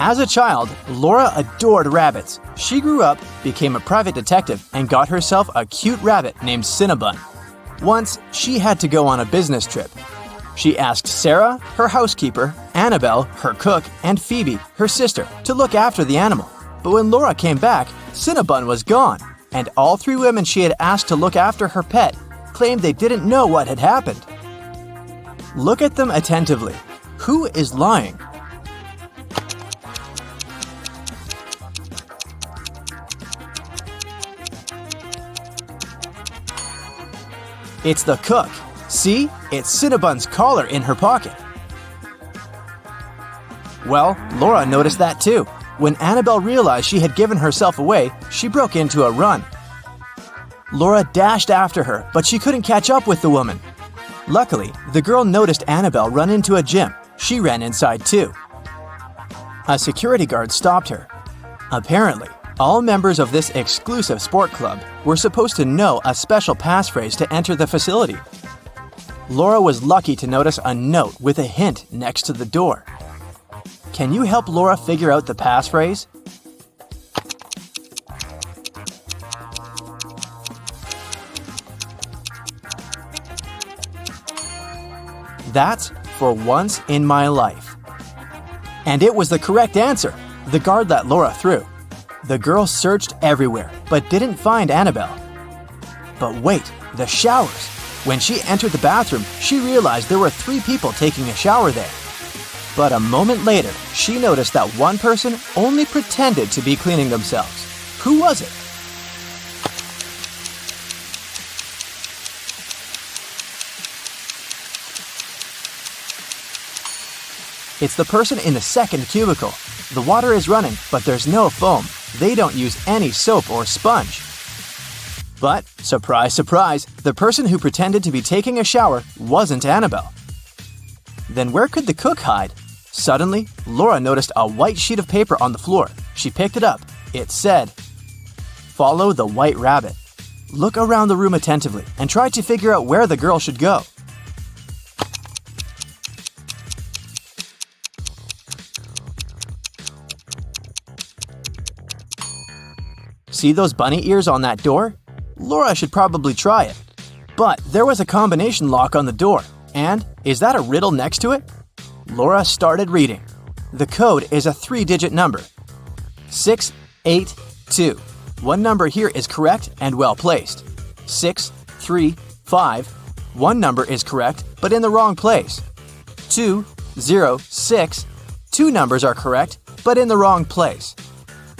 As a child, Laura adored rabbits. She grew up, became a private detective, and got herself a cute rabbit named Cinnabon. Once, she had to go on a business trip. She asked Sarah, her housekeeper, Annabelle, her cook, and Phoebe, her sister, to look after the animal. But when Laura came back, Cinnabon was gone, and all three women she had asked to look after her pet claimed they didn't know what had happened. Look at them attentively. Who is lying? It's the cook. See, it's Cinnabon's collar in her pocket. Well, Laura noticed that too. When Annabelle realized she had given herself away, she broke into a run. Laura dashed after her, but she couldn't catch up with the woman. Luckily, the girl noticed Annabelle run into a gym. She ran inside too. A security guard stopped her. Apparently, all members of this exclusive sport club were supposed to know a special passphrase to enter the facility. Laura was lucky to notice a note with a hint next to the door. Can you help Laura figure out the passphrase? That's "for once in my life." And it was the correct answer. The guard let Laura through. The girl searched everywhere, but didn't find Annabelle. But wait, the showers. When she entered the bathroom, she realized there were 3 people taking a shower there. But a moment later, she noticed that one person only pretended to be cleaning themselves. Who was it? It's the person in the second cubicle. The water is running, but there's no foam. They don't use any soap or sponge. But, surprise, surprise, the person who pretended to be taking a shower wasn't Annabelle. Then where could the cook hide? Suddenly, Laura noticed a white sheet of paper on the floor. She picked it up. It said, "Follow the white rabbit." Look around the room attentively and try to figure out where the girl should go. See those bunny ears on that door? Laura should probably try it. But there was a combination lock on the door. And is that a riddle next to it? Laura started reading. The code is a 3-digit number. 682. One number here is correct and well placed. 635. One number is correct but in the wrong place. 206. 2 numbers are correct but in the wrong place.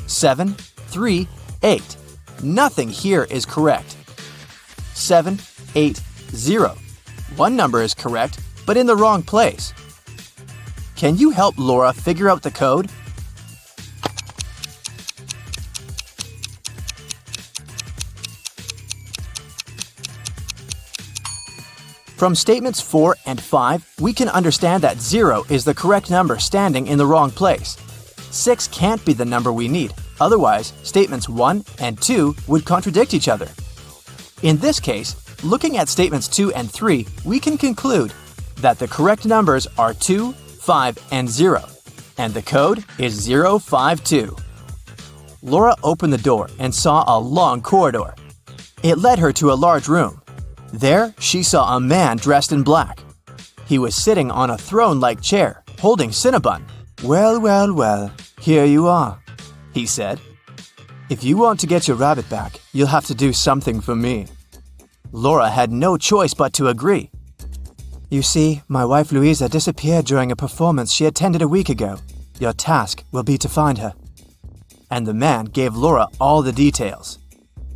738. Nothing here is correct. 780. One number is correct, but in the wrong place. Can you help Laura figure out the code? From statements 4 and 5, we can understand that 0 is the correct number standing in the wrong place. 6 can't be the number we need. Otherwise, statements 1 and 2 would contradict each other. In this case, looking at statements 2 and 3, we can conclude that the correct numbers are 2, 5, and 0, and the code is 052. Laura opened the door and saw a long corridor. It led her to a large room. There, she saw a man dressed in black. He was sitting on a throne-like chair, holding Cinnabon. "Well, well, well, here you are," he said. "If you want to get your rabbit back, you'll have to do something for me." Laura had no choice but to agree. "You see, my wife Louisa disappeared during a performance she attended a week ago. Your task will be to find her." And the man gave Laura all the details.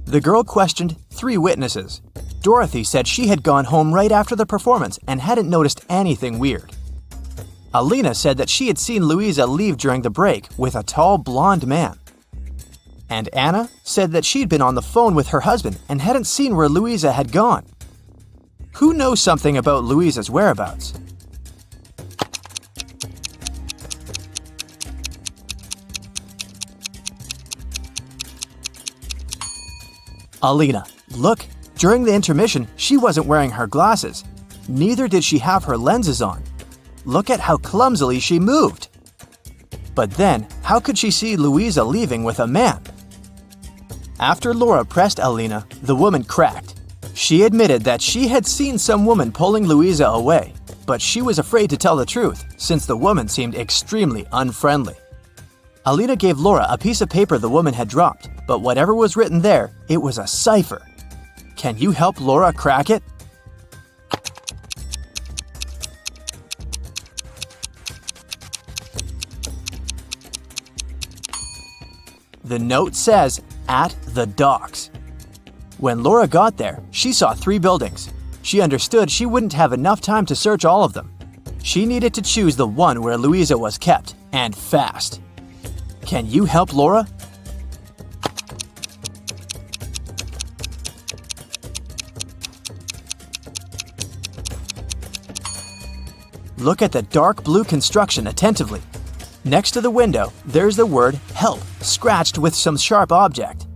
The girl questioned 3 witnesses. Dorothy said she had gone home right after the performance and hadn't noticed anything weird. Alina said that she had seen Louisa leave during the break with a tall blonde man. And Anna said that she'd been on the phone with her husband and hadn't seen where Louisa had gone. Who knows something about Louisa's whereabouts? Alina. Look, during the intermission, she wasn't wearing her glasses. Neither did she have her lenses on. Look at how clumsily she moved. But then, How could she see Louisa leaving with a man? After Laura pressed Alina, the woman cracked. She admitted that she had seen some woman pulling Louisa away, but she was afraid to tell the truth since the woman seemed extremely unfriendly. Alina gave Laura a piece of paper the woman had dropped, but whatever was written there, it was a cipher. Can you help Laura crack it? The note says, "At the docks." When Laura got there, she saw 3 buildings. She understood she wouldn't have enough time to search all of them. She needed to choose the one where Louisa was kept, and fast. Can you help Laura? Look at the dark blue construction attentively. Next to the window, there's the word "help" scratched with some sharp object.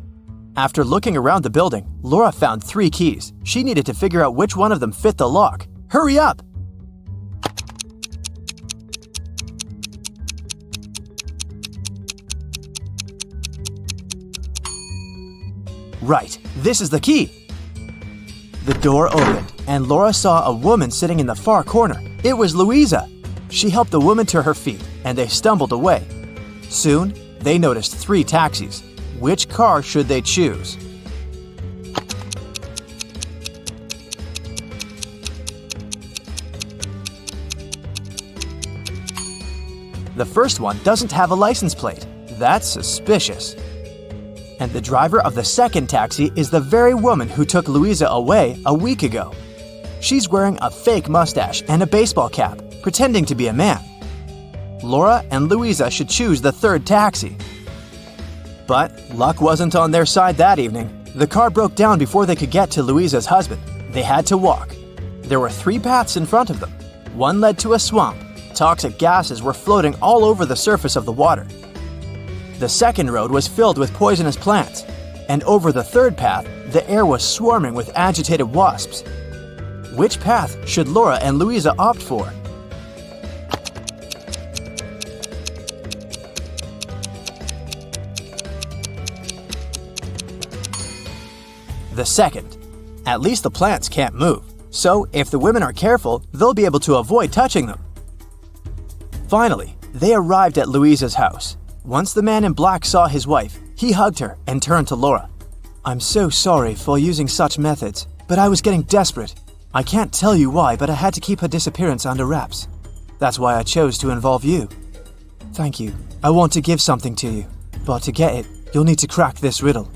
After looking around the building, Laura found 3 keys. She needed to figure out which one of them fit the lock. Hurry up! Right, this is the key! The door opened, and Laura saw a woman sitting in the far corner. It was Louisa! She helped the woman to her feet, and they stumbled away. Soon, they noticed 3 taxis. Which car should they choose? The first one doesn't have a license plate. That's suspicious. And the driver of the second taxi is the very woman who took Louisa away a week ago. She's wearing a fake mustache and a baseball cap, pretending to be a man. Laura and Louisa should choose the third taxi. But luck wasn't on their side that evening. The car broke down before they could get to Louisa's husband. They had to walk. There were 3 paths in front of them. One led to a swamp. Toxic gases were floating all over the surface of the water. The second road was filled with poisonous plants. And over the third path, the air was swarming with agitated wasps. Which path should Laura and Louisa opt for? The second. At least the plants can't move, so if the women are careful, they'll be able to avoid touching them. Finally, they arrived at Louisa's house. Once the man in black saw his wife, he hugged her and turned to Laura. "I'm so sorry for using such methods, but I was getting desperate. I can't tell you why, but I had to keep her disappearance under wraps. That's why I chose to involve you. Thank you. I want to give something to you, but to get it, you'll need to crack this riddle."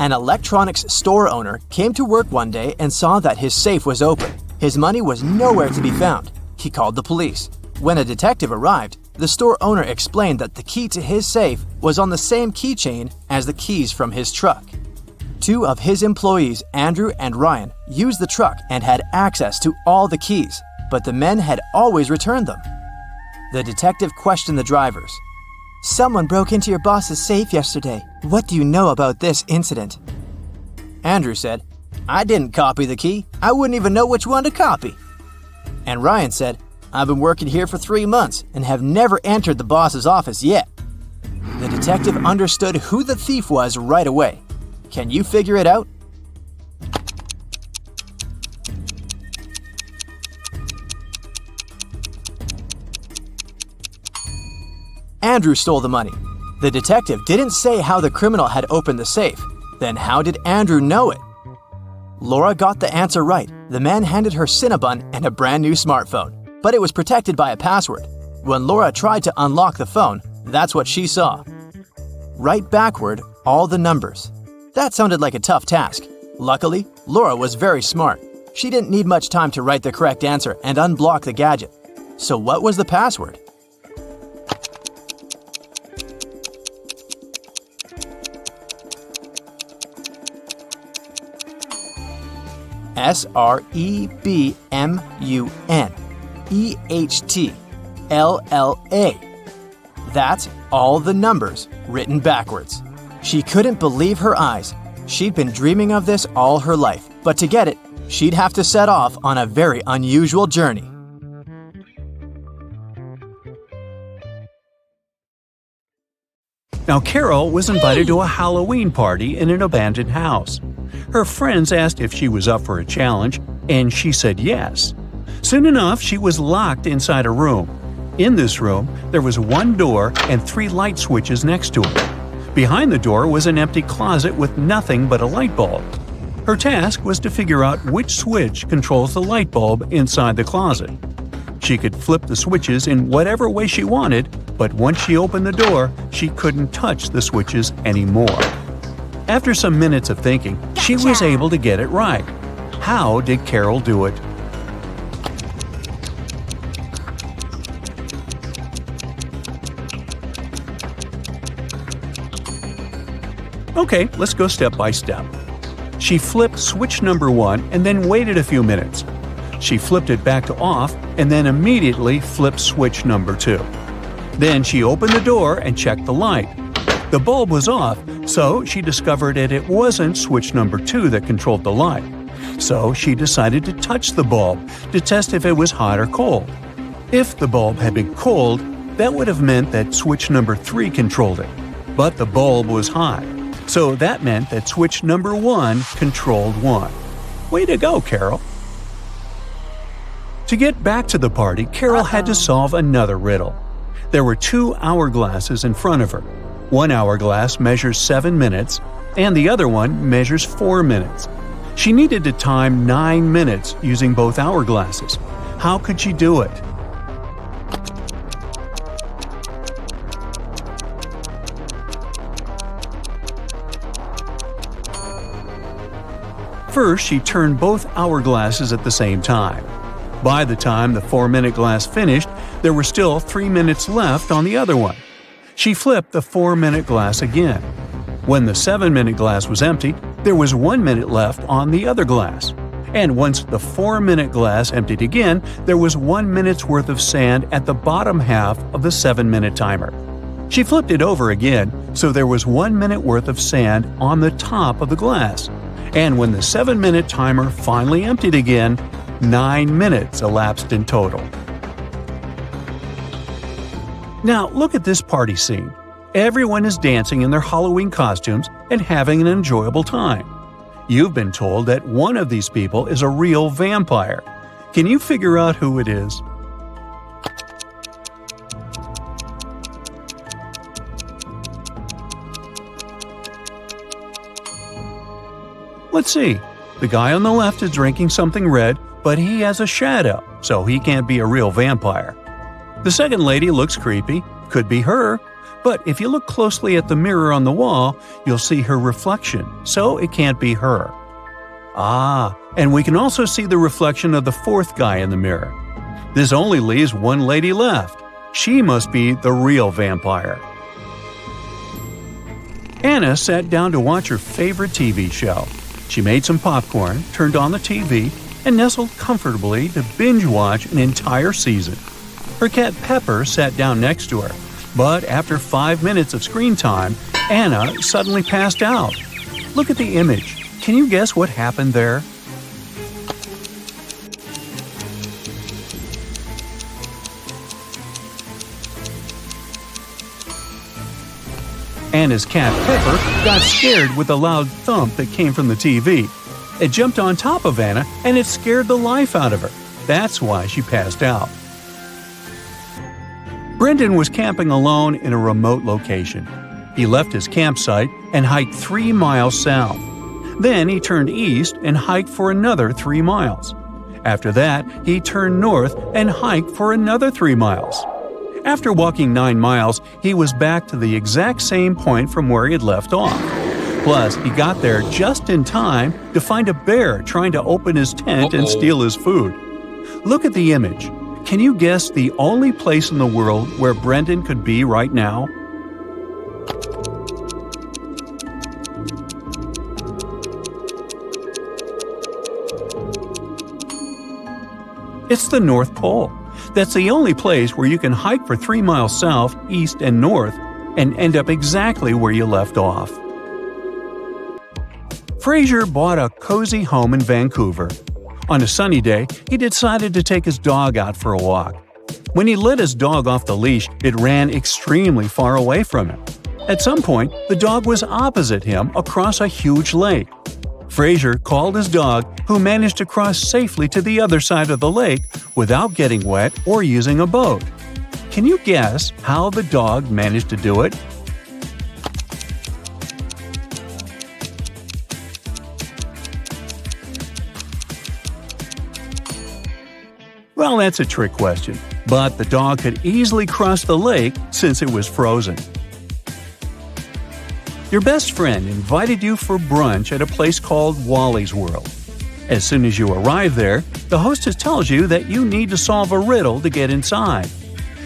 An electronics store owner came to work one day and saw that his safe was open. His money was nowhere to be found. He called the police. When a detective arrived, the store owner explained that the key to his safe was on the same keychain as the keys from his truck. 2 of his employees, Andrew and Ryan, used the truck and had access to all the keys, but the men had always returned them. The detective questioned the drivers. "Someone broke into your boss's safe yesterday. What do you know about this incident?" Andrew said, "I didn't copy the key. I wouldn't even know which one to copy." And Ryan said, "I've been working here for 3 months and have never entered the boss's office yet." The detective understood who the thief was right away. Can you figure it out? Andrew stole the money. The detective didn't say how the criminal had opened the safe. Then how did Andrew know it? Laura got the answer right. The man handed her Cinnabon and a brand new smartphone, but it was protected by a password. When Laura tried to unlock the phone, that's what she saw. Write backward all the numbers. That sounded like a tough task. Luckily, Laura was very smart. She didn't need much time to write the correct answer and unblock the gadget. So what was the password? SREBMUNEHTLLA. That's all the numbers written backwards. She couldn't believe her eyes. She'd been dreaming of this all her life, but to get it, she'd have to set off on a very unusual journey. Now, Carol was invited to a Halloween party in an abandoned house. Her friends asked if she was up for a challenge, and she said yes. Soon enough, she was locked inside a room. In this room, there was one door and 3 light switches next to it. Behind the door was an empty closet with nothing but a light bulb. Her task was to figure out which switch controls the light bulb inside the closet. She could flip the switches in whatever way she wanted, but once she opened the door, she couldn't touch the switches anymore. After some minutes of thinking, she was able to get it right. How did Carol do it? Okay, let's go step by step. She flipped switch number 1 and then waited a few minutes. She flipped it back to off and then immediately flipped switch number 2. Then she opened the door and checked the light. The bulb was off, so she discovered that it wasn't switch number 2 that controlled the light. So she decided to touch the bulb to test if it was hot or cold. If the bulb had been cold, that would have meant that switch number 3 controlled it. But the bulb was hot, so that meant that switch number 1 controlled 1. Way to go, Carol! To get back to the party, Carol had to solve another riddle. There were 2 hourglasses in front of her. One hourglass measures 7 minutes, and the other one measures 4 minutes. She needed to time 9 minutes using both hourglasses. How could she do it? First, she turned both hourglasses at the same time. By the time the 4-minute glass finished, there were still 3 minutes left on the other one. She flipped the 4-minute glass again. When the 7-minute glass was empty, there was 1 minute left on the other glass. And once the 4-minute glass emptied again, there was 1 minute's worth of sand at the bottom half of the 7-minute timer. She flipped it over again, so there was 1 minute worth of sand on the top of the glass. And when the 7-minute timer finally emptied again, 9 minutes elapsed in total. Now look at this party scene. Everyone is dancing in their Halloween costumes and having an enjoyable time. You've been told that one of these people is a real vampire. Can you figure out who it is? Let's see. The guy on the left is drinking something red, but he has a shadow, so he can't be a real vampire. The second lady looks creepy, could be her, but if you look closely at the mirror on the wall, you'll see her reflection, so it can't be her. And we can also see the reflection of the fourth guy in the mirror. This only leaves one lady left. She must be the real vampire. Anna sat down to watch her favorite TV show. She made some popcorn, turned on the TV, and nestled comfortably to binge-watch an entire season. Her cat Pepper sat down next to her, but after 5 minutes of screen time, Anna suddenly passed out. Look at the image. Can you guess what happened there? Anna's cat Pepper got scared with the loud thump that came from the TV. It jumped on top of Anna and it scared the life out of her. That's why she passed out. Brendan was camping alone in a remote location. He left his campsite and hiked 3 miles south. Then he turned east and hiked for another 3 miles. After that, he turned north and hiked for another 3 miles. After walking 9 miles, he was back to the exact same point from where he had left off. Plus, he got there just in time to find a bear trying to open his tent and steal his food. Look at the image. Can you guess the only place in the world where Brendan could be right now? It's the North Pole. That's the only place where you can hike for 3 miles south, east, and north and end up exactly where you left off. Fraser bought a cozy home in Vancouver. On a sunny day, he decided to take his dog out for a walk. When he let his dog off the leash, it ran extremely far away from him. At some point, the dog was opposite him across a huge lake. Fraser called his dog, who managed to cross safely to the other side of the lake without getting wet or using a boat. Can you guess how the dog managed to do it? Well, that's a trick question, but the dog could easily cross the lake since it was frozen. Your best friend invited you for brunch at a place called Wally's World. As soon as you arrive there, the hostess tells you that you need to solve a riddle to get inside.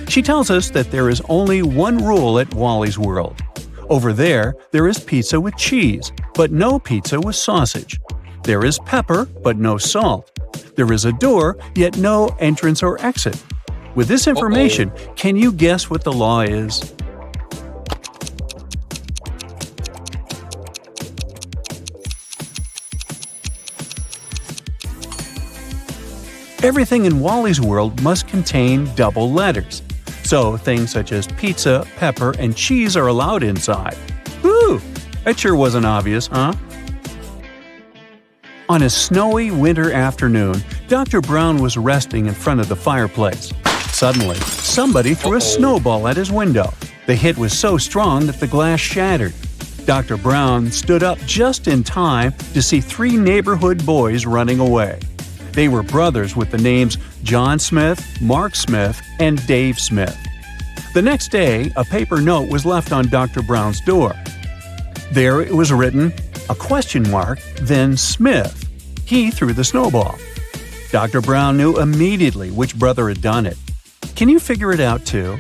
She tells us that there is only one rule at Wally's World. Over there is pizza with cheese, but no pizza with sausage. There is pepper, but no salt. There is a door, yet no entrance or exit. With this information, can you guess what the law is? Everything in Wally's World must contain double letters. So things such as pizza, pepper, and cheese are allowed inside. Whew! That sure wasn't obvious, huh? On a snowy winter afternoon, Dr. Brown was resting in front of the fireplace. Suddenly, somebody threw a snowball at his window. The hit was so strong that the glass shattered. Dr. Brown stood up just in time to see 3 neighborhood boys running away. They were brothers with the names John Smith, Mark Smith, and Dave Smith. The next day, a paper note was left on Dr. Brown's door. There it was written, a question mark, then Smith. He threw the snowball. Dr. Brown knew immediately which brother had done it. Can you figure it out too?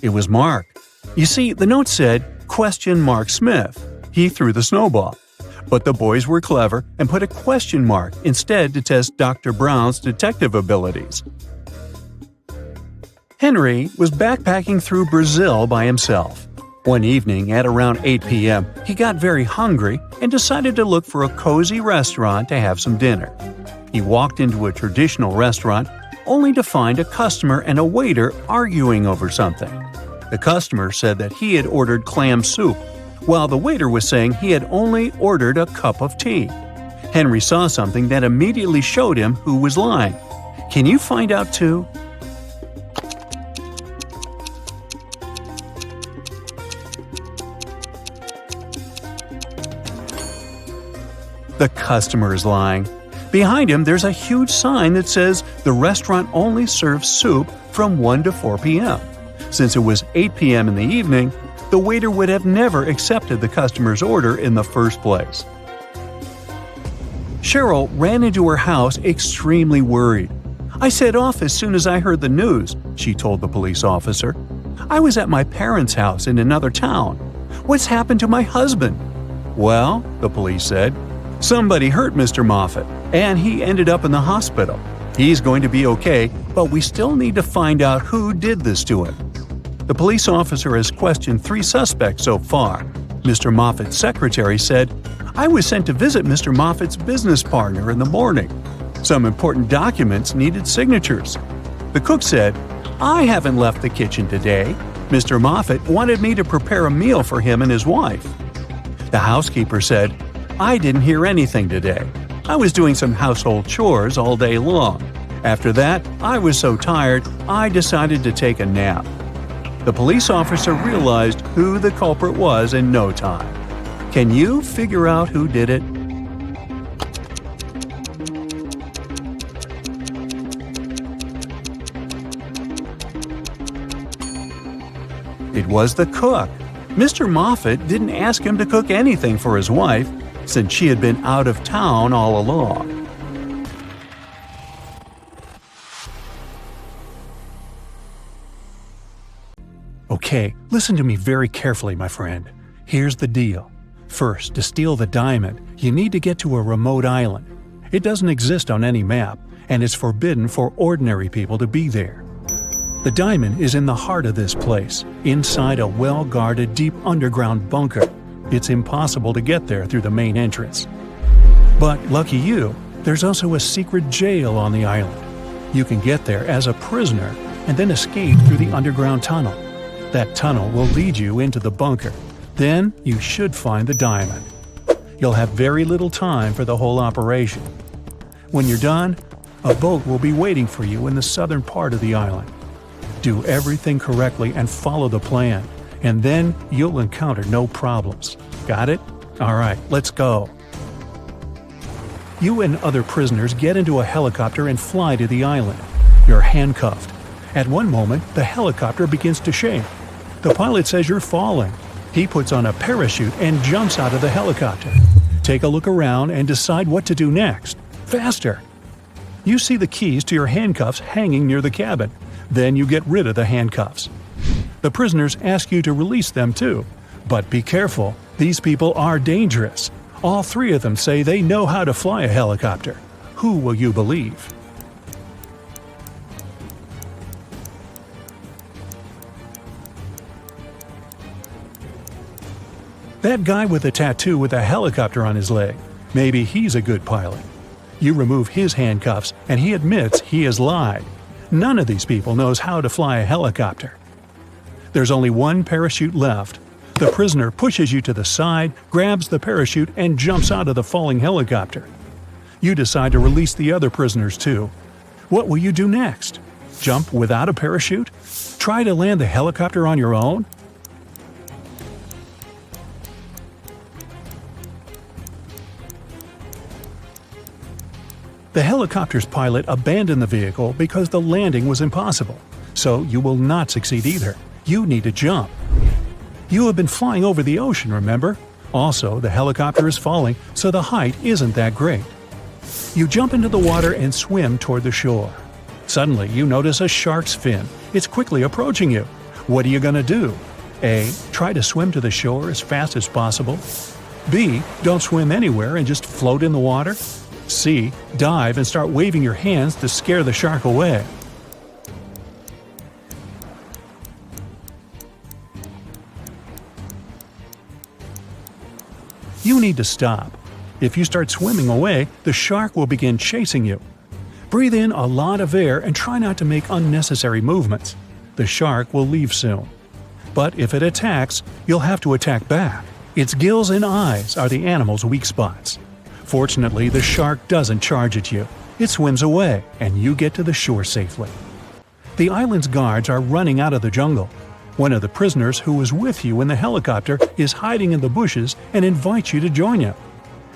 It was Mark. You see, the note said, question mark Smith. He threw the snowball. But the boys were clever and put a question mark instead to test Dr. Brown's detective abilities. Henry was backpacking through Brazil by himself. One evening at around 8 p.m., he got very hungry and decided to look for a cozy restaurant to have some dinner. He walked into a traditional restaurant only to find a customer and a waiter arguing over something. The customer said that he had ordered clam soup, while the waiter was saying he had only ordered a cup of tea. Henry saw something that immediately showed him who was lying. Can you find out too? The customer is lying. Behind him, there's a huge sign that says the restaurant only serves soup from 1 to 4 p.m. Since it was 8 p.m. in the evening, the waiter would have never accepted the customer's order in the first place. Cheryl ran into her house extremely worried. I set off as soon as I heard the news, she told the police officer. I was at my parents' house in another town. What's happened to my husband? Well, the police said, somebody hurt Mr. Moffat, and he ended up in the hospital. He's going to be okay, but we still need to find out who did this to him. The police officer has questioned 3 suspects so far. Mr. Moffat's secretary said, I was sent to visit Mr. Moffat's business partner in the morning. Some important documents needed signatures. The cook said, I haven't left the kitchen today. Mr. Moffat wanted me to prepare a meal for him and his wife. The housekeeper said, I didn't hear anything today. I was doing some household chores all day long. After that, I was so tired, I decided to take a nap. The police officer realized who the culprit was in no time. Can you figure out who did it? It was the cook. Mr. Moffat didn't ask him to cook anything for his wife, since she had been out of town all along. Okay, listen to me very carefully, my friend. Here's the deal. First, to steal the diamond, you need to get to a remote island. It doesn't exist on any map, and it's forbidden for ordinary people to be there. The diamond is in the heart of this place, inside a well-guarded deep underground bunker. It's impossible to get there through the main entrance. But lucky you, There's also a secret jail on the island. You can get there as a prisoner and then escape through the underground tunnel. That tunnel will lead you into the bunker. Then you should find the diamond. You'll have very little time for the whole operation. When you're done, a boat will be waiting for you in the southern part of the island. Do everything correctly and follow the plan, and then you'll encounter no problems. Got it? All right, let's go. You and other prisoners get into a helicopter and fly to the island. You're handcuffed. At one moment, the helicopter begins to shake. The pilot says you're falling. He puts on a parachute and jumps out of the helicopter. Take a look around and decide what to do next. Faster! You see the keys to your handcuffs hanging near the cabin. Then you get rid of the handcuffs. The prisoners ask you to release them too. But be careful, these people are dangerous. All three of them say they know how to fly a helicopter. Who will you believe? That guy with a tattoo with a helicopter on his leg. Maybe he's a good pilot. You remove his handcuffs and he admits he has lied. None of these people knows how to fly a helicopter. There's only one parachute left. The prisoner pushes you to the side, grabs the parachute, and jumps out of the falling helicopter. You decide to release the other prisoners too. What will you do next? Jump without a parachute? Try to land the helicopter on your own? The helicopter's pilot abandoned the vehicle because the landing was impossible. So you will not succeed either. You need to jump. You have been flying over the ocean, remember? Also, the helicopter is falling, so the height isn't that great. You jump into the water and swim toward the shore. Suddenly, you notice a shark's fin. It's quickly approaching you. What are you going to do? A. Try to swim to the shore as fast as possible. B. Don't swim anywhere and just float in the water. C. Dive and start waving your hands to scare the shark away. You need to stop. If you start swimming away, the shark will begin chasing you. Breathe in a lot of air and try not to make unnecessary movements. The shark will leave soon. But if it attacks, you'll have to attack back. Its gills and eyes are the animal's weak spots. Fortunately, the shark doesn't charge at you. It swims away, and you get to the shore safely. The island's guards are running out of the jungle. One of the prisoners who was with you in the helicopter is hiding in the bushes and invites you to join him.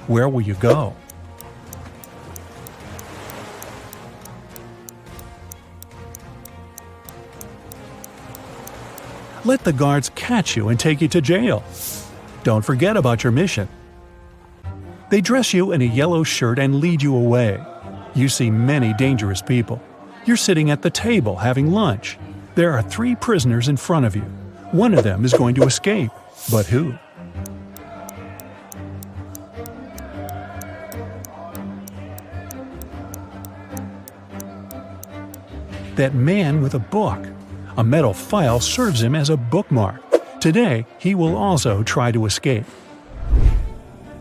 Where will you go? Let the guards catch you and take you to jail. Don't forget about your mission. They dress you in a yellow shirt and lead you away. You see many dangerous people. You're sitting at the table having lunch. There are 3 prisoners in front of you. One of them is going to escape. But who? That man with a book. A metal file serves him as a bookmark. Today, he will also try to escape.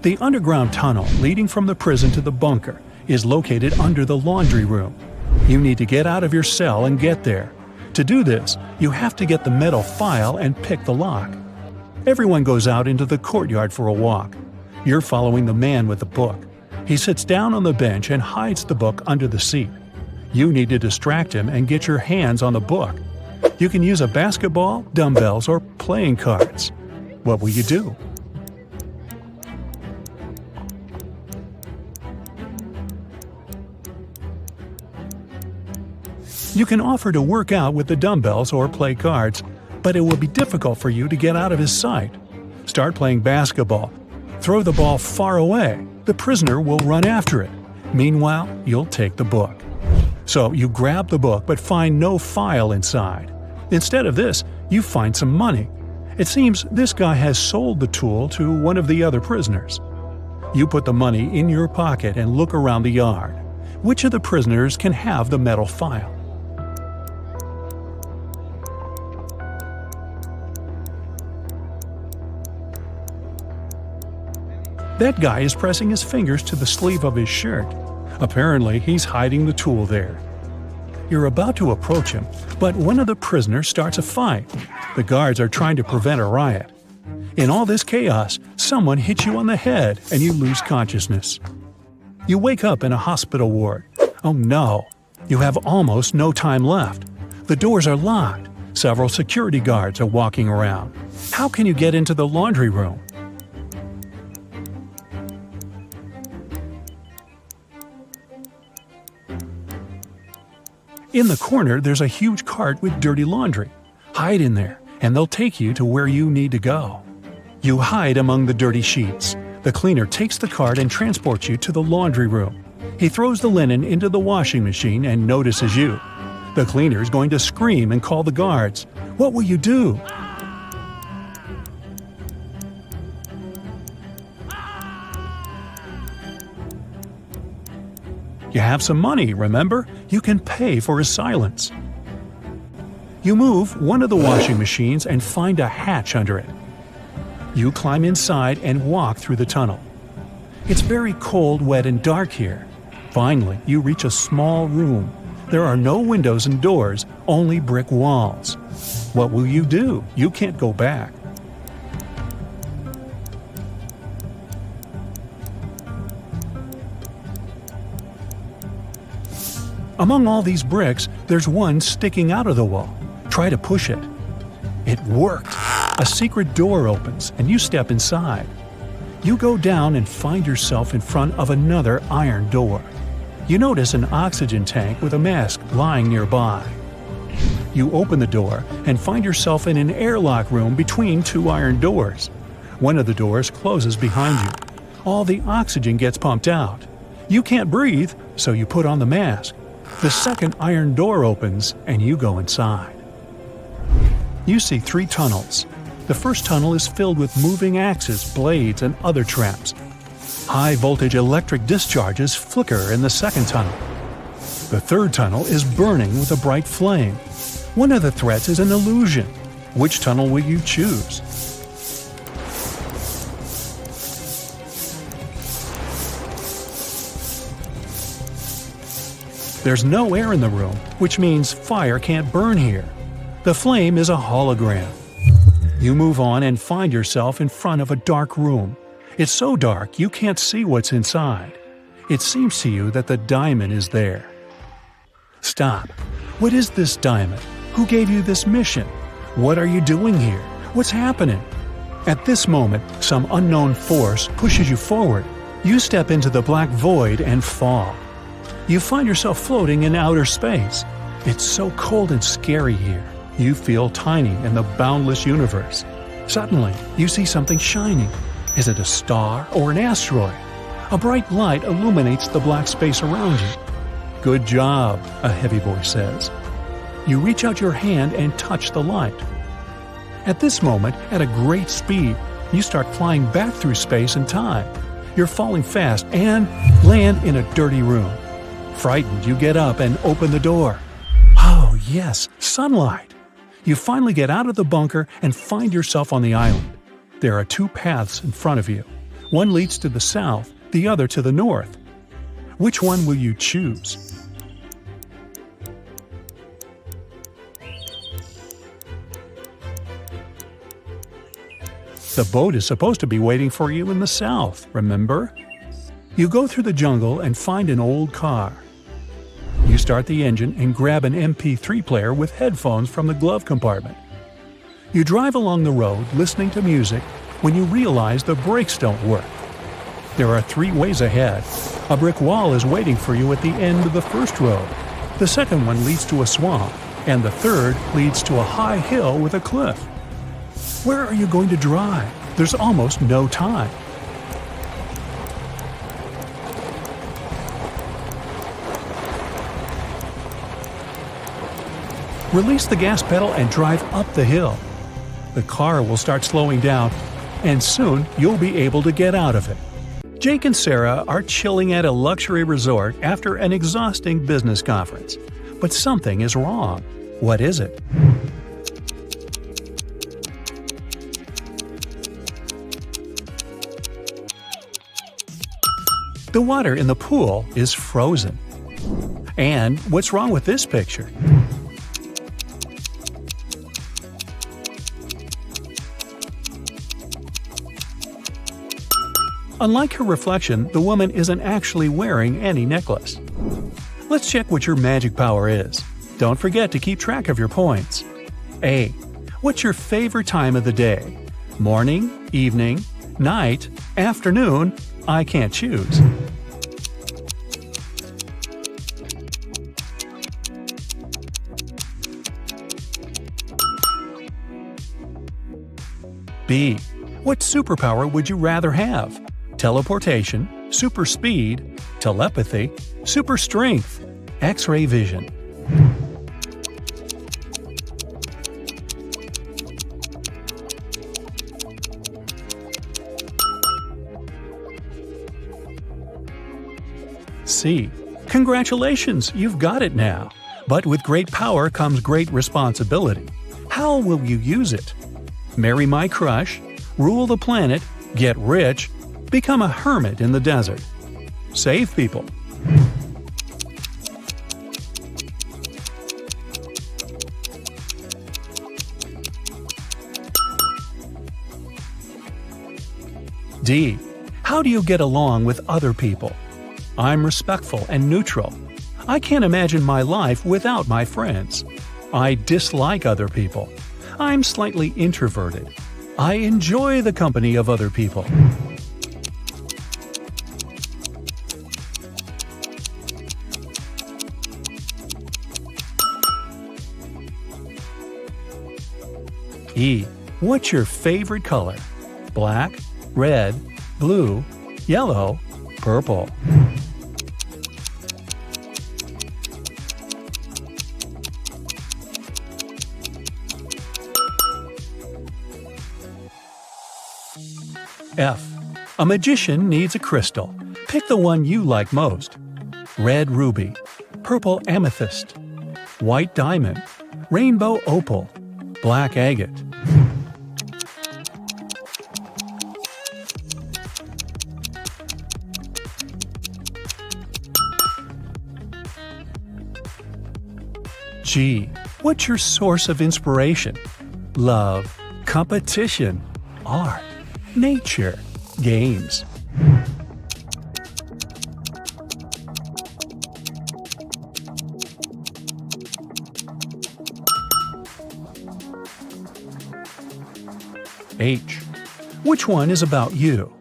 The underground tunnel leading from the prison to the bunker is located under the laundry room. You need to get out of your cell and get there. To do this, you have to get the metal file and pick the lock. Everyone goes out into the courtyard for a walk. You're following the man with the book. He sits down on the bench and hides the book under the seat. You need to distract him and get your hands on the book. You can use a basketball, dumbbells, or playing cards. What will you do? You can offer to work out with the dumbbells or play cards, but it will be difficult for you to get out of his sight. Start playing basketball. Throw the ball far away. The prisoner will run after it. Meanwhile, you'll take the book. So you grab the book but find no file inside. Instead of this, you find some money. It seems this guy has sold the tool to one of the other prisoners. You put the money in your pocket and look around the yard. Which of the prisoners can have the metal file? That guy is pressing his fingers to the sleeve of his shirt. Apparently, he's hiding the tool there. You're about to approach him, but one of the prisoners starts a fight. The guards are trying to prevent a riot. In all this chaos, someone hits you on the head and you lose consciousness. You wake up in a hospital ward. Oh no! You have almost no time left. The doors are locked. Several security guards are walking around. How can you get into the laundry room? In the corner, there's a huge cart with dirty laundry. Hide in there, and they'll take you to where you need to go. You hide among the dirty sheets. The cleaner takes the cart and transports you to the laundry room. He throws the linen into the washing machine and notices you. The cleaner's going to scream and call the guards. What will you do? You have some money, remember? You can pay for his silence. You move one of the washing machines and find a hatch under it. You climb inside and walk through the tunnel. It's very cold, wet, and dark here. Finally, you reach a small room. There are no windows and doors, only brick walls. What will you do? You can't go back. Among all these bricks, there's one sticking out of the wall. Try to push it. It worked. A secret door opens, and you step inside. You go down and find yourself in front of another iron door. You notice an oxygen tank with a mask lying nearby. You open the door and find yourself in an airlock room between two iron doors. One of the doors closes behind you. All the oxygen gets pumped out. You can't breathe, so you put on the mask. The second iron door opens, and you go inside. You see 3 tunnels. The first tunnel is filled with moving axes, blades, and other traps. High-voltage electric discharges flicker in the second tunnel. The third tunnel is burning with a bright flame. One of the threats is an illusion. Which tunnel will you choose? There's no air in the room, which means fire can't burn here. The flame is a hologram. You move on and find yourself in front of a dark room. It's so dark you can't see what's inside. It seems to you that the diamond is there. Stop. What is this diamond? Who gave you this mission? What are you doing here? What's happening? At this moment, some unknown force pushes you forward. You step into the black void and fall. You find yourself floating in outer space. It's so cold and scary here. You feel tiny in the boundless universe. Suddenly, you see something shining. Is it a star or an asteroid? A bright light illuminates the black space around you. Good job, a heavy voice says. You reach out your hand and touch the light. At this moment, at a great speed, you start flying back through space and time. You're falling fast and land in a dirty room. Frightened, you get up and open the door. Oh, yes, sunlight. You finally get out of the bunker and find yourself on the island. There are 2 paths in front of you. One leads to the south, the other to the north. Which one will you choose? The boat is supposed to be waiting for you in the south, remember? You go through the jungle and find an old car. You start the engine and grab an MP3 player with headphones from the glove compartment. You drive along the road listening to music when you realize the brakes don't work. There are 3 ways ahead. A brick wall is waiting for you at the end of the first road. The second one leads to a swamp, and the third leads to a high hill with a cliff. Where are you going to drive? There's almost no time. Release the gas pedal and drive up the hill. The car will start slowing down, and soon you'll be able to get out of it. Jake and Sarah are chilling at a luxury resort after an exhausting business conference. But something is wrong. What is it? The water in the pool is frozen. And what's wrong with this picture? Unlike her reflection, the woman isn't actually wearing any necklace. Let's check what your magic power is. Don't forget to keep track of your points. A. What's your favorite time of the day? Morning, evening, night, afternoon? I can't choose. B. What superpower would you rather have? Teleportation, super speed, telepathy, super strength, X-ray vision. C. Congratulations, you've got it now. But with great power comes great responsibility. How will you use it? Marry my crush, rule the planet, get rich, become a hermit in the desert. Save people. D. How do you get along with other people? I'm respectful and neutral. I can't imagine my life without my friends. I dislike other people. I'm slightly introverted. I enjoy the company of other people. E. What's your favorite color? Black, red, blue, yellow, purple. F. A magician needs a crystal. Pick the one you like most. Red ruby, purple amethyst, white diamond, rainbow opal, black agate. G. What's your source of inspiration? Love, competition, art, nature, games. H. Which one is about you?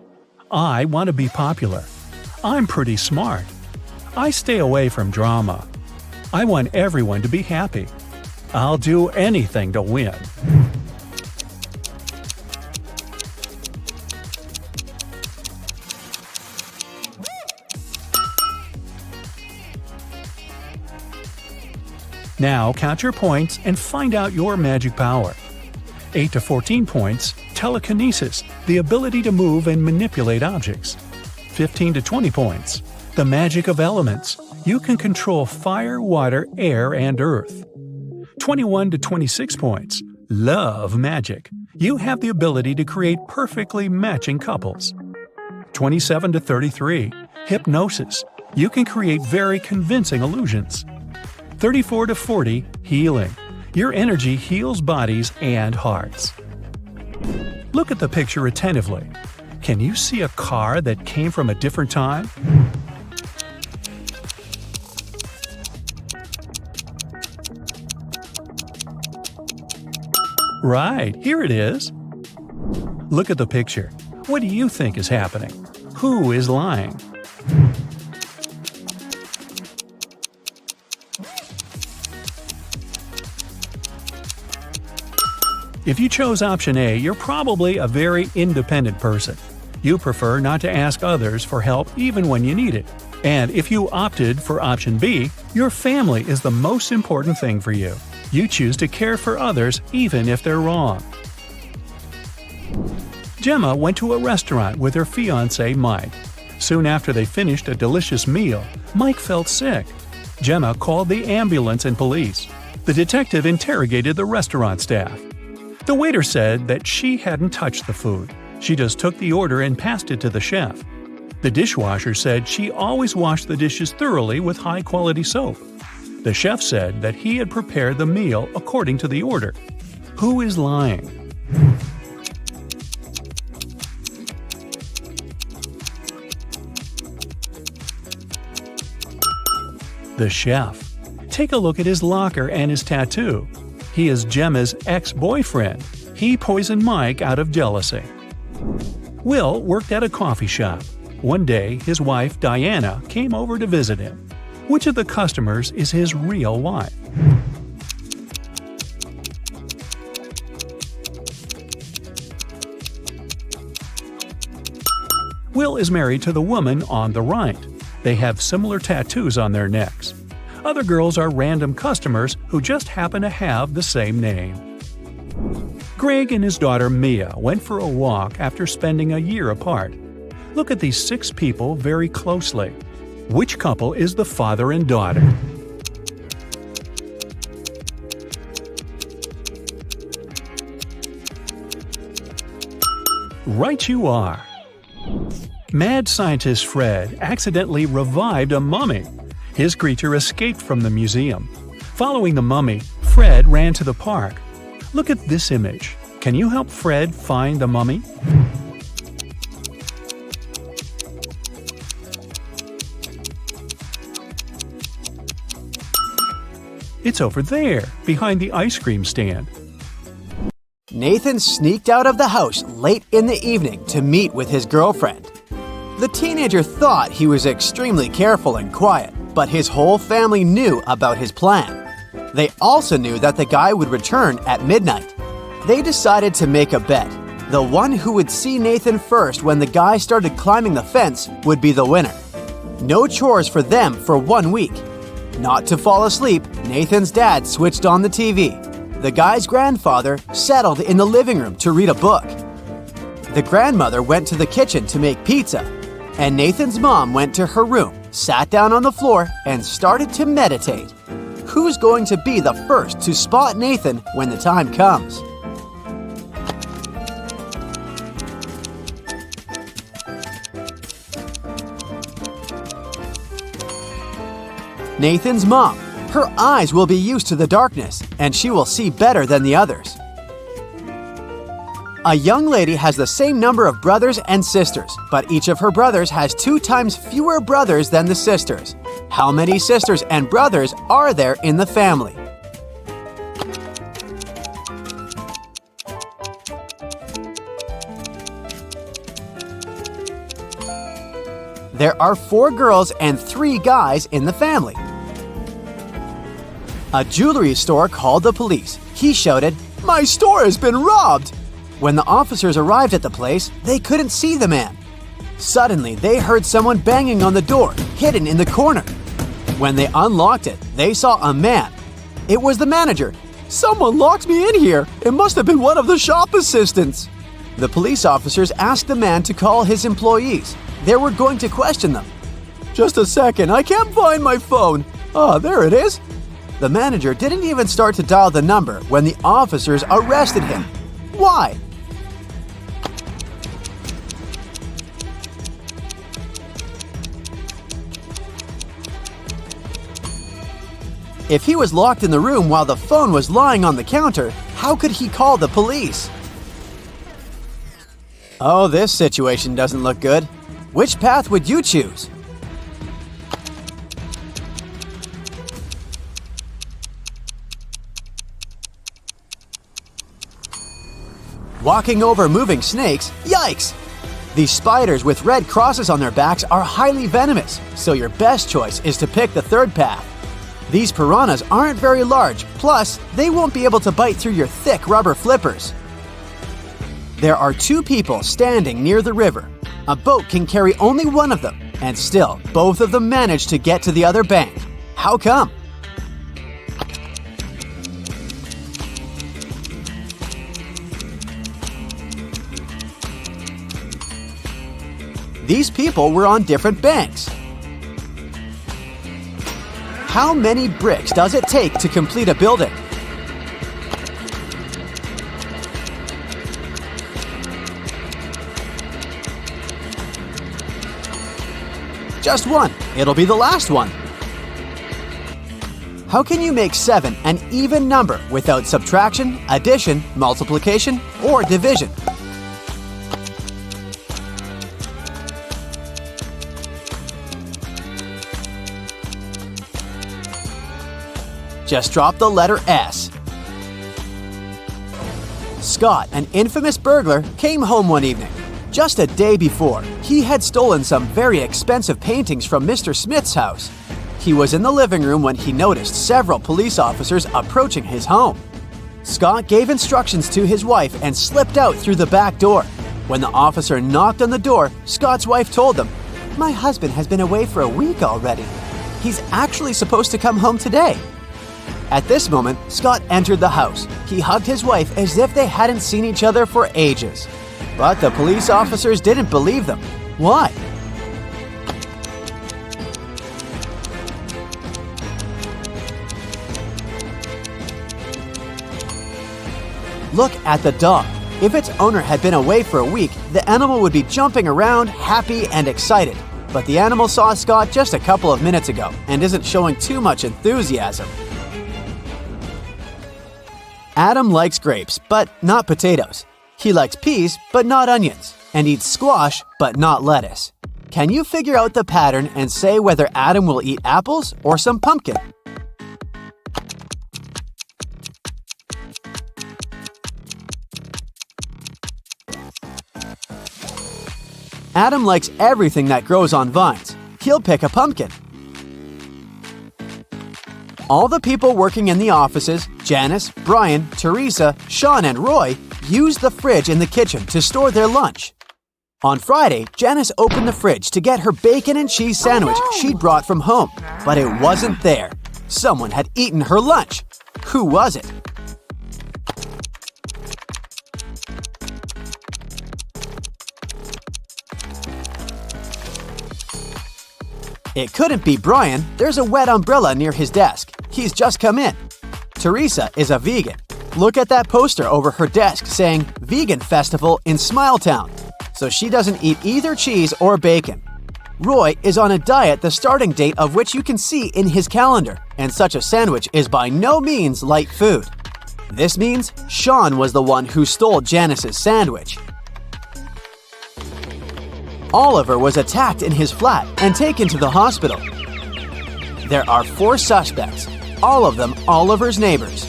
I want to be popular. I'm pretty smart. I stay away from drama. I want everyone to be happy. I'll do anything to win. Now count your points and find out your magic power. 8 to 14 points, telekinesis, the ability to move and manipulate objects. 15 to 20 points, the magic of elements. You can control fire, water, air, and earth. 21 to 26 points, love magic. You have the ability to create perfectly matching couples. 27 to 33, hypnosis. You can create very convincing illusions. 34 to 40, healing. Your energy heals bodies and hearts. Look at the picture attentively. Can you see a car that came from a different time? Right, here it is. Look at the picture. What do you think is happening? Who is lying? If you chose option A, you're probably a very independent person. You prefer not to ask others for help even when you need it. And if you opted for option B, your family is the most important thing for you. You choose to care for others even if they're wrong. Gemma went to a restaurant with her fiancé Mike. Soon after they finished a delicious meal, Mike felt sick. Gemma called the ambulance and police. The detective interrogated the restaurant staff. The waiter said that she hadn't touched the food. She just took the order and passed it to the chef. The dishwasher said she always washed the dishes thoroughly with high-quality soap. The chef said that he had prepared the meal according to the order. Who is lying? The chef. Take a look at his locker and his tattoo. He is Gemma's ex-boyfriend. He poisoned Mike out of jealousy. Will worked at a coffee shop. One day, his wife, Diana, came over to visit him. Which of the customers is his real wife? Will is married to the woman on the right. They have similar tattoos on their necks. Other girls are random customers who just happen to have the same name. Greg and his daughter Mia went for a walk after spending a year apart. Look at these 6 people very closely. Which couple is the father and daughter? Right you are! Mad scientist Fred accidentally revived a mummy. His creature escaped from the museum. Following the mummy, Fred ran to the park. Look at this image. Can you help Fred find the mummy? It's over there, behind the ice cream stand. Nathan sneaked out of the house late in the evening to meet with his girlfriend. The teenager thought he was extremely careful and quiet, but his whole family knew about his plan. They also knew that the guy would return at midnight. They decided to make a bet. The one who would see Nathan first when the guy started climbing the fence would be the winner. No chores for them for 1 week. Not to fall asleep, Nathan's dad switched on the TV. The guy's grandfather settled in the living room to read a book. The grandmother went to the kitchen to make pizza, and Nathan's mom went to her room, sat down on the floor, and started to meditate. Who's going to be the first to spot Nathan when the time comes? Nathan's mom. Her eyes will be used to the darkness, and she will see better than the others. A young lady has the same number of brothers and sisters, but each of her brothers has 2 times fewer brothers than the sisters. How many sisters and brothers are there in the family? There are 4 girls and 3 guys in the family. A jewelry store called the police. He shouted, "My store has been robbed!" When the officers arrived at the place, they couldn't see the man. Suddenly, they heard someone banging on the door, hidden in the corner. When they unlocked it, they saw a man. It was the manager. "Someone locked me in here. It must have been one of the shop assistants." The police officers asked the man to call his employees. They were going to question them. "Just a second, I can't find my phone. Ah, there it is." The manager didn't even start to dial the number when the officers arrested him. Why? If he was locked in the room while the phone was lying on the counter, how could he call the police? Oh, this situation doesn't look good. Which path would you choose? Walking over moving snakes? Yikes! These spiders with red crosses on their backs are highly venomous, so your best choice is to pick the third path. These piranhas aren't very large, plus they won't be able to bite through your thick rubber flippers. There are 2 people standing near the river. A boat can carry only one of them, and still, both of them manage to get to the other bank. How come? These people were on different banks. How many bricks does it take to complete a building? Just one. It'll be the last one. How can you make 7 an even number without subtraction, addition, multiplication, or division? Just drop the letter S. Scott, an infamous burglar, came home one evening. Just a day before, he had stolen some very expensive paintings from Mr. Smith's house. He was in the living room when he noticed several police officers approaching his home. Scott gave instructions to his wife and slipped out through the back door. When the officer knocked on the door, Scott's wife told them, "My husband has been away for a week already. He's actually supposed to come home today." At this moment, Scott entered the house. He hugged his wife as if they hadn't seen each other for ages. But the police officers didn't believe them. Why? Look at the dog. If its owner had been away for a week, the animal would be jumping around, happy and excited. But the animal saw Scott just a couple of minutes ago and isn't showing too much enthusiasm. Adam likes grapes, but not potatoes. He likes peas, but not onions, and eats squash, but not lettuce. Can you figure out the pattern and say whether Adam will eat apples or some pumpkin? Adam likes everything that grows on vines. He'll pick a pumpkin. All the people working in the offices, Janice, Brian, Teresa, Sean, and Roy, used the fridge in the kitchen to store their lunch. On Friday, Janice opened the fridge to get her bacon and cheese sandwich she'd brought from home, but it wasn't there. Someone had eaten her lunch. Who was it? It couldn't be Brian. There's a wet umbrella near his desk. He's just come in. Teresa is a vegan. Look at that poster over her desk saying Vegan Festival in Smiletown. So she doesn't eat either cheese or bacon. Roy is on a diet the starting date of which you can see in his calendar, and such a sandwich is by no means light food. This means Sean was the one who stole Janice's sandwich. Oliver was attacked in his flat and taken to the hospital. There are 4 suspects, all of them Oliver's neighbors.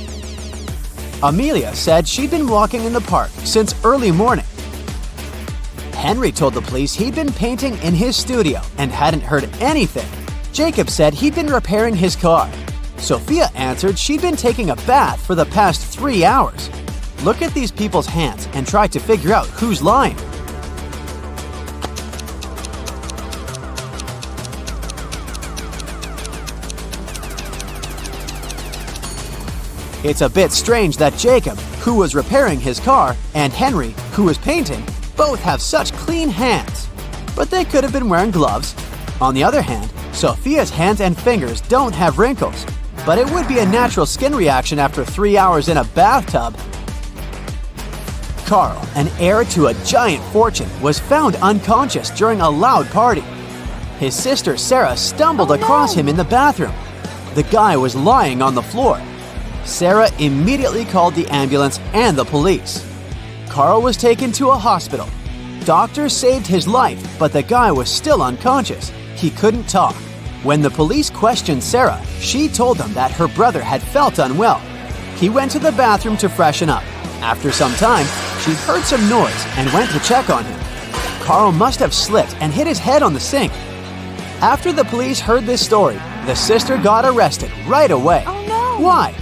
Amelia said she'd been walking in the park since early morning. Henry told the police he'd been painting in his studio and hadn't heard anything. Jacob said he'd been repairing his car. Sophia answered she'd been taking a bath for the past 3 hours. Look at these people's hands and try to figure out who's lying. It's a bit strange that Jacob, who was repairing his car, and Henry, who was painting, both have such clean hands. But they could have been wearing gloves. On the other hand, Sophia's hands and fingers don't have wrinkles. But it would be a natural skin reaction after 3 hours in a bathtub. Carl, an heir to a giant fortune, was found unconscious during a loud party. His sister Sarah stumbled across him in the bathroom. The guy was lying on the floor. Sarah immediately called the ambulance and the police. Carl was taken to a hospital. Doctors saved his life, but the guy was still unconscious. He couldn't talk. When the police questioned Sarah, she told them that her brother had felt unwell. He went to the bathroom to freshen up. After some time, she heard some noise and went to check on him. Carl must have slipped and hit his head on the sink. After the police heard this story, the sister got arrested right away. Oh no! Why?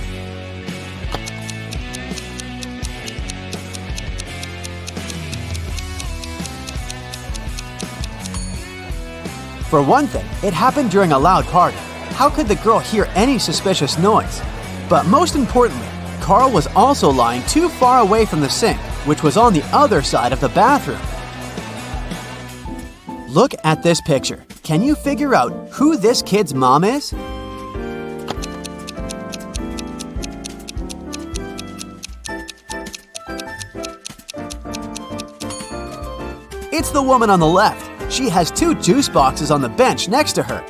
For one thing, it happened during a loud party. How could the girl hear any suspicious noise? But most importantly, Carl was also lying too far away from the sink, which was on the other side of the bathroom. Look at this picture. Can you figure out who this kid's mom is? It's the woman on the left. She has 2 juice boxes on the bench next to her.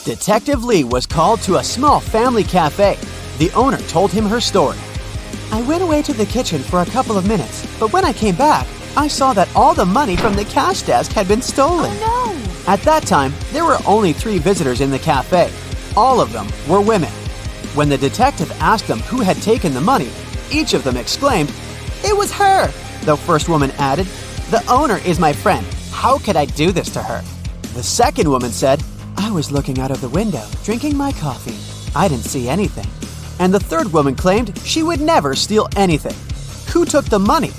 Detective Lee was called to a small family cafe. The owner told him her story. I went away to the kitchen for a couple of minutes, but when I came back, I saw that all the money from the cash desk had been stolen. Oh no! At that time, there were only 3 visitors in the cafe. All of them were women. When the detective asked them who had taken the money, each of them exclaimed, "It was her!" The first woman added, "The owner is my friend. How could I do this to her?" The second woman said, "I was looking out of the window, drinking my coffee. I didn't see anything." And the third woman claimed she would never steal anything. Who took the money?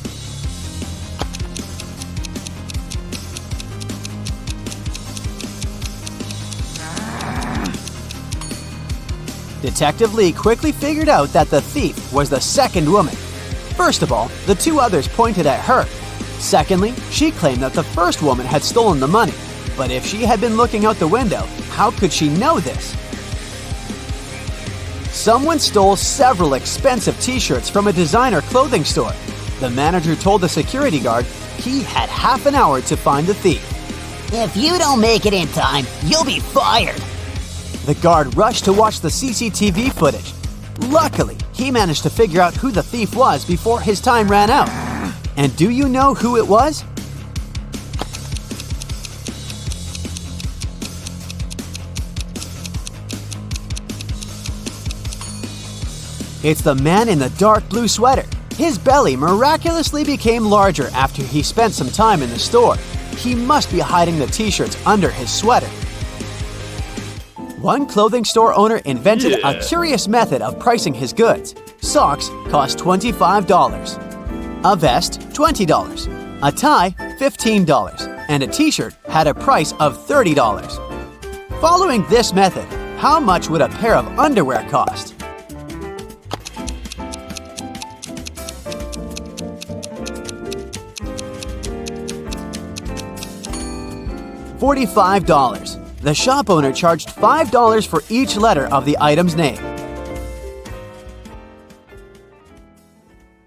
Detective Lee quickly figured out that the thief was the second woman. First of all, the 2 others pointed at her. Secondly, she claimed that the first woman had stolen the money. But if she had been looking out the window, how could she know this? Someone stole several expensive t-shirts from a designer clothing store. The manager told the security guard he had half an hour to find the thief. If you don't make it in time, you'll be fired. The guard rushed to watch the CCTV footage. Luckily, he managed to figure out who the thief was before his time ran out. And do you know who it was? It's the man in the dark blue sweater. His belly miraculously became larger after he spent some time in the store. He must be hiding the t-shirts under his sweater. One clothing store owner invented a curious method of pricing his goods. Socks cost $25, a vest $20, a tie $15, and a t-shirt had a price of $30. Following this method, how much would a pair of underwear cost? $45. The shop owner charged $5 for each letter of the item's name.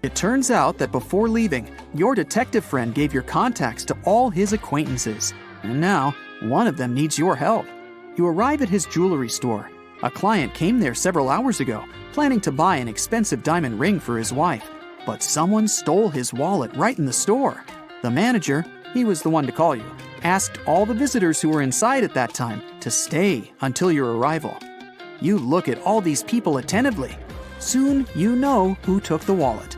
It turns out that before leaving, your detective friend gave your contacts to all his acquaintances. And now, one of them needs your help. You arrive at his jewelry store. A client came there several hours ago, planning to buy an expensive diamond ring for his wife. But someone stole his wallet right in the store. The manager, he was the one to call you, asked all the visitors who were inside at that time to stay until your arrival. You look at all these people attentively. Soon you know who took the wallet.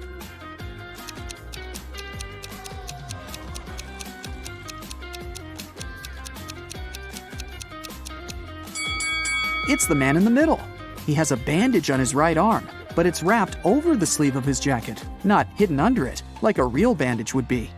It's the man in the middle. He has a bandage on his right arm, but it's wrapped over the sleeve of his jacket, not hidden under it, like a real bandage would be.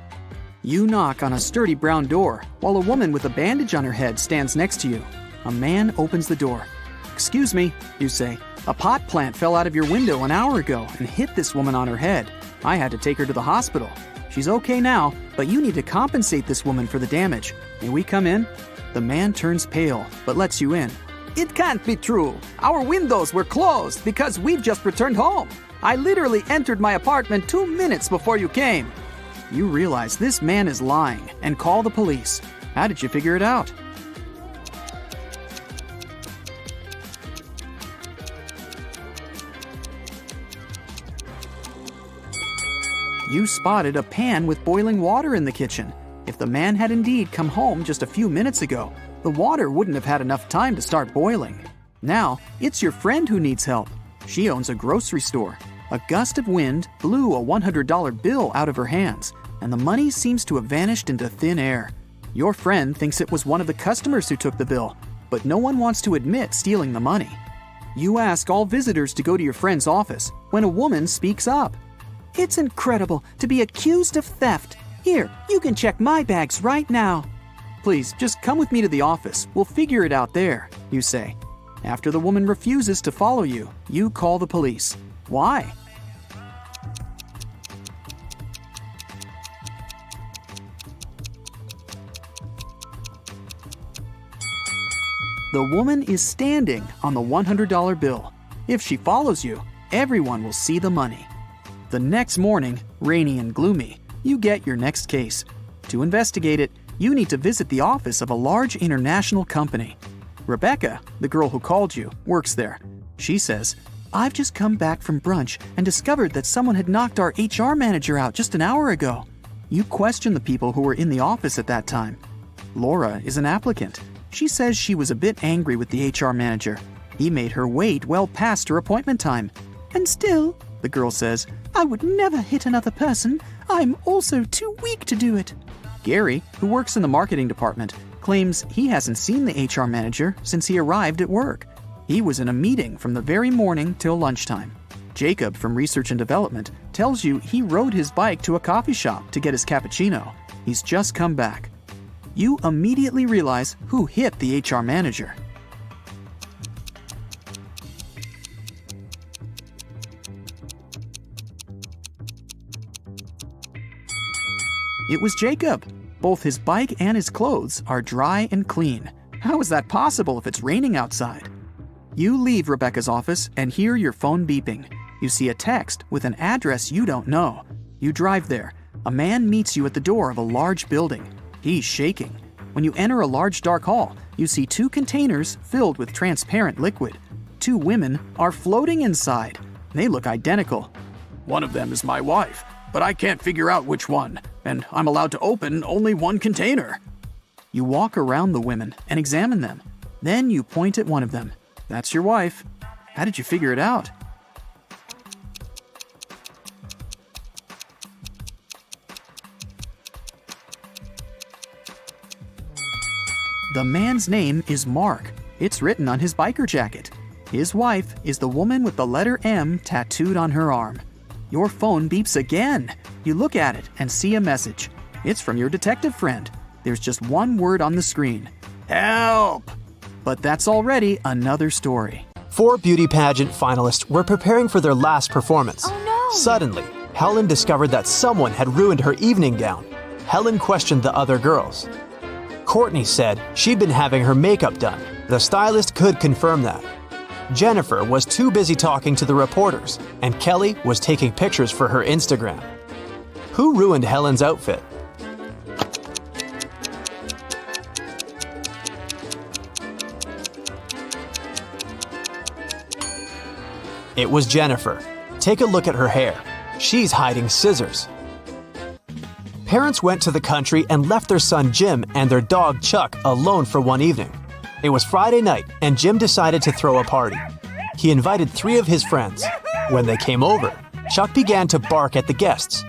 You knock on a sturdy brown door, while a woman with a bandage on her head stands next to you. A man opens the door. "Excuse me," you say. "A pot plant fell out of your window an hour ago and hit this woman on her head. I had to take her to the hospital. She's okay now, but you need to compensate this woman for the damage. May we come in?" The man turns pale, but lets you in. "It can't be true. Our windows were closed because we've just returned home. I literally entered my apartment 2 minutes before you came." You realize this man is lying and call the police. How did you figure it out? You spotted a pan with boiling water in the kitchen. If the man had indeed come home just a few minutes ago, the water wouldn't have had enough time to start boiling. Now, it's your friend who needs help. She owns a grocery store. A gust of wind blew a $100 bill out of her hands, and the money seems to have vanished into thin air. Your friend thinks it was one of the customers who took the bill, but no one wants to admit stealing the money. You ask all visitors to go to your friend's office when a woman speaks up. "It's incredible to be accused of theft. Here, you can check my bags right now." "Please, just come with me to the office. We'll figure it out there," you say. After the woman refuses to follow you, you call the police. Why? The woman is standing on the $100 bill. If she follows you, everyone will see the money. The next morning, rainy and gloomy, you get your next case. To investigate it, You need to visit the office of a large international company. Rebecca, the girl who called you, works there. She says, "I've just come back from brunch and discovered that someone had knocked our HR manager out just an hour ago." You question the people who were in the office at that time. Laura is an applicant. She says she was a bit angry with the HR manager. He made her wait well past her appointment time. "And still," the girl says, "I would never hit another person. I'm also too weak to do it." Gary, who works in the marketing department, claims he hasn't seen the HR manager since he arrived at work. He was in a meeting from the very morning till lunchtime. Jacob from Research and Development tells you he rode his bike to a coffee shop to get his cappuccino. He's just come back. You immediately realize who hit the HR manager. It was Jacob. Both his bike and his clothes are dry and clean. How is that possible if it's raining outside? You leave Rebecca's office and hear your phone beeping. You see a text with an address you don't know. You drive there. A man meets you at the door of a large building. He's shaking. When you enter a large dark hall, you see 2 containers filled with transparent liquid. 2 women are floating inside. They look identical. "One of them is my wife, but I can't figure out which one, and I'm allowed to open only one container." You walk around the women and examine them. Then you point at one of them. "That's your wife. How did you figure it out?" The man's name is Mark. It's written on his biker jacket. His wife is the woman with the letter M tattooed on her arm. Your phone beeps again. You look at it and see a message. It's from your detective friend. There's just one word on the screen. "Help!" But that's already another story. 4 beauty pageant finalists were preparing for their last performance. Oh no! Suddenly, Helen discovered that someone had ruined her evening gown. Helen questioned the other girls. Courtney said she'd been having her makeup done. The stylist could confirm that. Jennifer was too busy talking to the reporters, and Kelly was taking pictures for her Instagram. Who ruined Helen's outfit? It was Jennifer. Take a look at her hair. She's hiding scissors. Parents went to the country and left their son Jim and their dog Chuck alone for one evening. It was Friday night, and Jim decided to throw a party. He invited 3 of his friends. When they came over, Chuck began to bark at the guests.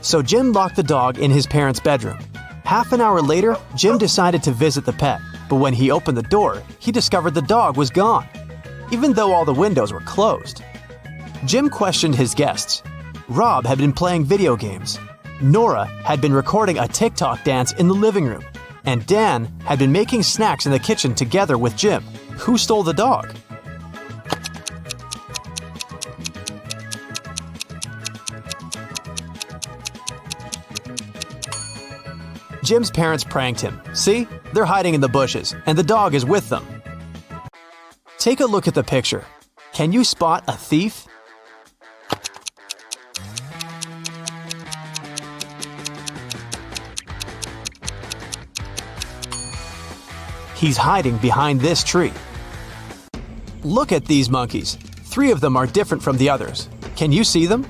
So Jim locked the dog in his parents' bedroom. Half an hour later, Jim decided to visit the pet, but when he opened the door, he discovered the dog was gone, even though all the windows were closed. Jim questioned his guests. Rob had been playing video games. Nora had been recording a TikTok dance in the living room. And Dan had been making snacks in the kitchen together with Jim. Who stole the dog? Jim's parents pranked him. See? They're hiding in the bushes, and the dog is with them. Take a look at the picture. Can you spot a thief? He's hiding behind this tree. Look at these monkeys. 3 of them are different from the others. Can you see them?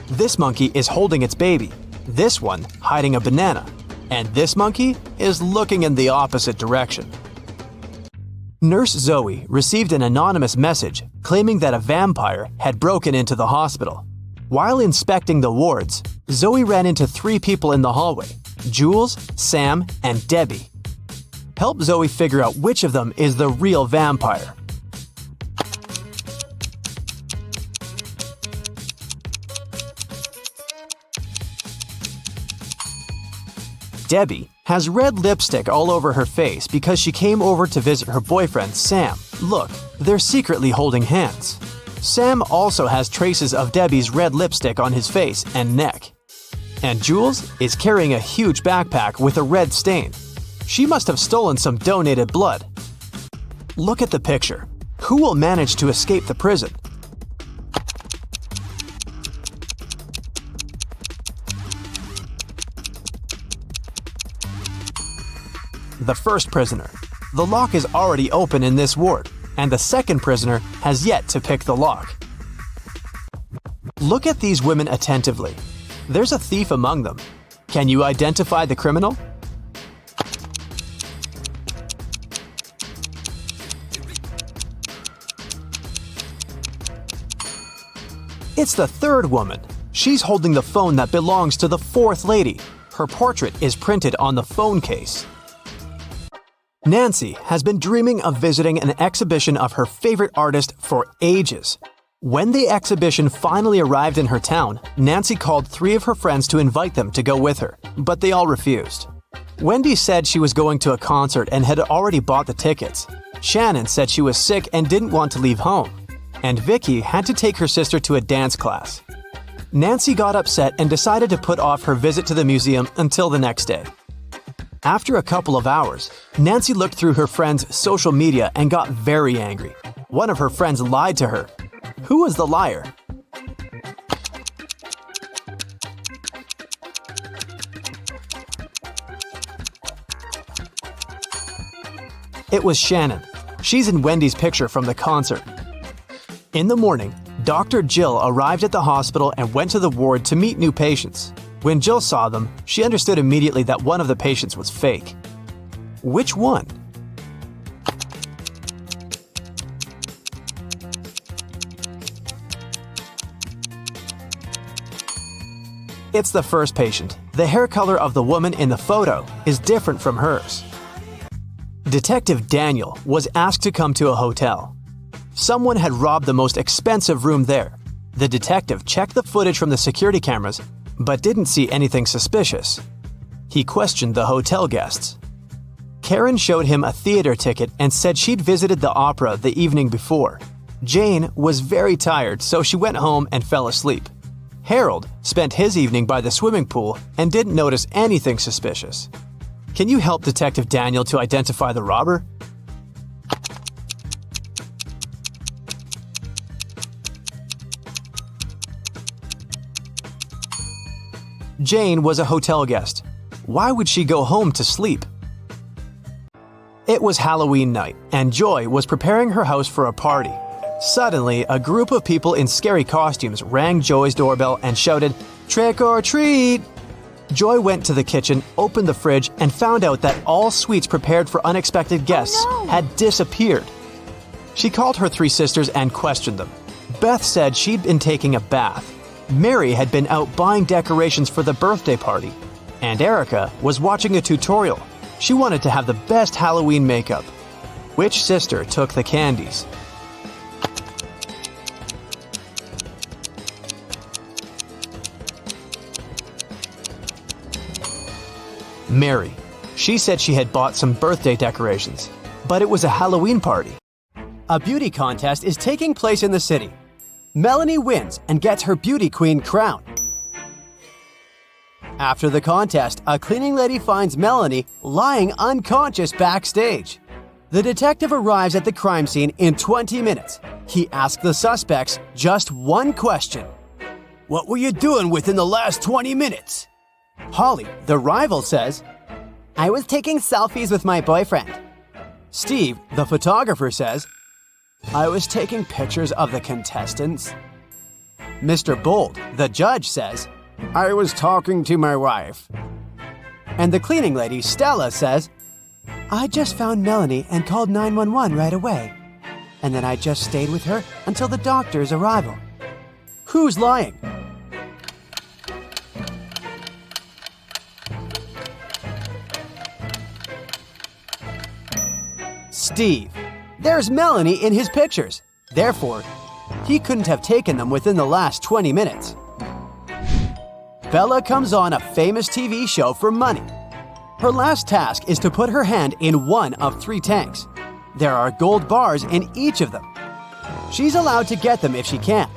This monkey is holding its baby. This one hiding a banana. And this monkey is looking in the opposite direction. Nurse Zoe received an anonymous message claiming that a vampire had broken into the hospital. While inspecting the wards, Zoe ran into 3 people in the hallway: Jules, Sam, and Debbie. Help Zoe figure out which of them is the real vampire. Debbie has red lipstick all over her face because she came over to visit her boyfriend, Sam. Look, they're secretly holding hands. Sam also has traces of Debbie's red lipstick on his face and neck. And Jules is carrying a huge backpack with a red stain. She must have stolen some donated blood. Look at the picture. Who will manage to escape the prison? The first prisoner. The lock is already open in this ward, and the second prisoner has yet to pick the lock. Look at these women attentively. There's a thief among them. Can you identify the criminal? It's the third woman. She's holding the phone that belongs to the fourth lady. Her portrait is printed on the phone case. Nancy has been dreaming of visiting an exhibition of her favorite artist for ages. When the exhibition finally arrived in her town, Nancy called 3 of her friends to invite them to go with her, but they all refused. Wendy said she was going to a concert and had already bought the tickets. Shannon said she was sick and didn't want to leave home. And Vicky had to take her sister to a dance class. Nancy got upset and decided to put off her visit to the museum until the next day. After a couple of hours, Nancy looked through her friend's social media and got very angry. One of her friends lied to her. Who was the liar? It was Shannon. She's in Wendy's picture from the concert. In the morning, Dr. Jill arrived at the hospital and went to the ward to meet new patients. When Jill saw them, she understood immediately that one of the patients was fake. Which one? It's the first patient. The hair color of the woman in the photo is different from hers. Detective Daniel was asked to come to a hotel. Someone had robbed the most expensive room there. The detective checked the footage from the security cameras, but didn't see anything suspicious. He questioned the hotel guests. Karen showed him a theater ticket and said she'd visited the opera the evening before. Jane was very tired, so she went home and fell asleep. Harold spent his evening by the swimming pool and didn't notice anything suspicious. Can you help Detective Daniel to identify the robber? Jane was a hotel guest. Why would she go home to sleep? It was Halloween night, and Joy was preparing her house for a party. Suddenly, a group of people in scary costumes rang Joy's doorbell and shouted, "Trick or treat!" Joy went to the kitchen, opened the fridge, and found out that all sweets prepared for unexpected guests had disappeared. She called her 3 sisters and questioned them. Beth said she'd been taking a bath. Mary had been out buying decorations for the birthday party. And Erica was watching a tutorial. She wanted to have the best Halloween makeup. Which sister took the candies? Mary. She said she had bought some birthday decorations, but it was a Halloween party. A beauty contest is taking place in the city. Melanie wins and gets her beauty queen crown. After the contest, a cleaning lady finds Melanie lying unconscious backstage. The detective arrives at the crime scene in 20 minutes. He asks the suspects just one question. "What were you doing within the last 20 minutes?" Holly, the rival, says, "I was taking selfies with my boyfriend." Steve, the photographer, says, "I was taking pictures of the contestants." Mr. Bold, the judge, says, "I was talking to my wife." And the cleaning lady, Stella, says, "I just found Melanie and called 911 right away. And then I just stayed with her until the doctor's arrival." Who's lying? Steve. There's Melanie in his pictures. Therefore, he couldn't have taken them within the last 20 minutes. Bella comes on a famous TV show for money. Her last task is to put her hand in one of 3 tanks. There are gold bars in each of them. She's allowed to get them if she can.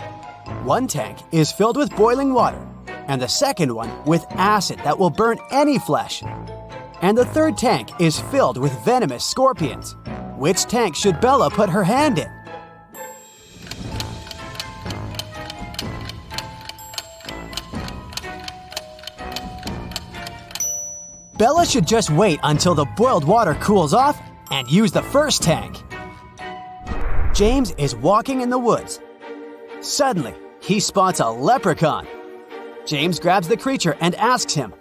One tank is filled with boiling water, and the second one with acid that will burn any flesh. And the third tank is filled with venomous scorpions. Which tank should Bella put her hand in? Bella should just wait until the boiled water cools off and use the first tank. James is walking in the woods. Suddenly, he spots a leprechaun. James grabs the creature and asks him,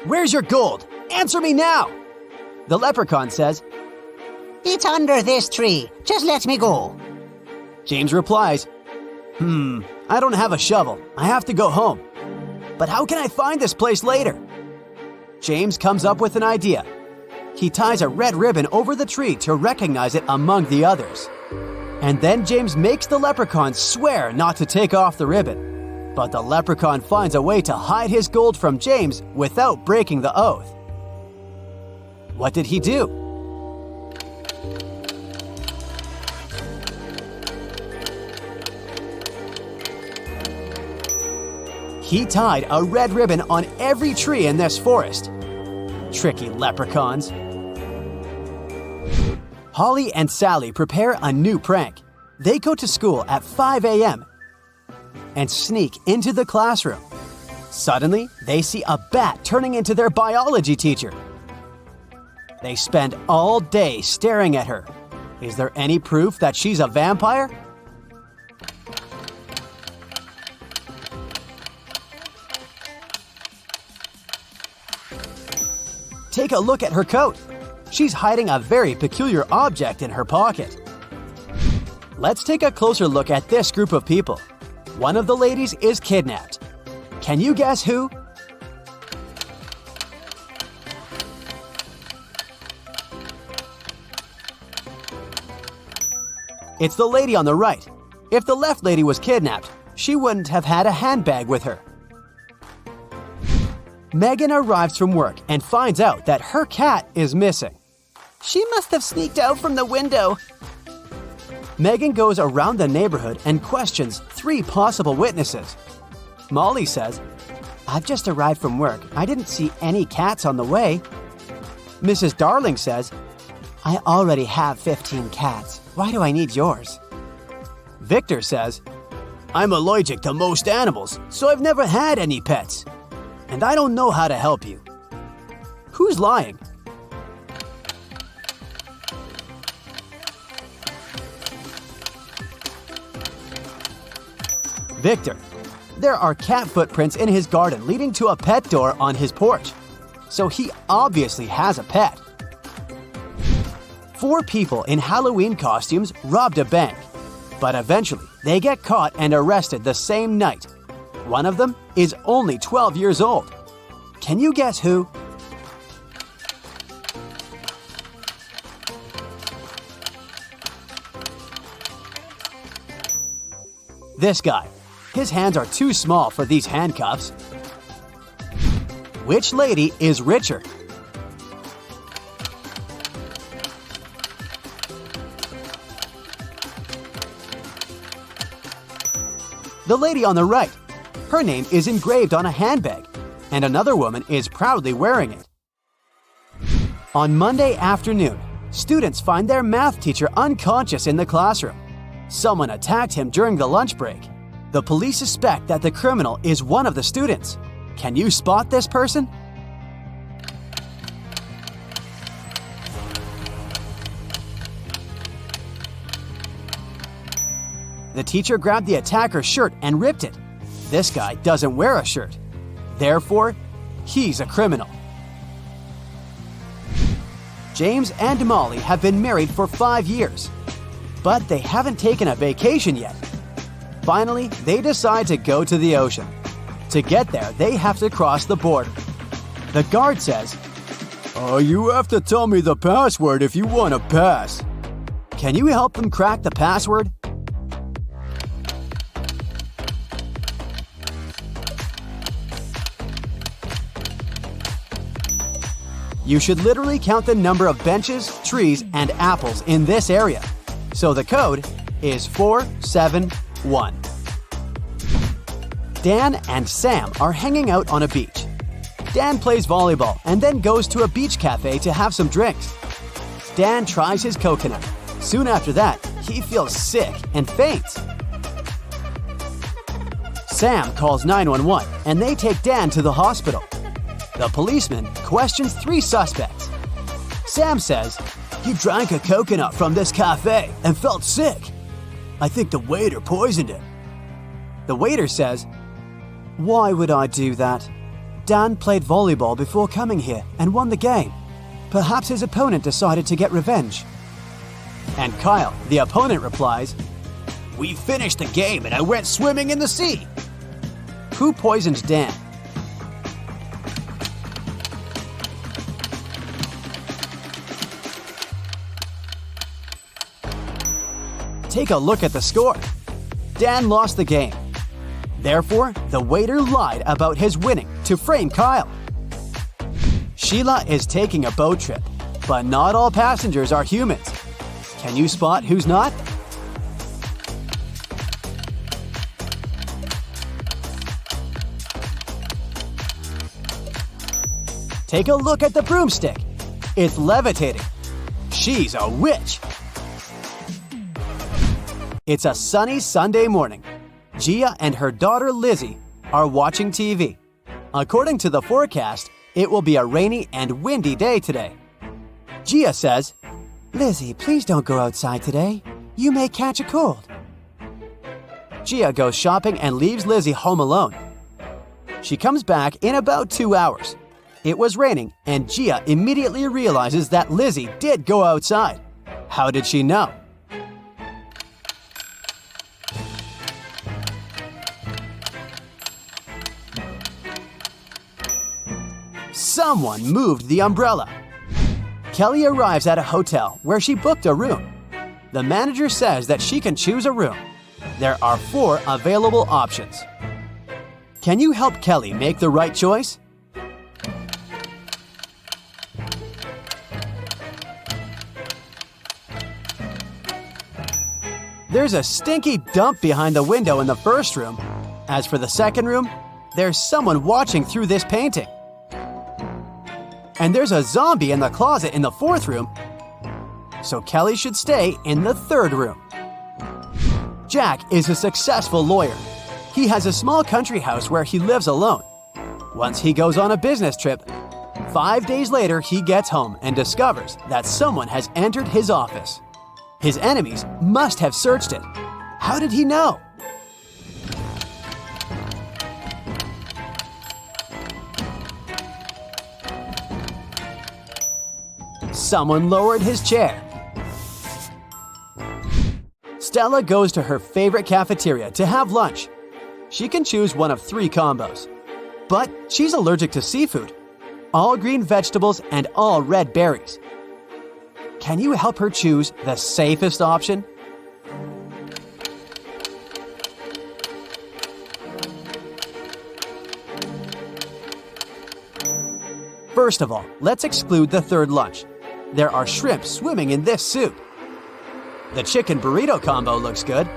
"Where's your gold? Answer me now!" The leprechaun says, It's under this tree. Just let me go. James replies, I don't have a shovel. I have to go home. But how can I find this place later? James comes up with an idea. He ties a red ribbon over the tree to recognize it among the others. And then James makes the leprechaun swear not to take off the ribbon. But the leprechaun finds a way to hide his gold from James without breaking the oath. What did he do? He tied a red ribbon on every tree in this forest. Tricky leprechauns. Holly and Sally prepare a new prank. They go to school at 5 a.m. and sneak into the classroom. Suddenly, they see a bat turning into their biology teacher. They spend all day staring at her. Is there any proof that she's a vampire? Take a look at her coat. She's hiding a very peculiar object in her pocket. Let's take a closer look at this group of people. One of the ladies is kidnapped. Can you guess who? It's the lady on the right. If the left lady was kidnapped, she wouldn't have had a handbag with her. Megan arrives from work and finds out that her cat is missing. She must have sneaked out from the window. Megan goes around the neighborhood and questions 3 possible witnesses. Molly says, "I've just arrived from work. I didn't see any cats on the way." Mrs. Darling says, "I already have 15 cats. Why do I need yours?" Victor says, "I'm allergic to most animals, so I've never had any pets. And I don't know how to help you." Who's lying? Victor. There are cat footprints in his garden leading to a pet door on his porch. So he obviously has a pet. 4 people in Halloween costumes robbed a bank. But eventually, they get caught and arrested the same night. One of them is only 12 years old. Can you guess who? This guy. His hands are too small for these handcuffs. Which lady is richer? The lady on the right. Her name is engraved on a handbag, and another woman is proudly wearing it. On Monday afternoon, students find their math teacher unconscious in the classroom. Someone attacked him during the lunch break. The police suspect that the criminal is one of the students. Can you spot this person? The teacher grabbed the attacker's shirt and ripped it. This guy doesn't wear a shirt. Therefore, he's a criminal. James and Molly have been married for 5 years, but they haven't taken a vacation yet. Finally, they decide to go to the ocean. To get there, they have to cross the border. The guard says, "You have to tell me the password if you want to pass." Can you help them crack the password? You should literally count the number of benches, trees, and apples in this area. So the code is 471. Dan and Sam are hanging out on a beach. Dan plays volleyball and then goes to a beach cafe to have some drinks. Dan tries his coconut. Soon after that, he feels sick and faints. Sam calls 911 and they take Dan to the hospital. The policeman questions 3 suspects. Sam says, "He drank a coconut from this cafe and felt sick. I think the waiter poisoned it." The waiter says, "Why would I do that? Dan played volleyball before coming here and won the game. Perhaps his opponent decided to get revenge." And Kyle, the opponent, replies, "We finished the game and I went swimming in the sea." Who poisoned Dan? Take a look at the score. Dan lost the game. Therefore, the waiter lied about his winning to frame Kyle. Sheila is taking a boat trip, but not all passengers are humans. Can you spot who's not? Take a look at the broomstick. It's levitating. She's a witch. It's a sunny Sunday morning. Gia and her daughter Lizzie are watching TV. According to the forecast, it will be a rainy and windy day today. Gia says, "Lizzie, please don't go outside today. You may catch a cold." Gia goes shopping and leaves Lizzie home alone. She comes back in about 2 hours. It was raining, and Gia immediately realizes that Lizzie did go outside. How did she know? Someone moved the umbrella. Kelly arrives at a hotel where she booked a room. The manager says that she can choose a room. There are 4 available options. Can you help Kelly make the right choice? There's a stinky dump behind the window in the first room. As for the second room, there's someone watching through this painting. And there's a zombie in the closet in the 4th room. So Kelly should stay in the 3rd room. Jack is a successful lawyer. He has a small country house where he lives alone. Once he goes on a business trip, 5 days later he gets home and discovers that someone has entered his office. His enemies must have searched it. How did he know? Someone lowered his chair. Stella goes to her favorite cafeteria to have lunch. She can choose one of 3 combos. But she's allergic to seafood, all green vegetables, and all red berries. Can you help her choose the safest option? First of all, let's exclude the 3rd lunch. There are shrimp swimming in this soup. The chicken burrito combo looks good,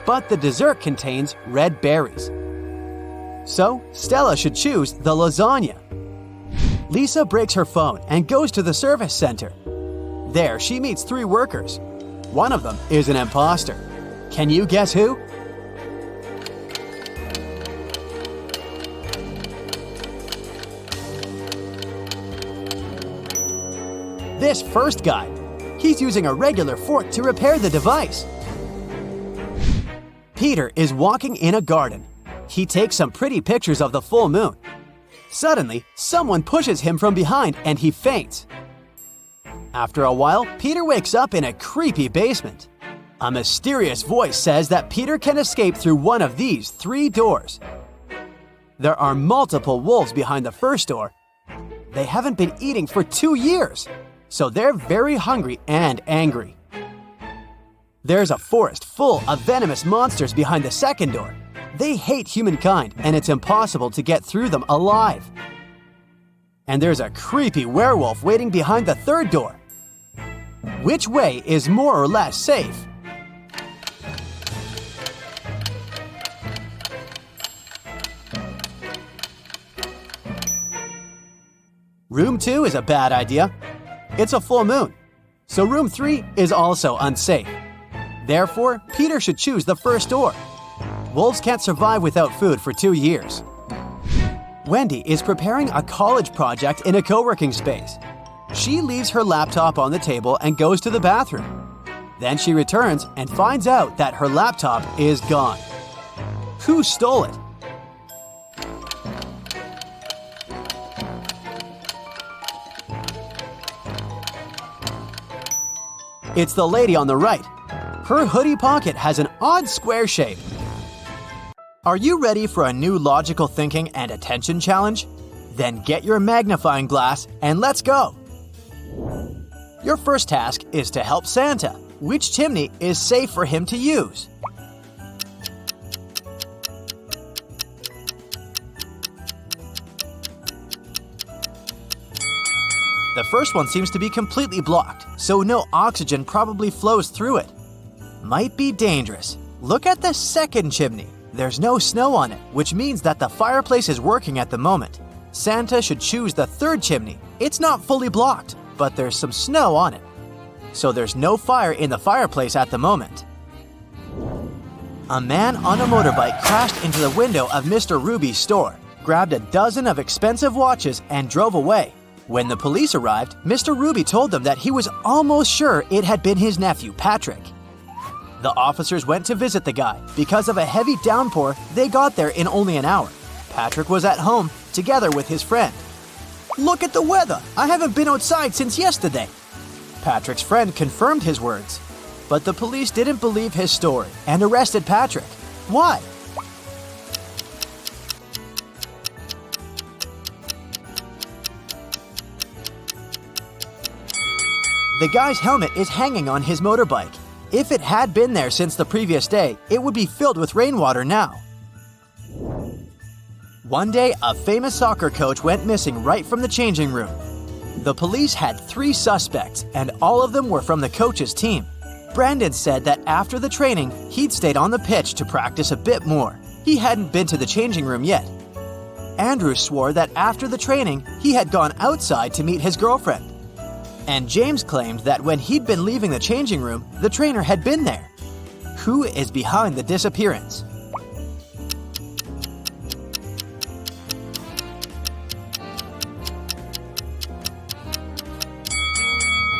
but the dessert contains red berries. So, Stella should choose the lasagna. Lisa breaks her phone and goes to the service center. There, she meets 3 workers. One of them is an imposter. Can you guess who? This first guy. He's using a regular fork to repair the device. Peter is walking in a garden. He takes some pretty pictures of the full moon. Suddenly, someone pushes him from behind and he faints. After a while, Peter wakes up in a creepy basement. A mysterious voice says that Peter can escape through one of these 3 doors. There are multiple wolves behind the first door. They haven't been eating for 2 years, so they're very hungry and angry. There's a forest full of venomous monsters behind the second door. They hate humankind, and it's impossible to get through them alive. And there's a creepy werewolf waiting behind the 3rd door. Which way is more or less safe? Room 2 is a bad idea. It's a full moon. So room 3 is also unsafe. Therefore, Peter should choose the first door. Wolves can't survive without food for 2 years. Wendy is preparing a college project in a co-working space. She leaves her laptop on the table and goes to the bathroom. Then she returns and finds out that her laptop is gone. Who stole it? It's the lady on the right. Her hoodie pocket has an odd square shape. Are you ready for a new logical thinking and attention challenge? Then get your magnifying glass and let's go! Your first task is to help Santa. Which chimney is safe for him to use? The first one seems to be completely blocked, so no oxygen probably flows through it. Might be dangerous. Look at the second chimney. There's no snow on it, which means that the fireplace is working at the moment. Santa should choose the third chimney. It's not fully blocked, but there's some snow on it. So there's no fire in the fireplace at the moment. A man on a motorbike crashed into the window of Mr. Ruby's store, grabbed a dozen of expensive watches, and drove away. When the police arrived, Mr. Ruby told them that he was almost sure it had been his nephew, Patrick. The officers went to visit the guy. Because of a heavy downpour, they got there in only an hour. Patrick was at home, together with his friend. "Look at the weather! I haven't been outside since yesterday!" Patrick's friend confirmed his words. But the police didn't believe his story and arrested Patrick. Why? The guy's helmet is hanging on his motorbike. If it had been there since the previous day, it would be filled with rainwater now. One day, a famous soccer coach went missing right from the changing room. The police had 3 suspects, and all of them were from the coach's team. Brandon said that after the training, he'd stayed on the pitch to practice a bit more. He hadn't been to the changing room yet. Andrew swore that after the training, he had gone outside to meet his girlfriend. And James claimed that when he'd been leaving the changing room, the trainer had been there. Who is behind the disappearance?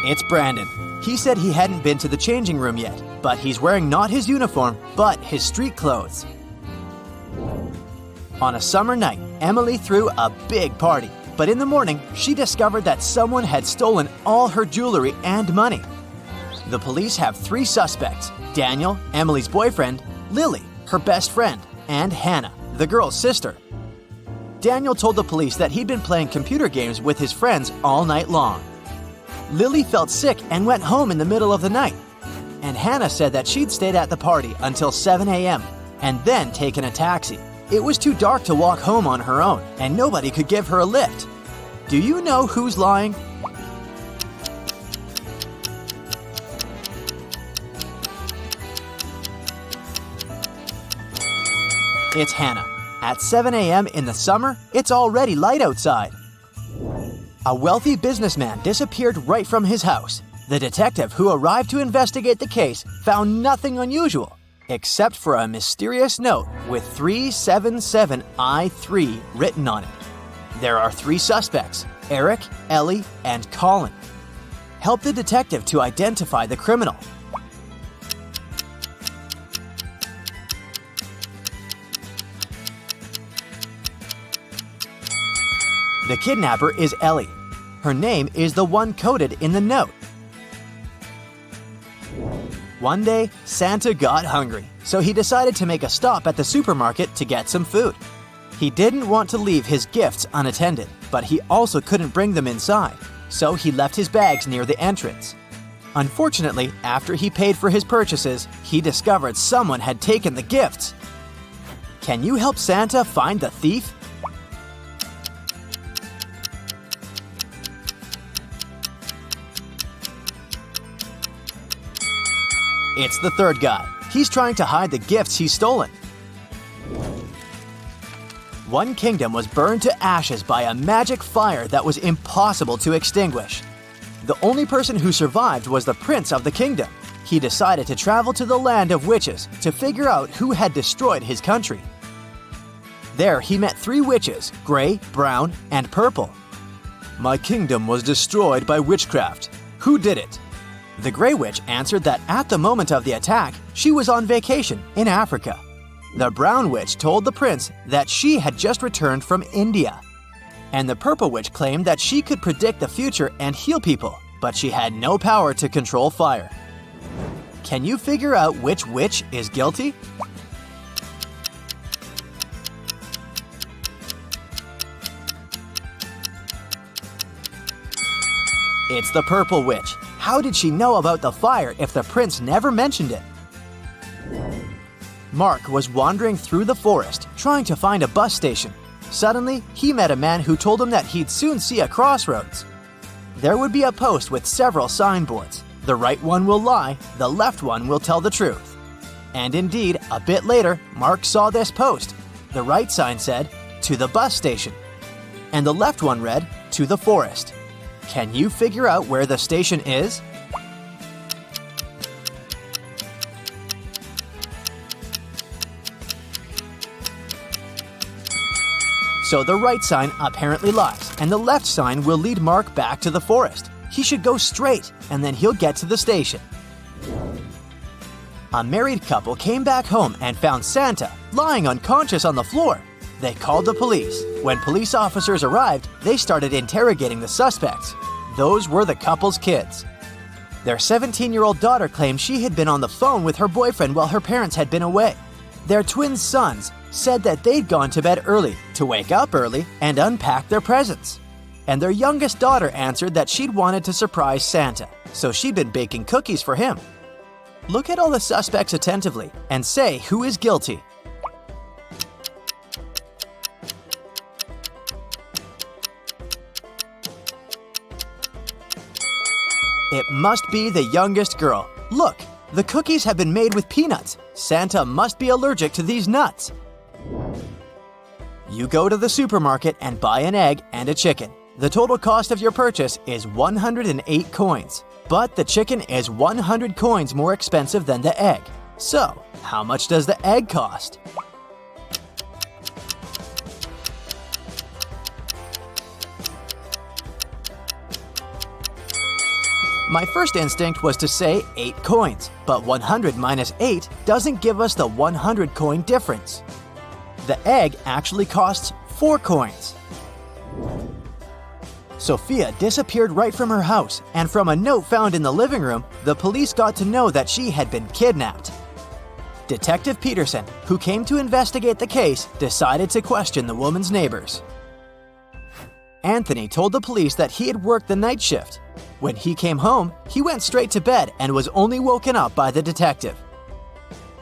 It's Brandon. He said he hadn't been to the changing room yet, but he's wearing not his uniform, but his street clothes. On a summer night, Emily threw a big party. But in the morning, she discovered that someone had stolen all her jewelry and money. The police have 3 suspects: Daniel, Emily's boyfriend, Lily, her best friend, and Hannah, the girl's sister. Daniel told the police that he'd been playing computer games with his friends all night long. Lily felt sick and went home in the middle of the night. And Hannah said that she'd stayed at the party until 7 a.m. and then taken a taxi. It was too dark to walk home on her own, and nobody could give her a lift. Do you know who's lying? It's Hannah. At 7 a.m. in the summer, it's already light outside. A wealthy businessman disappeared right from his house. The detective who arrived to investigate the case found nothing unusual, except for a mysterious note with 377I3 written on it. There are 3 suspects: Eric, Ellie, and Colin. Help the detective to identify the criminal. The kidnapper is Ellie. Her name is the one coded in the note. One day, Santa got hungry, so he decided to make a stop at the supermarket to get some food. He didn't want to leave his gifts unattended, but he also couldn't bring them inside, so he left his bags near the entrance. Unfortunately, after he paid for his purchases, he discovered someone had taken the gifts. Can you help Santa find the thief? It's the third guy. He's trying to hide the gifts he's stolen. One kingdom was burned to ashes by a magic fire that was impossible to extinguish. The only person who survived was the prince of the kingdom. He decided to travel to the land of witches to figure out who had destroyed his country. There he met 3 witches, gray, brown, and purple. "My kingdom was destroyed by witchcraft. Who did it?" The gray witch answered that at the moment of the attack, she was on vacation in Africa. The brown witch told the prince that she had just returned from India. And the purple witch claimed that she could predict the future and heal people, but she had no power to control fire. Can you figure out which witch is guilty? It's the purple witch. How did she know about the fire if the prince never mentioned it? Mark was wandering through the forest, trying to find a bus station. Suddenly, he met a man who told him that he'd soon see a crossroads. There would be a post with several signboards. The right one will lie, the left one will tell the truth. And indeed, a bit later, Mark saw this post. The right sign said, "To the bus station," and the left one read, "To the forest." Can you figure out where the station is? So the right sign apparently lies, and the left sign will lead Mark back to the forest. He should go straight, and then he'll get to the station. A married couple came back home and found Santa lying unconscious on the floor. They called the police. When police officers arrived, they started interrogating the suspects. Those were the couple's kids. Their 17-year-old daughter claimed she had been on the phone with her boyfriend while her parents had been away. Their twin sons said that they'd gone to bed early to wake up early and unpack their presents. And their youngest daughter answered that she'd wanted to surprise Santa, so she'd been baking cookies for him. Look at all the suspects attentively and say who is guilty. It must be the youngest girl. Look, the cookies have been made with peanuts. Santa must be allergic to these nuts. You go to the supermarket and buy an egg and a chicken. The total cost of your purchase is 108 coins. But the chicken is 100 coins more expensive than the egg. So, how much does the egg cost? My first instinct was to say 8 coins, but 100 minus 8 doesn't give us the 100 coin difference. The egg actually costs 4 coins. Sophia disappeared right from her house, and from a note found in the living room, the police got to know that she had been kidnapped. Detective Peterson, who came to investigate the case, decided to question the woman's neighbors. Anthony told the police that he had worked the night shift. When he came home, he went straight to bed and was only woken up by the detective.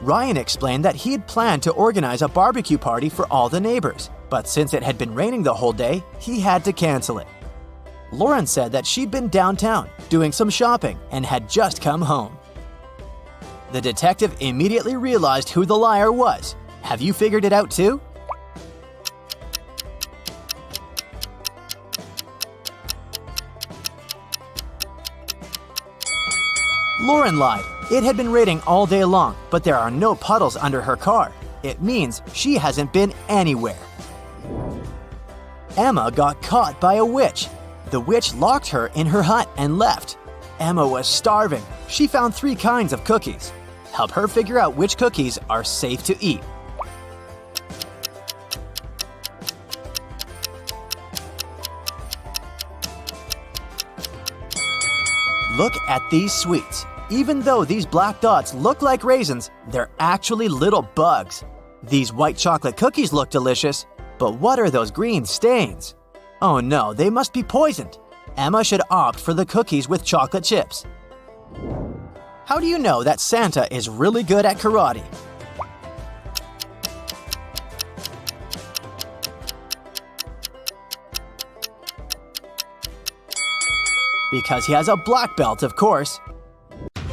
Ryan explained that he had planned to organize a barbecue party for all the neighbors, but since it had been raining the whole day, he had to cancel it. Lauren said that she'd been downtown doing some shopping and had just come home. The detective immediately realized who the liar was. Have you figured it out too? Lauren lied. It had been raining all day long, but there are no puddles under her car. It means she hasn't been anywhere. Emma got caught by a witch. The witch locked her in her hut and left. Emma was starving. She found 3 kinds of cookies. Help her figure out which cookies are safe to eat. Look at these sweets. Even though these black dots look like raisins, they're actually little bugs. These white chocolate cookies look delicious, but what are those green stains? Oh no, they must be poisoned. Emma should opt for the cookies with chocolate chips. How do you know that Santa is really good at karate? Because he has a black belt, of course.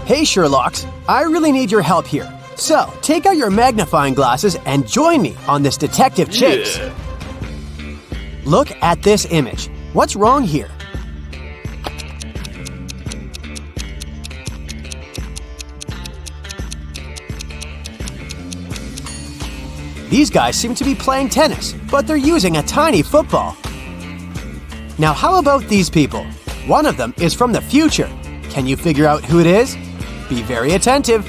Hey Sherlocks, I really need your help here. So, take out your magnifying glasses and join me on this detective chase. Yeah. Look at this image. What's wrong here? These guys seem to be playing tennis, but they're using a tiny football. Now how about these people? One of them is from the future. Can you figure out who it is? Be very attentive.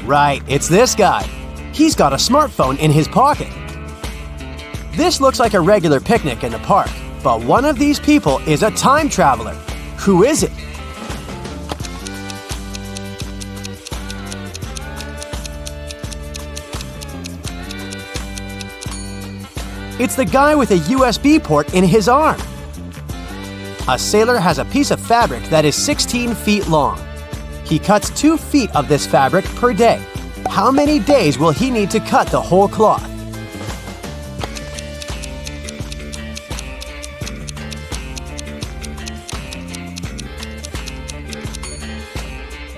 Right, it's this guy. He's got a smartphone in his pocket. This looks like a regular picnic in the park, but one of these people is a time traveler. Who is it? It's the guy with a USB port in his arm. A sailor has a piece of fabric that is 16 feet long. He cuts 2 feet of this fabric per day. How many days will he need to cut the whole cloth?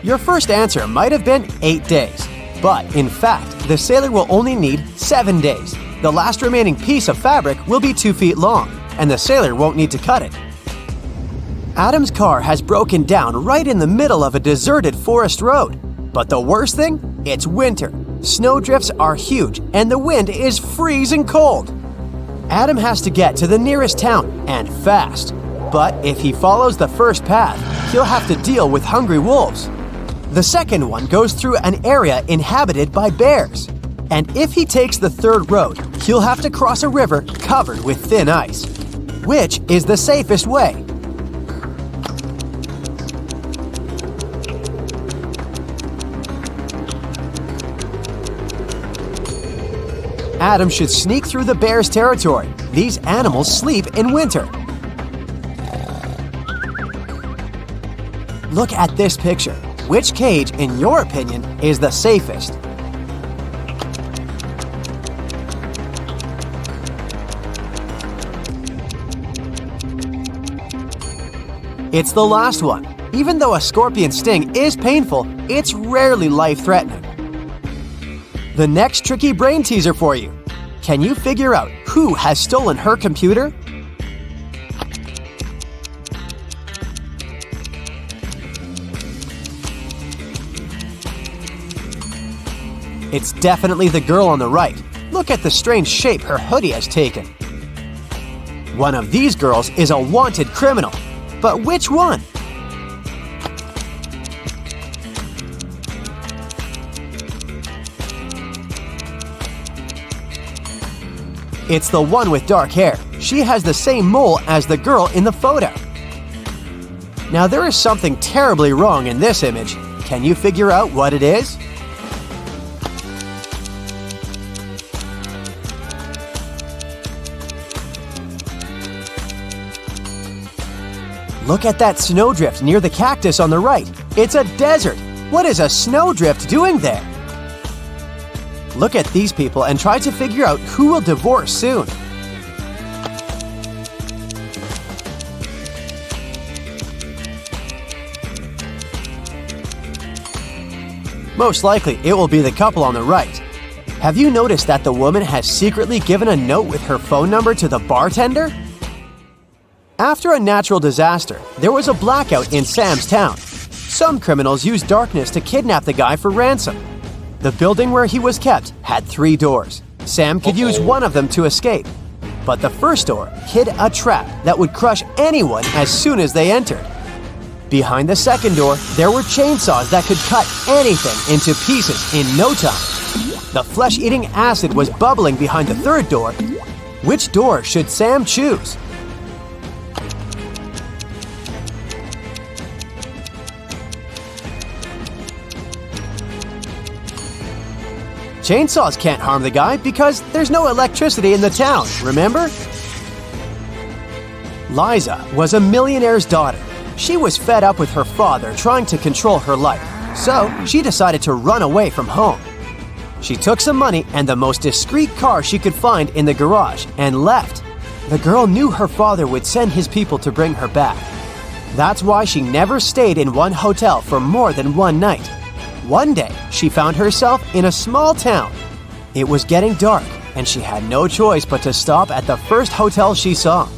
Your first answer might have been 8 days, but in fact, the sailor will only need 7 days. The last remaining piece of fabric will be 2 feet long, and the sailor won't need to cut it. Adam's car has broken down right in the middle of a deserted forest road. But the worst thing? It's winter. Snowdrifts are huge, and the wind is freezing cold. Adam has to get to the nearest town, and fast. But if he follows the first path, he'll have to deal with hungry wolves. The second one goes through an area inhabited by bears. And if he takes the third road, he'll have to cross a river covered with thin ice. Which is the safest way? Adam should sneak through the bear's territory. These animals sleep in winter. Look at this picture. Which cage, in your opinion, is the safest? It's the last one. Even though a scorpion sting is painful, it's rarely life-threatening. The next tricky brain teaser for you. Can you figure out who has stolen her computer? It's definitely the girl on the right. Look at the strange shape her hoodie has taken. One of these girls is a wanted criminal. But which one? It's the one with dark hair. She has the same mole as the girl in the photo. Now there is something terribly wrong in this image. Can you figure out what it is? Look at that snowdrift near the cactus on the right. It's a desert. What is a snowdrift doing there? Look at these people and try to figure out who will divorce soon. Most likely, it will be the couple on the right. Have you noticed that the woman has secretly given a note with her phone number to the bartender? After a natural disaster, there was a blackout in Sam's town. Some criminals used darkness to kidnap the guy for ransom. The building where he was kept had 3 doors. Sam could use one of them to escape. But the first door hid a trap that would crush anyone as soon as they entered. Behind the second door, there were chainsaws that could cut anything into pieces in no time. The flesh-eating acid was bubbling behind the third door. Which door should Sam choose? Chainsaws can't harm the guy because there's no electricity in the town, remember? Liza was a millionaire's daughter. She was fed up with her father trying to control her life, so she decided to run away from home. She took some money and the most discreet car she could find in the garage and left. The girl knew her father would send his people to bring her back. That's why she never stayed in one hotel for more than one night. One day, she found herself in a small town. It was getting dark, and she had no choice but to stop at the first hotel she saw.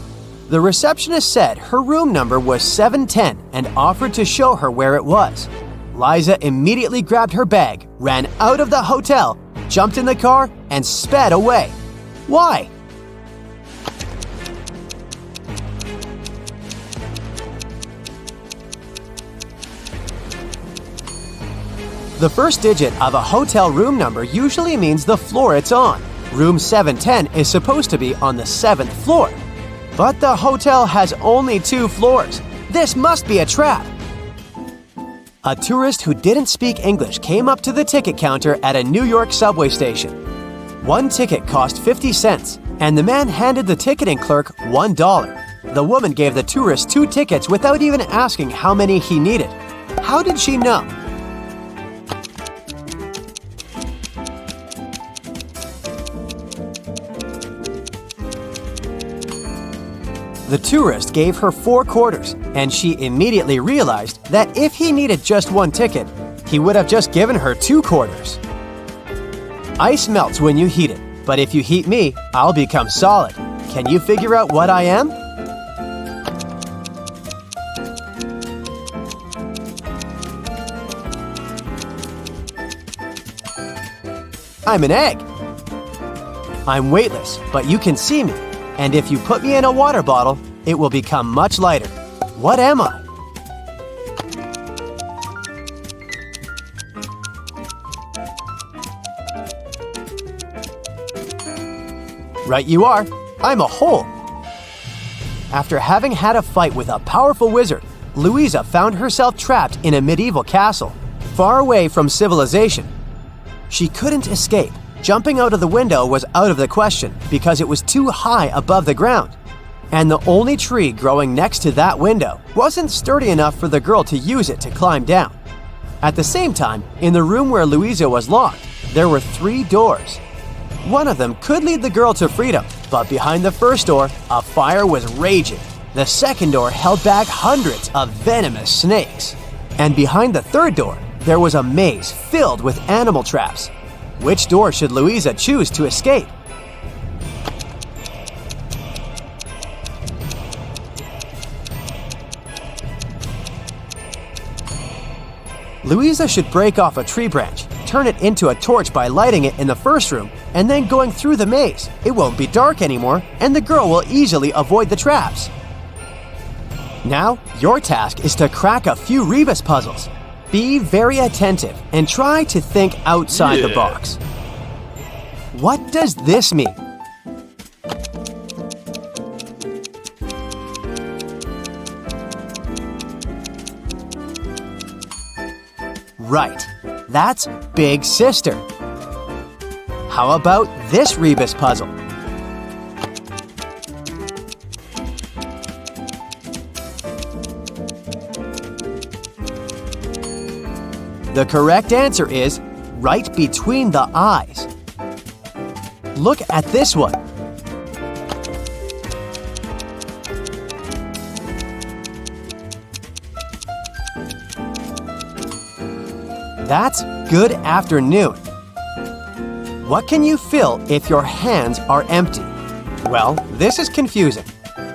The receptionist said her room number was 710 and offered to show her where it was. Liza immediately grabbed her bag, ran out of the hotel, jumped in the car, and sped away. Why? The first digit of a hotel room number usually means the floor it's on. Room 710 is supposed to be on the 7th floor. But the hotel has only 2 floors. This must be a trap. A tourist who didn't speak English came up to the ticket counter at a New York subway station. One ticket cost 50 cents, and the man handed the ticketing clerk $1. The woman gave the tourist 2 tickets without even asking how many he needed. How did she know? The tourist gave her 4 quarters, and she immediately realized that if he needed just 1 ticket, he would have just given her 2 quarters. Ice melts when you heat it, but if you heat me, I'll become solid. Can you figure out what I am? I'm an egg. I'm weightless, but you can see me. And if you put me in a water bottle, it will become much lighter. What am I? Right you are. I'm a hole. After having had a fight with a powerful wizard, Louisa found herself trapped in a medieval castle, far away from civilization. She couldn't escape. Jumping out of the window was out of the question because it was too high above the ground. And the only tree growing next to that window wasn't sturdy enough for the girl to use it to climb down. At the same time, in the room where Louisa was locked, there were 3 doors. One of them could lead the girl to freedom, but behind the first door, a fire was raging. The second door held back hundreds of venomous snakes. And behind the third door, there was a maze filled with animal traps. Which door should Louisa choose to escape? Louisa should break off a tree branch, turn it into a torch by lighting it in the first room, and then going through the maze. It won't be dark anymore, and the girl will easily avoid the traps. Now, your task is to crack a few rebus puzzles. Be very attentive and try to think outside the box. What does this mean? Right, that's Big Sister. How about this rebus puzzle? The correct answer is right between the eyes. Look at this one. That's good afternoon. What can you fill if your hands are empty? Well, this is confusing.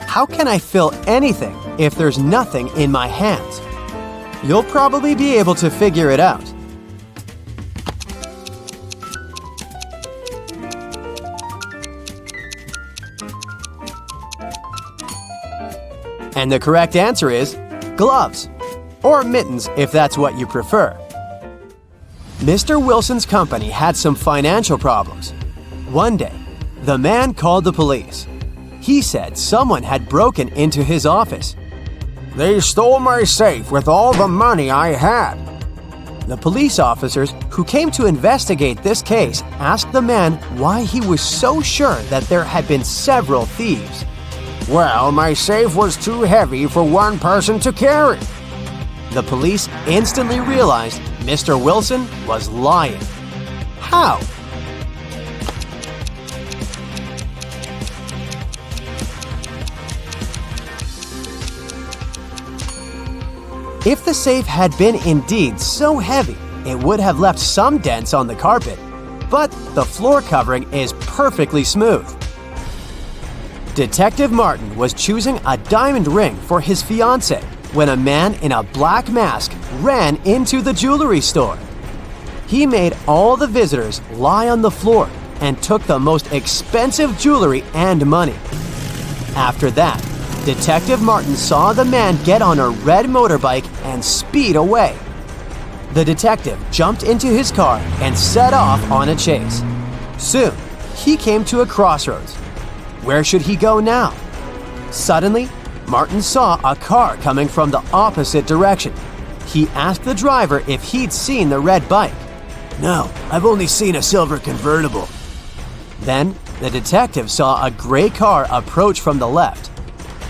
How can I fill anything if there's nothing in my hands? You'll probably be able to figure it out. And the correct answer is gloves, or mittens if that's what you prefer. Mr. Wilson's company had some financial problems. One day, the man called the police. He said someone had broken into his office. "They stole my safe with all the money I had." The police officers who came to investigate this case asked the man why he was so sure that there had been several thieves. "Well, my safe was too heavy for one person to carry." The police instantly realized Mr. Wilson was lying. How? If the safe had been indeed so heavy, it would have left some dents on the carpet, but the floor covering is perfectly smooth. Detective Martin was choosing a diamond ring for his fiancée when a man in a black mask ran into the jewelry store. He made all the visitors lie on the floor and took the most expensive jewelry and money. After that, Detective Martin saw the man get on a red motorbike and speed away. The detective jumped into his car and set off on a chase. Soon, he came to a crossroads. Where should he go now? Suddenly, Martin saw a car coming from the opposite direction. He asked the driver if he'd seen the red bike. No, I've only seen a silver convertible. Then, the detective saw a gray car approach from the left.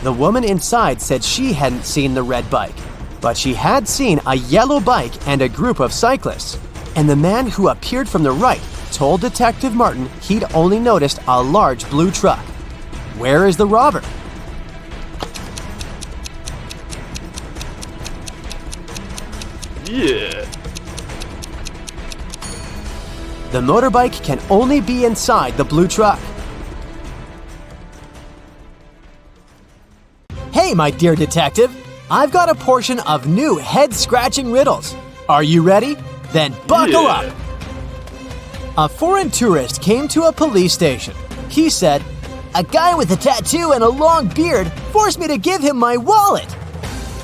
The woman inside said she hadn't seen the red bike, but she had seen a yellow bike and a group of cyclists. And the man who appeared from the right told Detective Martin he'd only noticed a large blue truck. Where is the robber? Yeah. The motorbike can only be inside the blue truck. Hey, my dear detective, I've got a portion of new head-scratching riddles. Are you ready? Then buckle up. A foreign tourist came to a police station. He said, "A guy with a tattoo and a long beard forced me to give him my wallet."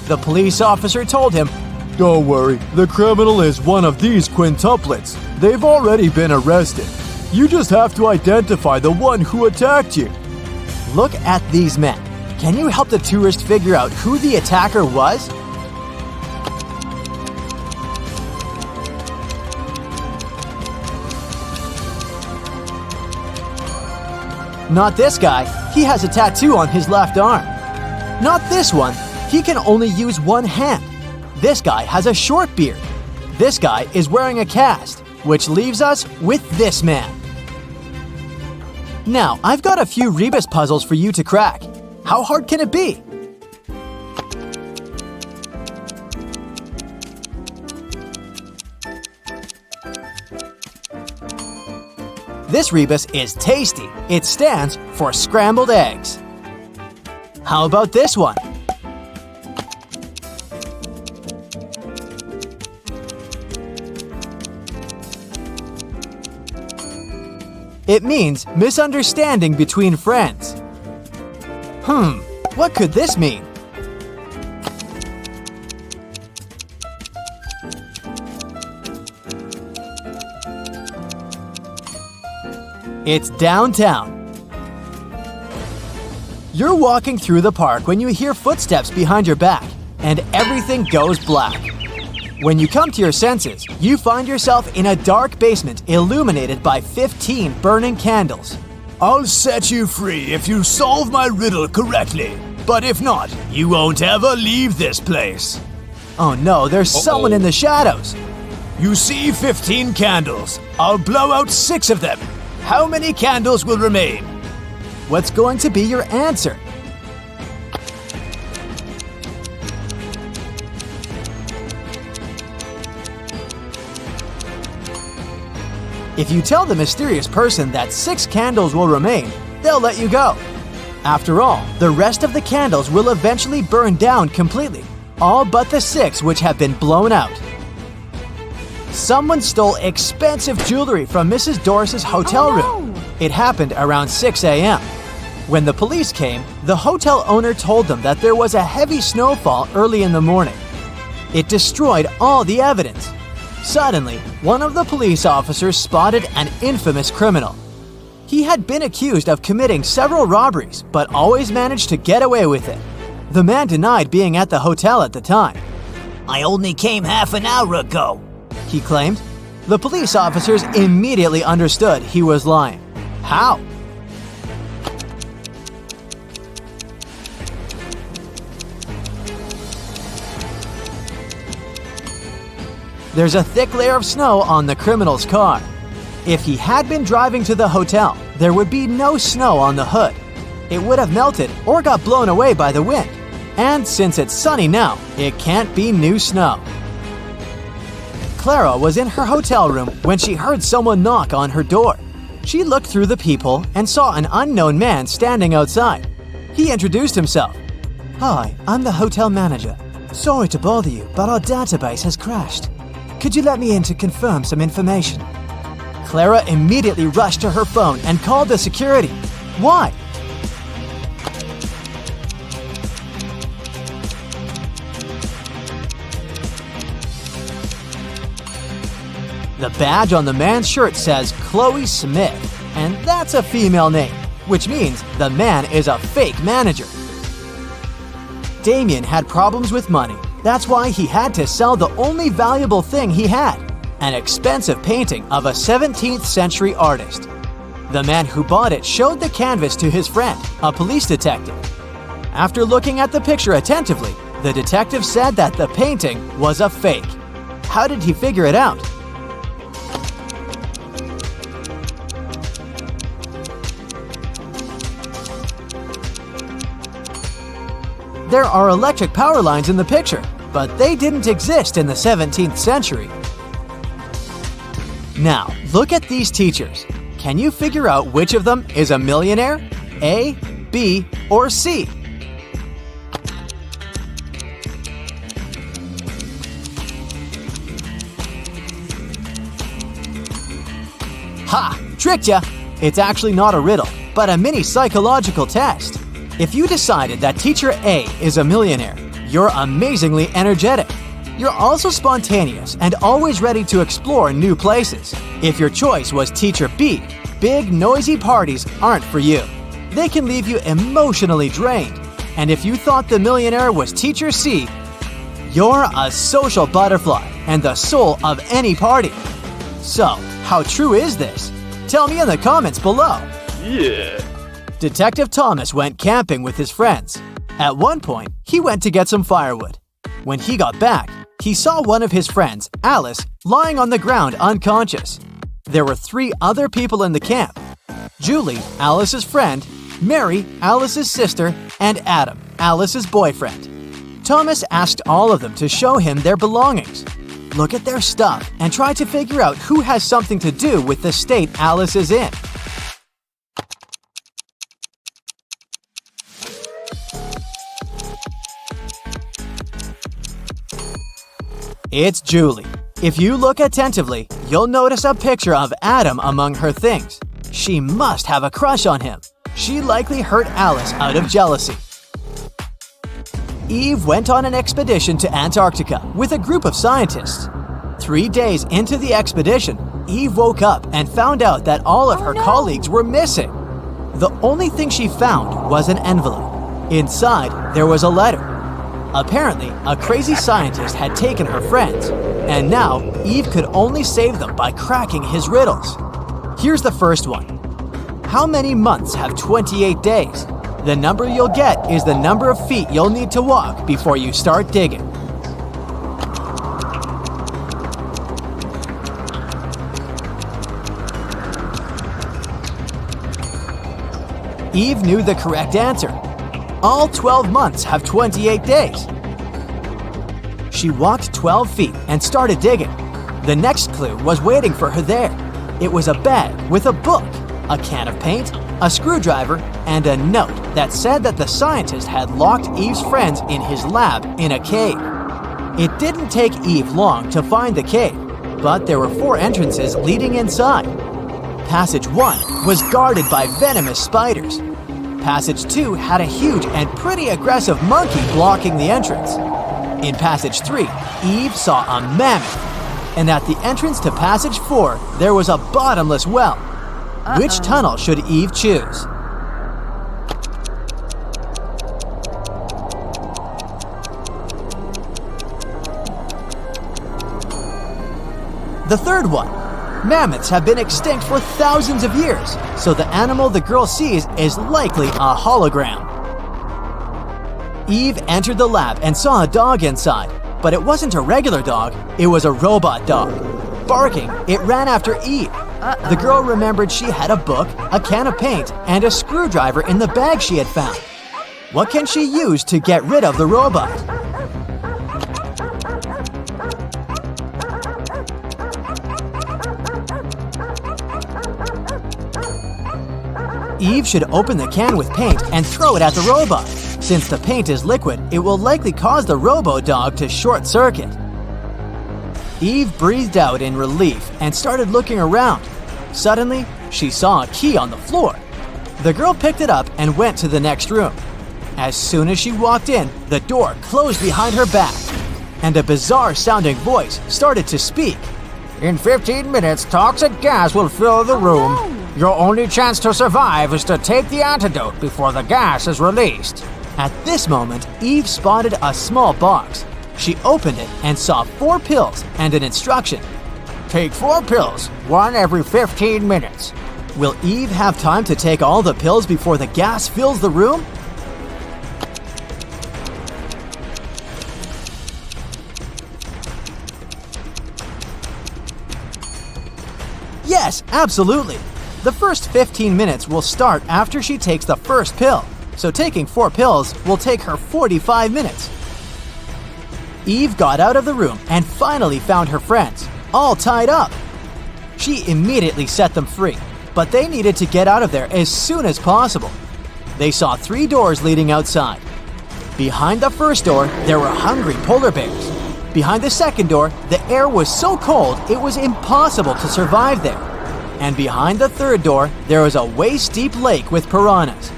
The police officer told him, "Don't worry, the criminal is one of these quintuplets. They've already been arrested. You just have to identify the one who attacked you." Look at these men. Can you help the tourist figure out who the attacker was? Not this guy. He has a tattoo on his left arm. Not this one. He can only use one hand. This guy has a short beard. This guy is wearing a cast, which leaves us with this man. Now, I've got a few rebus puzzles for you to crack. How hard can it be? This rebus is tasty. It stands for scrambled eggs. How about this one? It means misunderstanding between friends. What could this mean? It's downtown. You're walking through the park when you hear footsteps behind your back, and everything goes black. When you come to your senses, you find yourself in a dark basement illuminated by 15 burning candles. I'll set you free if you solve my riddle correctly. But if not, you won't ever leave this place. Oh no, there's someone in the shadows. You see 15 candles. I'll blow out 6 of them. How many candles will remain? What's going to be your answer? If you tell the mysterious person that 6 candles will remain, they'll let you go. After all, the rest of the candles will eventually burn down completely, all but the 6 which have been blown out. Someone stole expensive jewelry from Mrs. Doris's hotel room. It happened around 6 a.m. When the police came, the hotel owner told them that there was a heavy snowfall early in the morning. It destroyed all the evidence. Suddenly, one of the police officers spotted an infamous criminal. He had been accused of committing several robberies, but always managed to get away with it. The man denied being at the hotel at the time. I only came half an hour ago, he claimed. The police officers immediately understood he was lying. How? There's a thick layer of snow on the criminal's car. If he had been driving to the hotel, there would be no snow on the hood. It would have melted or got blown away by the wind. And since it's sunny now, it can't be new snow. Clara was in her hotel room when she heard someone knock on her door. She looked through the peephole and saw an unknown man standing outside. He introduced himself. "Hi, I'm the hotel manager. Sorry to bother you, but our database has crashed. Could you let me in to confirm some information?" Clara immediately rushed to her phone and called the security. Why? The badge on the man's shirt says Chloe Smith, and that's a female name, which means the man is a fake manager. Damien had problems with money. That's why he had to sell the only valuable thing he had, an expensive painting of a 17th century artist. The man who bought it showed the canvas to his friend, a police detective. After looking at the picture attentively, the detective said that the painting was a fake. How did he figure it out? There are electric power lines in the picture, but they didn't exist in the 17th century. Now, look at these teachers. Can you figure out which of them is a millionaire? A, B, or C? Ha! Tricked ya! It's actually not a riddle, but a mini psychological test. If you decided that teacher A is a millionaire, you're amazingly energetic. You're also spontaneous and always ready to explore new places. If your choice was teacher B, big, noisy parties aren't for you. They can leave you emotionally drained. And if you thought the millionaire was teacher C, you're a social butterfly and the soul of any party. So, how true is this? Tell me in the comments below. Yeah. Detective Thomas went camping with his friends. At one point, he went to get some firewood. When he got back, he saw one of his friends, Alice, lying on the ground unconscious. There were 3 other people in the camp: Julie, Alice's friend, Mary, Alice's sister, and Adam, Alice's boyfriend. Thomas asked all of them to show him their belongings. Look at their stuff and try to figure out who has something to do with the state Alice is in. It's Julie. If you look attentively, you'll notice a picture of Adam among her things. She must have a crush on him. She likely hurt Alice out of jealousy. Eve went on an expedition to Antarctica with a group of scientists. 3 days into the expedition, Eve woke up and found out that all of her colleagues were missing. The only thing she found was an envelope. Inside, there was a letter. Apparently, a crazy scientist had taken her friends, and now Eve could only save them by cracking his riddles. Here's the first one. How many months have 28 days? The number you'll get is the number of feet you'll need to walk before you start digging. Eve knew the correct answer. All 12 months have 28 days. She walked 12 feet and started digging. The next clue was waiting for her there. It was a bag with a book, a can of paint, a screwdriver, and a note that said that the scientist had locked Eve's friends in his lab in a cave. It didn't take Eve long to find the cave, but there were 4 entrances leading inside. Passage 1 was guarded by venomous spiders. Passage 2 had a huge and pretty aggressive monkey blocking the entrance. In Passage 3, Eve saw a mammoth. And at the entrance to Passage 4, there was a bottomless well. Which tunnel should Eve choose? The third one. Mammoths have been extinct for thousands of years, so the animal the girl sees is likely a hologram. Eve entered the lab and saw a dog inside, but it wasn't a regular dog, it was a robot dog. Barking, it ran after Eve. The girl remembered she had a book, a can of paint, and a screwdriver in the bag she had found. What can she use to get rid of the robot? Eve should open the can with paint and throw it at the robot. Since the paint is liquid, it will likely cause the robo-dog to short-circuit. Eve breathed out in relief and started looking around. Suddenly, she saw a key on the floor. The girl picked it up and went to the next room. As soon as she walked in, the door closed behind her back, and a bizarre-sounding voice started to speak. In 15 minutes, toxic gas will fill the room. Your only chance to survive is to take the antidote before the gas is released. At this moment, Eve spotted a small box. She opened it and saw 4 pills and an instruction. Take 4 pills, one every 15 minutes. Will Eve have time to take all the pills before the gas fills the room? Yes, absolutely. The first 15 minutes will start after she takes the first pill, so taking 4 pills will take her 45 minutes. Eve got out of the room and finally found her friends, all tied up. She immediately set them free, but they needed to get out of there as soon as possible. They saw 3 doors leading outside. Behind the first door, there were hungry polar bears. Behind the second door, the air was so cold it was impossible to survive there. And behind the third door, there was a waist-deep lake with piranhas.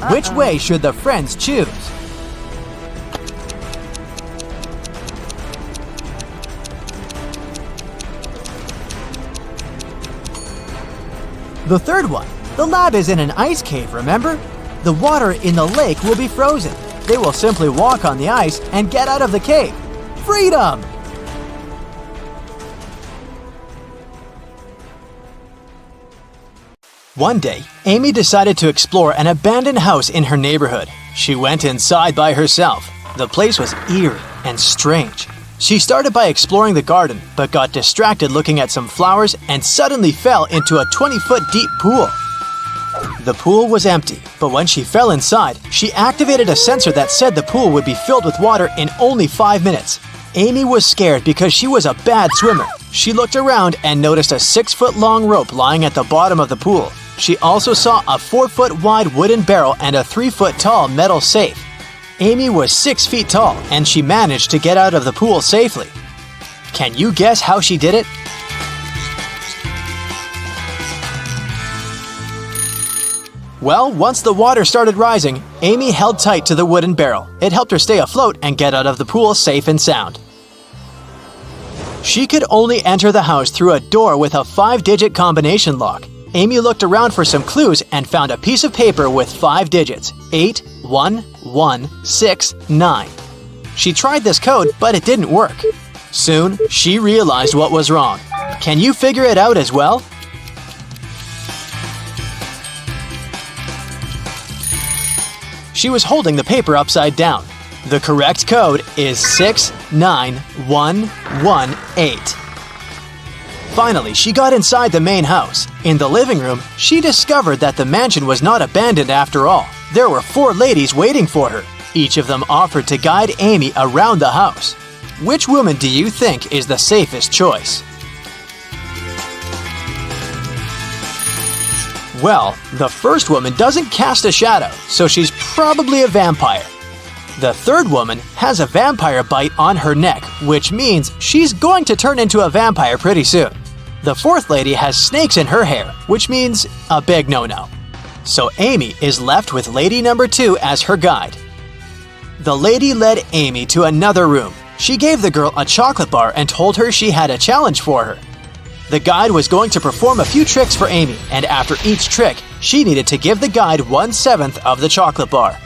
Which way should the friends choose? The third one. The lab is in an ice cave, remember? The water in the lake will be frozen. They will simply walk on the ice and get out of the cave. Freedom! One day, Amy decided to explore an abandoned house in her neighborhood. She went inside by herself. The place was eerie and strange. She started by exploring the garden, but got distracted looking at some flowers and suddenly fell into a 20-foot deep pool. The pool was empty, but when she fell inside, she activated a sensor that said the pool would be filled with water in only 5 minutes. Amy was scared because she was a bad swimmer. She looked around and noticed a 6-foot-long rope lying at the bottom of the pool. She also saw a 4-foot-wide wooden barrel and a 3-foot-tall metal safe. Amy was 6 feet tall, and she managed to get out of the pool safely. Can you guess how she did it? Well, once the water started rising, Amy held tight to the wooden barrel. It helped her stay afloat and get out of the pool safe and sound. She could only enter the house through a door with a 5-digit combination lock. Amy looked around for some clues and found a piece of paper with 5 digits, 8, 1, 1, 6, 9. She tried this code, but it didn't work. Soon, she realized what was wrong. Can you figure it out as well? She was holding the paper upside down. The correct code is 69118. Finally, she got inside the main house. In the living room, she discovered that the mansion was not abandoned after all. There were 4 ladies waiting for her. Each of them offered to guide Amy around the house. Which woman do you think is the safest choice? Well, the first woman doesn't cast a shadow, so she's probably a vampire. The third woman has a vampire bite on her neck, which means she's going to turn into a vampire pretty soon. The fourth lady has snakes in her hair, which means a big no-no. So Amy is left with lady number 2 as her guide. The lady led Amy to another room. She gave the girl a chocolate bar and told her she had a challenge for her. The guide was going to perform a few tricks for Amy, and after each trick, she needed to give the guide 1/7 of the chocolate bar.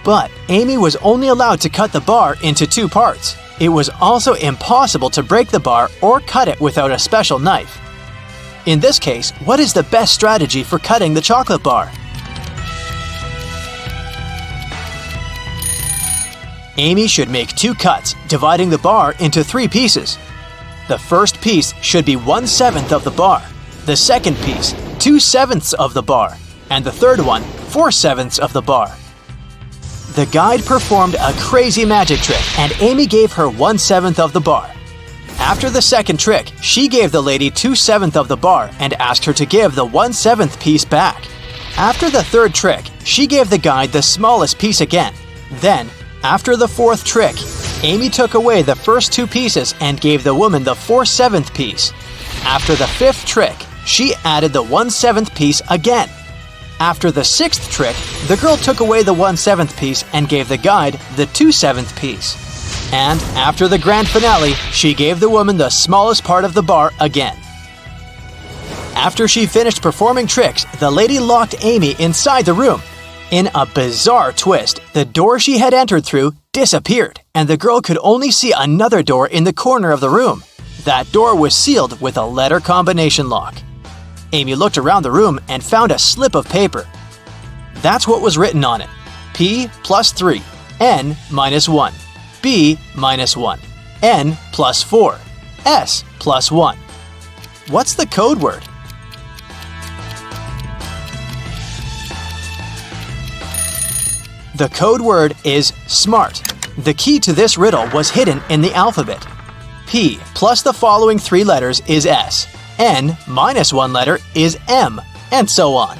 But Amy was only allowed to cut the bar into 2 parts. It was also impossible to break the bar or cut it without a special knife. In this case, what is the best strategy for cutting the chocolate bar? Amy should make 2 cuts, dividing the bar into 3 pieces. The first piece should be 1/7 of the bar, the second piece 2/7 of the bar, and the third one 4/7 of the bar. The guide performed a crazy magic trick, and Amy gave her 1/7 of the bar. After the second trick, she gave the lady 2/7 of the bar and asked her to give the 1/7 piece back. After the third trick, she gave the guide the smallest piece again. Then, after the fourth trick, Amy took away the first 2 pieces and gave the woman the 4/7 piece. After the fifth trick, she added the 1/7 piece again. After the sixth trick, the girl took away the 1/7 piece and gave the guide the 2/7 piece. And after the grand finale, she gave the woman the smallest part of the bar again. After she finished performing tricks, the lady locked Amy inside the room. In a bizarre twist, the door she had entered through disappeared, and the girl could only see another door in the corner of the room. That door was sealed with a letter combination lock. Amy looked around the room and found a slip of paper. That's what was written on it. P plus 3, N minus 1, B minus 1, N plus 4, S plus 1. What's the code word? The code word is SMART. The key to this riddle was hidden in the alphabet. P plus the following 3 letters is S, N minus 1 letter is M, and so on.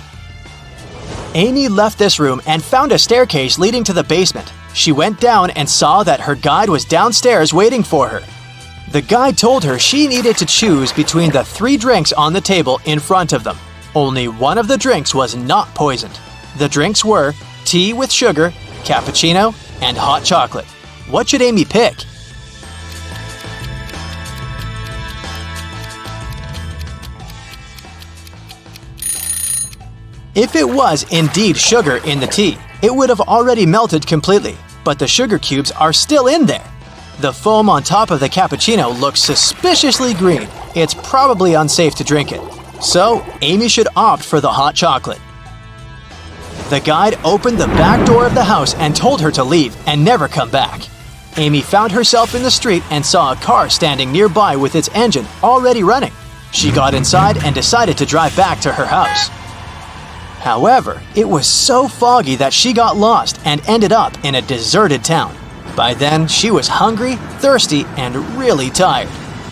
Amy left this room and found a staircase leading to the basement. She went down and saw that her guide was downstairs waiting for her. The guide told her she needed to choose between the 3 drinks on the table in front of them. Only one of the drinks was not poisoned. The drinks were tea with sugar, cappuccino, and hot chocolate. What should Amy pick? If it was indeed sugar in the tea, it would have already melted completely, but the sugar cubes are still in there. The foam on top of the cappuccino looks suspiciously green. It's probably unsafe to drink it. So, Amy should opt for the hot chocolate. The guide opened the back door of the house and told her to leave and never come back. Amy found herself in the street and saw a car standing nearby with its engine already running. She got inside and decided to drive back to her house. However, it was so foggy that she got lost and ended up in a deserted town. By then, she was hungry, thirsty, and really tired.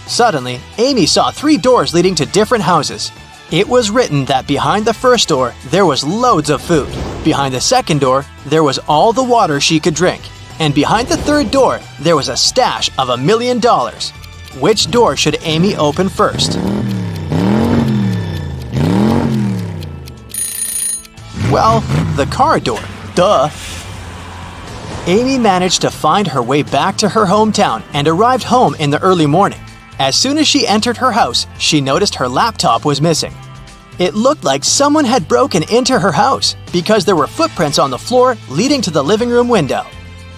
Suddenly, Amy saw 3 doors leading to different houses. It was written that behind the first door, there was loads of food. Behind the second door, there was all the water she could drink. And behind the third door, there was a stash of $1 million. Which door should Amy open first? Well, the car door. Duh. Amy managed to find her way back to her hometown and arrived home in the early morning. As soon as she entered her house, she noticed her laptop was missing. It looked like someone had broken into her house because there were footprints on the floor leading to the living room window.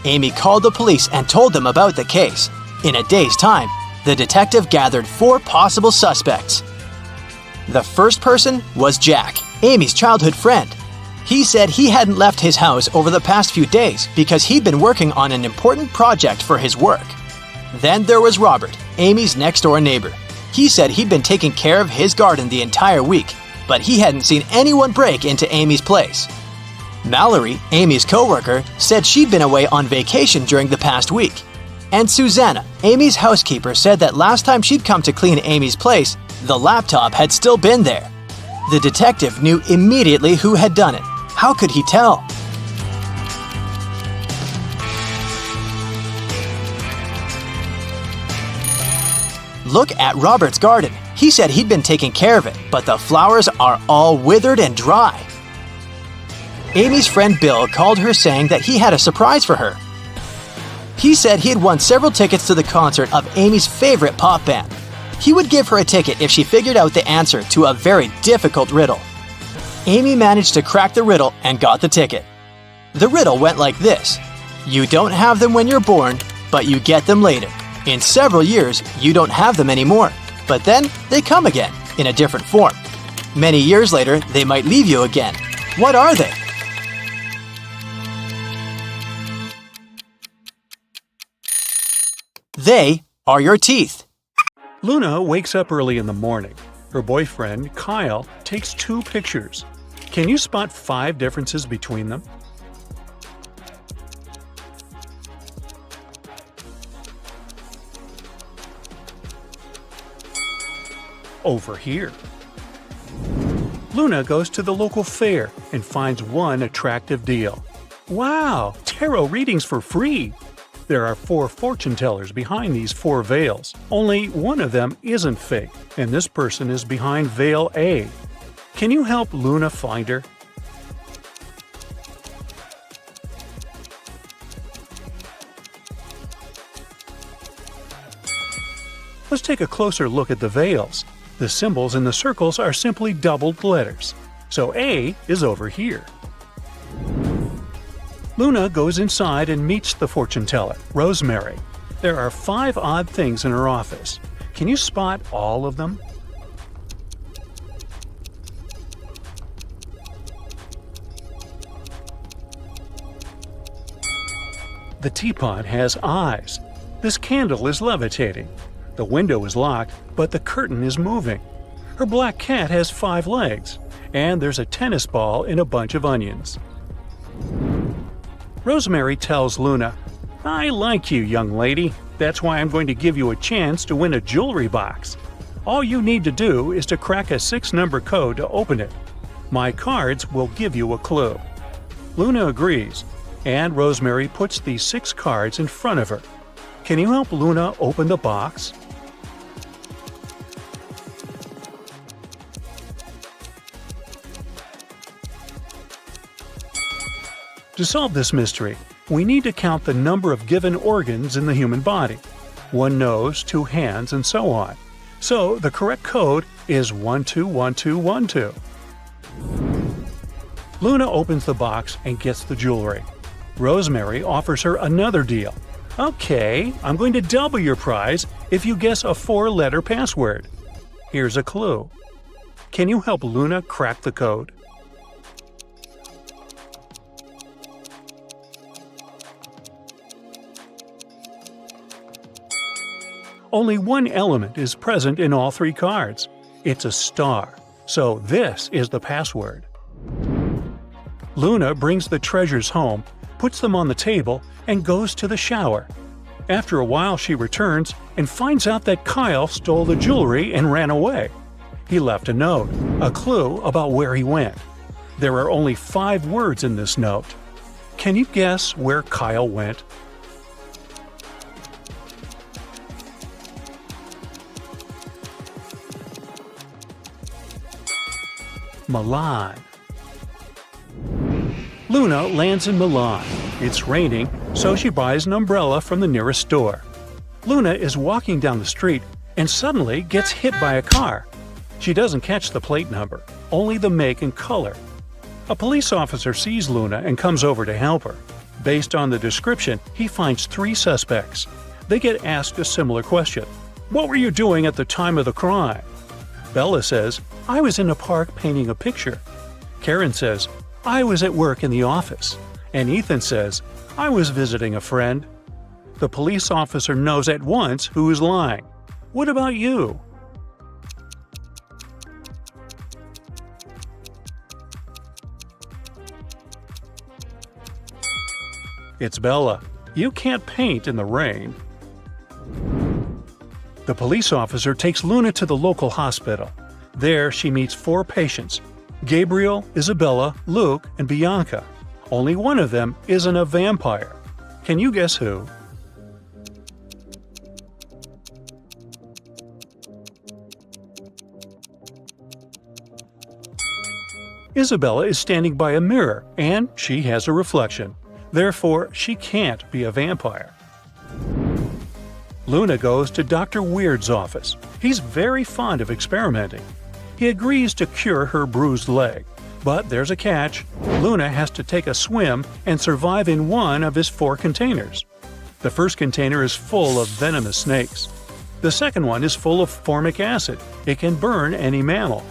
Amy called the police and told them about the case. In a day's time, the detective gathered 4 possible suspects. The first person was Jack, Amy's childhood friend. He said he hadn't left his house over the past few days because he'd been working on an important project for his work. Then there was Robert, Amy's next-door neighbor. He said he'd been taking care of his garden the entire week, but he hadn't seen anyone break into Amy's place. Mallory, Amy's coworker, said she'd been away on vacation during the past week. And Susanna, Amy's housekeeper, said that last time she'd come to clean Amy's place, the laptop had still been there. The detective knew immediately who had done it. How could he tell? Look at Robert's garden. He said he'd been taking care of it, but the flowers are all withered and dry. Amy's friend Bill called her saying that he had a surprise for her. He said he had won several tickets to the concert of Amy's favorite pop band. He would give her a ticket if she figured out the answer to a very difficult riddle. Amy managed to crack the riddle and got the ticket. The riddle went like this: you don't have them when you're born, but you get them later. In several years, you don't have them anymore, but then they come again in a different form. Many years later, they might leave you again. What are they? They are your teeth. Luna wakes up early in the morning. Her boyfriend, Kyle, takes 2 pictures. Can you spot 5 differences between them? Over here. Luna goes to the local fair and finds one attractive deal. Wow! Tarot readings for free! There are 4 fortune tellers behind these 4 veils. Only one of them isn't fake, and this person is behind veil A. Can you help Luna find her? Let's take a closer look at the veils. The symbols in the circles are simply doubled letters, so A is over here. Luna goes inside and meets the fortune teller, Rosemary. There are 5 odd things in her office. Can you spot all of them? The teapot has eyes. This candle is levitating. The window is locked, but the curtain is moving. Her black cat has 5 legs, and there's a tennis ball in a bunch of onions. Rosemary tells Luna, "I like you, young lady. That's why I'm going to give you a chance to win a jewelry box. All you need to do is to crack a 6-number code to open it. My cards will give you a clue." Luna agrees, and Rosemary puts these 6 cards in front of her. Can you help Luna open the box? To solve this mystery, we need to count the number of given organs in the human body. 1 nose, 2 hands, and so on. So the correct code is 121212. Luna opens the box and gets the jewelry. Rosemary offers her another deal. "Okay, I'm going to double your prize if you guess a 4-letter password. Here's a clue. Can you help Luna crack the code?" Only one element is present in all 3 cards. It's a star, so this is the password. Luna brings the treasures home, puts them on the table, and goes to the shower. After a while she returns and finds out that Kyle stole the jewelry and ran away. He left a note, a clue about where he went. There are only 5 words in this note. Can you guess where Kyle went? Milan. Luna lands in Milan. It's raining, so she buys an umbrella from the nearest store. Luna is walking down the street and suddenly gets hit by a car. She doesn't catch the plate number, only the make and color. A police officer sees Luna and comes over to help her. Based on the description, he finds 3 suspects. They get asked a similar question. "What were you doing at the time of the crime?" Bella says, "I was in a park painting a picture." Karen says, "I was at work in the office." And Ethan says, "I was visiting a friend." The police officer knows at once who is lying. What about you? It's Bella. You can't paint in the rain. The police officer takes Luna to the local hospital. There she meets 4 patients: Gabriel, Isabella, Luke, and Bianca. Only one of them isn't a vampire. Can you guess who? Isabella is standing by a mirror, and she has a reflection. Therefore, she can't be a vampire. Luna goes to Dr. Weird's office. He's very fond of experimenting. He agrees to cure her bruised leg. But there's a catch. Luna has to take a swim and survive in one of his 4 containers. The first container is full of venomous snakes. The second one is full of formic acid. It can burn any mammal.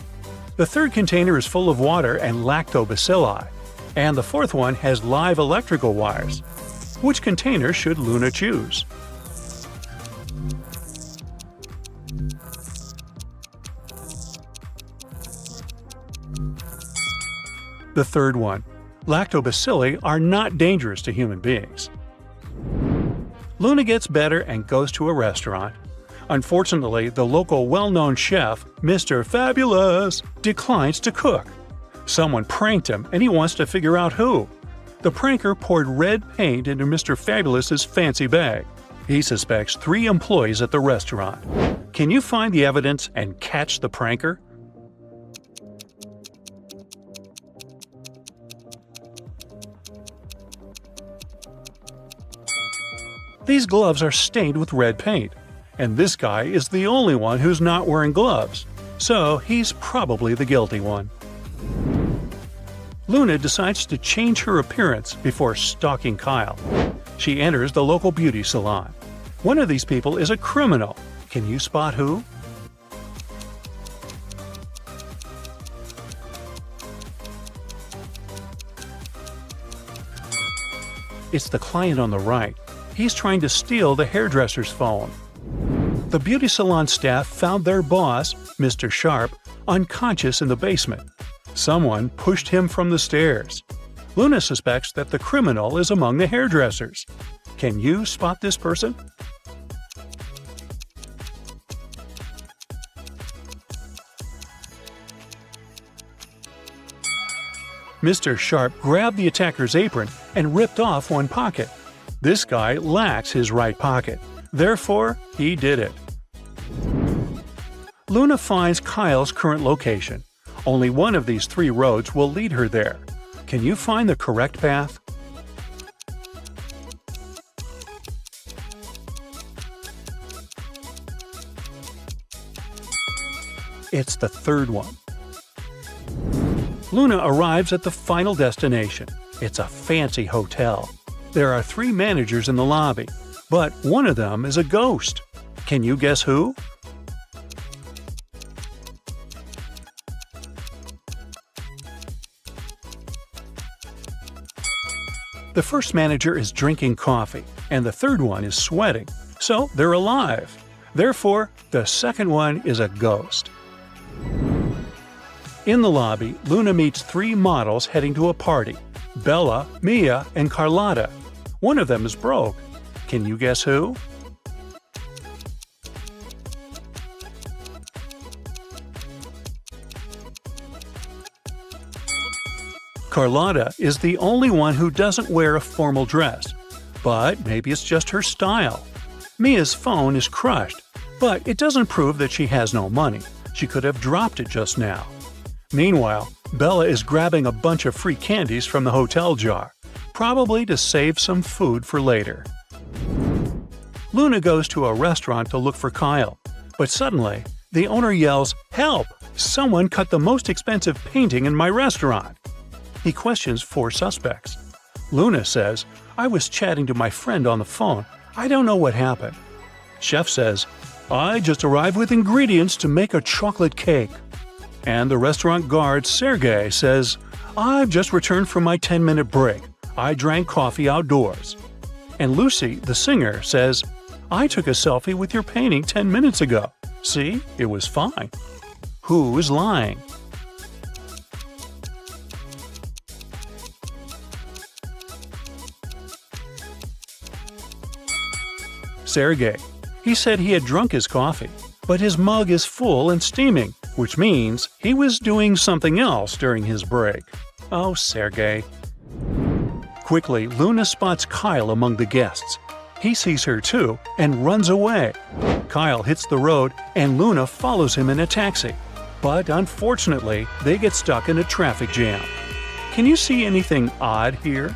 The third container is full of water and lactobacilli. And the fourth one has live electrical wires. Which container should Luna choose? The third one. Lactobacilli are not dangerous to human beings. Luna gets better and goes to a restaurant. Unfortunately, the local well-known chef, Mr. Fabulous, declines to cook. Someone pranked him and he wants to figure out who. The pranker poured red paint into Mr. Fabulous's fancy bag. He suspects 3 employees at the restaurant. Can you find the evidence and catch the pranker? These gloves are stained with red paint, and this guy is the only one who's not wearing gloves, so he's probably the guilty one. Luna decides to change her appearance before stalking Kyle. She enters the local beauty salon. One of these people is a criminal. Can you spot who? It's the client on the right. He's trying to steal the hairdresser's phone. The beauty salon staff found their boss, Mr. Sharp, unconscious in the basement. Someone pushed him from the stairs. Luna suspects that the criminal is among the hairdressers. Can you spot this person? Mr. Sharp grabbed the attacker's apron and ripped off one pocket. This guy lacks his right pocket. Therefore, he did it. Luna finds Kyle's current location. Only one of these 3 roads will lead her there. Can you find the correct path? It's the 3rd one. Luna arrives at the final destination. It's a fancy hotel. There are 3 managers in the lobby, but one of them is a ghost. Can you guess who? The first manager is drinking coffee, and the 3rd one is sweating, so they're alive. Therefore, the 2nd one is a ghost. In the lobby, Luna meets 3 models heading to a party: Bella, Mia, and Carlotta. One of them is broke. Can you guess who? Carlotta is the only one who doesn't wear a formal dress, but maybe it's just her style. Mia's phone is crushed, but it doesn't prove that she has no money. She could have dropped it just now. Meanwhile, Bella is grabbing a bunch of free candies from the hotel jar, probably to save some food for later. Luna goes to a restaurant to look for Kyle, but suddenly, the owner yells, "Help! Someone cut the most expensive painting in my restaurant!" He questions 4 suspects. Luna says, "I was chatting to my friend on the phone. I don't know what happened." Chef says, "I just arrived with ingredients to make a chocolate cake." And the restaurant guard, Sergey, says, "I've just returned from my 10-minute break. I drank coffee outdoors." And Lucy, the singer, says, "I took a selfie with your painting 10 minutes ago. See, it was fine." Who is lying? Sergey. He said he had drunk his coffee, but his mug is full and steaming, which means he was doing something else during his break. Oh, Sergey. Quickly, Luna spots Kyle among the guests. He sees her too and runs away. Kyle hits the road and Luna follows him in a taxi. But unfortunately, they get stuck in a traffic jam. Can you see anything odd here?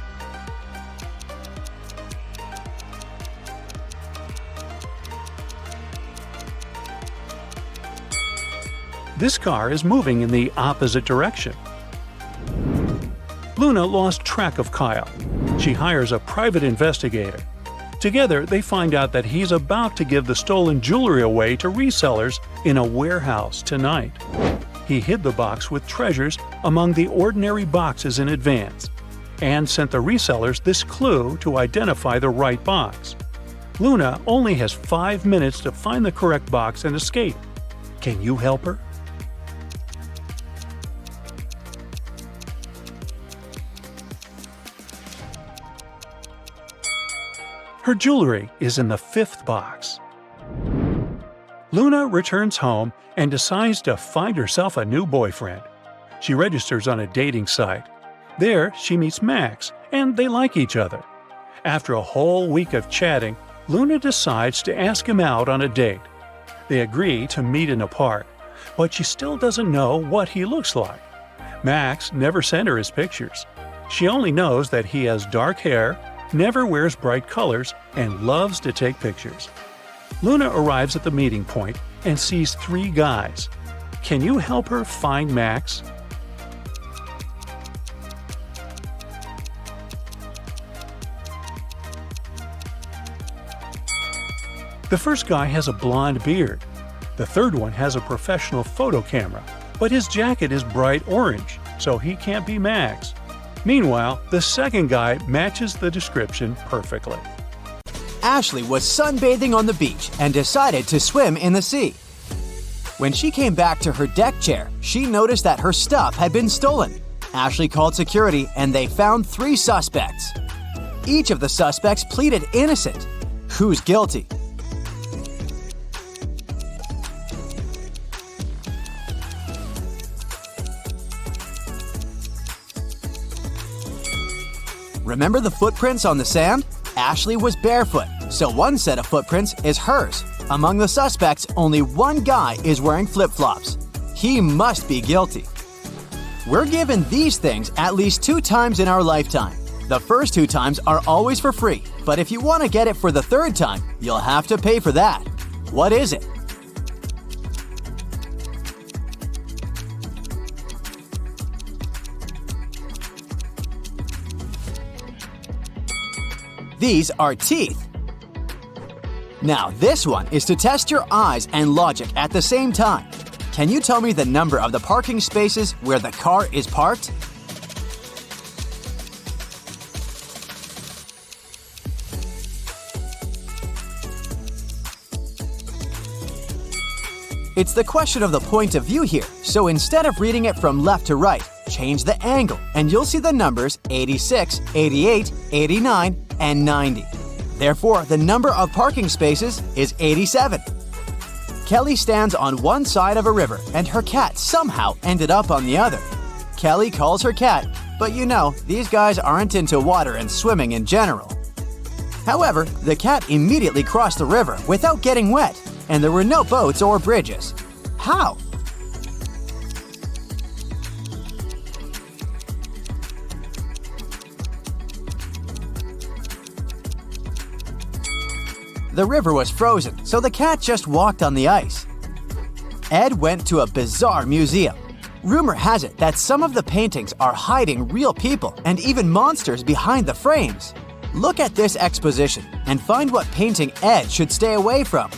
This car is moving in the opposite direction. Luna lost track of Kyle. She hires a private investigator. Together, they find out that he's about to give the stolen jewelry away to resellers in a warehouse tonight. He hid the box with treasures among the ordinary boxes in advance, and sent the resellers this clue to identify the right box. Luna only has 5 minutes to find the correct box and escape. Can you help her? Her jewelry is in the 5th box. Luna returns home and decides to find herself a new boyfriend. She registers on a dating site. There, she meets Max, and they like each other. After a whole week of chatting, Luna decides to ask him out on a date. They agree to meet in a park, but she still doesn't know what he looks like. Max never sent her his pictures. She only knows that he has dark hair, never wears bright colors, and loves to take pictures. Luna arrives at the meeting point and sees 3 guys. Can you help her find Max? The first guy has a blonde beard. The third one has a professional photo camera, but his jacket is bright orange, so he can't be Max. Meanwhile, the second guy matches the description perfectly. Ashley was sunbathing on the beach and decided to swim in the sea. When she came back to her deck chair, she noticed that her stuff had been stolen. Ashley called security and they found 3 suspects. Each of the suspects pleaded innocent. Who's guilty? Remember the footprints on the sand? Ashley was barefoot, so one set of footprints is hers. Among the suspects, only one guy is wearing flip-flops. He must be guilty. We're given these things at least 2 times in our lifetime. The first 2 times are always for free, but if you want to get it for the 3rd time, you'll have to pay for that. What is it? These are teeth. Now, this one is to test your eyes and logic at the same time. Can you tell me the number of the parking spaces where the car is parked? It's the question of the point of view here, so instead of reading it from left to right, change the angle and you'll see the numbers 86, 88, 89, and 90. Therefore, the number of parking spaces is 87. Kelly stands on one side of a river and her cat somehow ended up on the other. Kelly calls her cat, but you know, these guys aren't into water and swimming in general. However, the cat immediately crossed the river without getting wet, and there were no boats or bridges. How? The river was frozen, so the cat just walked on the ice. Ed went to a bizarre museum. Rumor has it that some of the paintings are hiding real people and even monsters behind the frames. Look at this exposition and find what painting Ed should stay away from.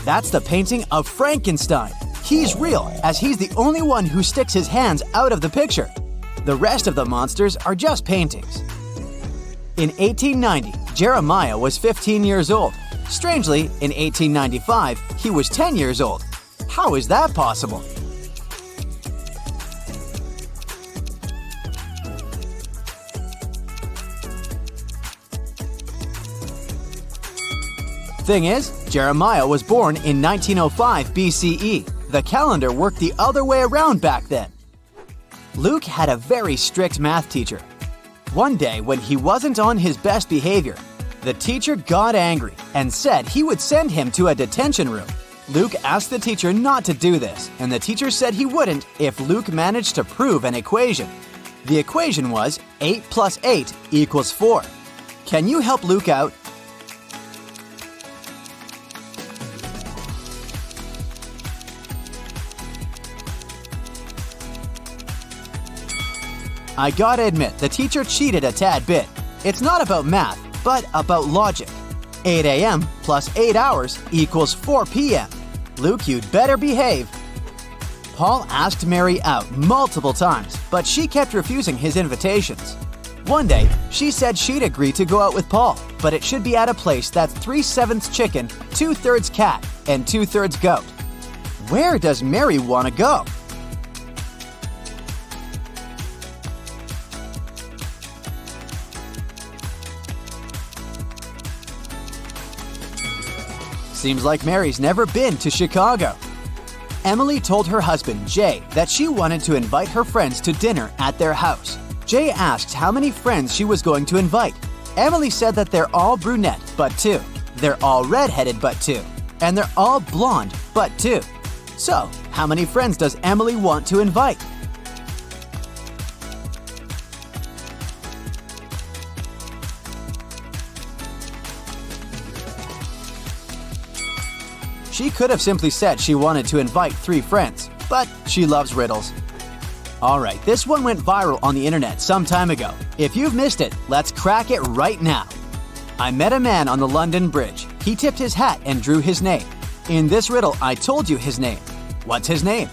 That's the painting of Frankenstein. He's real, as he's the only one who sticks his hands out of the picture. The rest of the monsters are just paintings. In 1890, Jeremiah was 15 years old. Strangely, in 1895, he was 10 years old. How is that possible? Thing is, Jeremiah was born in 1905 BCE. The calendar worked the other way around back then. Luke had a very strict math teacher. One day, when he wasn't on his best behavior, the teacher got angry and said he would send him to a detention room. Luke asked the teacher not to do this, and the teacher said he wouldn't if Luke managed to prove an equation. The equation was 8 plus 8 equals 4. Can you help Luke out? I gotta admit, the teacher cheated a tad bit. It's not about math, but about logic. 8 a.m. plus 8 hours equals 4 p.m. Luke, you'd better behave. Paul asked Mary out multiple times, but she kept refusing his invitations. One day, she said she'd agree to go out with Paul, but it should be at a place that's 3/7 chicken, 2/3 cat, and 2/3 goat. Where does Mary want to go? Seems like Mary's never been to Chicago. Emily told her husband, Jay, that she wanted to invite her friends to dinner at their house. Jay asked how many friends she was going to invite. Emily said that they're all brunette, but 2. They're all red-headed, but 2. And they're all blonde, but 2. So, how many friends does Emily want to invite? She could have simply said she wanted to invite 3 friends, but she loves riddles. Alright, this one went viral on the internet some time ago. If you've missed it, let's crack it right now. I met a man on the London Bridge. He tipped his hat and drew his name. In this riddle, I told you his name. What's his name?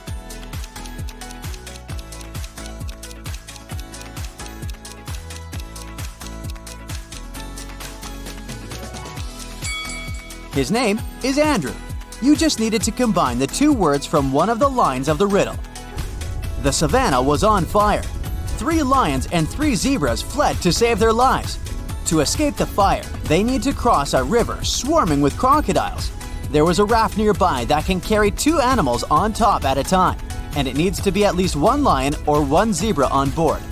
His name is Andrew. You just needed to combine the 2 words from one of the lines of the riddle. The savannah was on fire. 3 lions and 3 zebras fled to save their lives. To escape the fire, they need to cross a river swarming with crocodiles. There was a raft nearby that can carry 2 animals on top at a time, and it needs to be at least 1 lion or 1 zebra on board.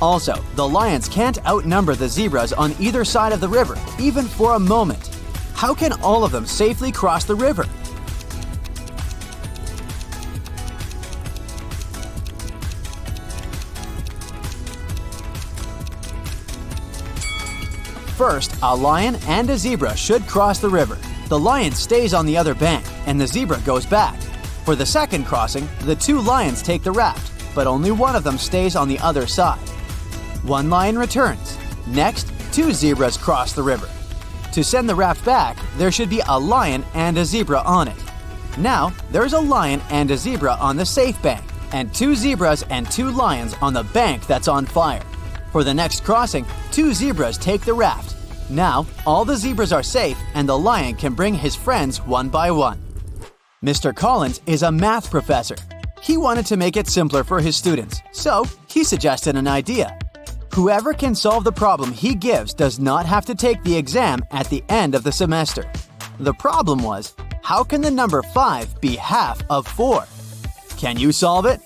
Also, the lions can't outnumber the zebras on either side of the river, even for a moment. How can all of them safely cross the river? First, a lion and a zebra should cross the river. The lion stays on the other bank, and the zebra goes back. For the second crossing, the 2 lions take the raft, but only one of them stays on the other side. 1 lion returns. Next, 2 zebras cross the river. To send the raft back, there should be a lion and a zebra on it. Now, there's a lion and a zebra on the safe bank, and 2 zebras and 2 lions on the bank that's on fire. For the next crossing, 2 zebras take the raft. Now, all the zebras are safe and the lion can bring his friends one by one. Mr. Collins is a math professor. He wanted to make it simpler for his students, so he suggested an idea. Whoever can solve the problem he gives does not have to take the exam at the end of the semester. The problem was, how can the number 5 be half of 4? Can you solve it?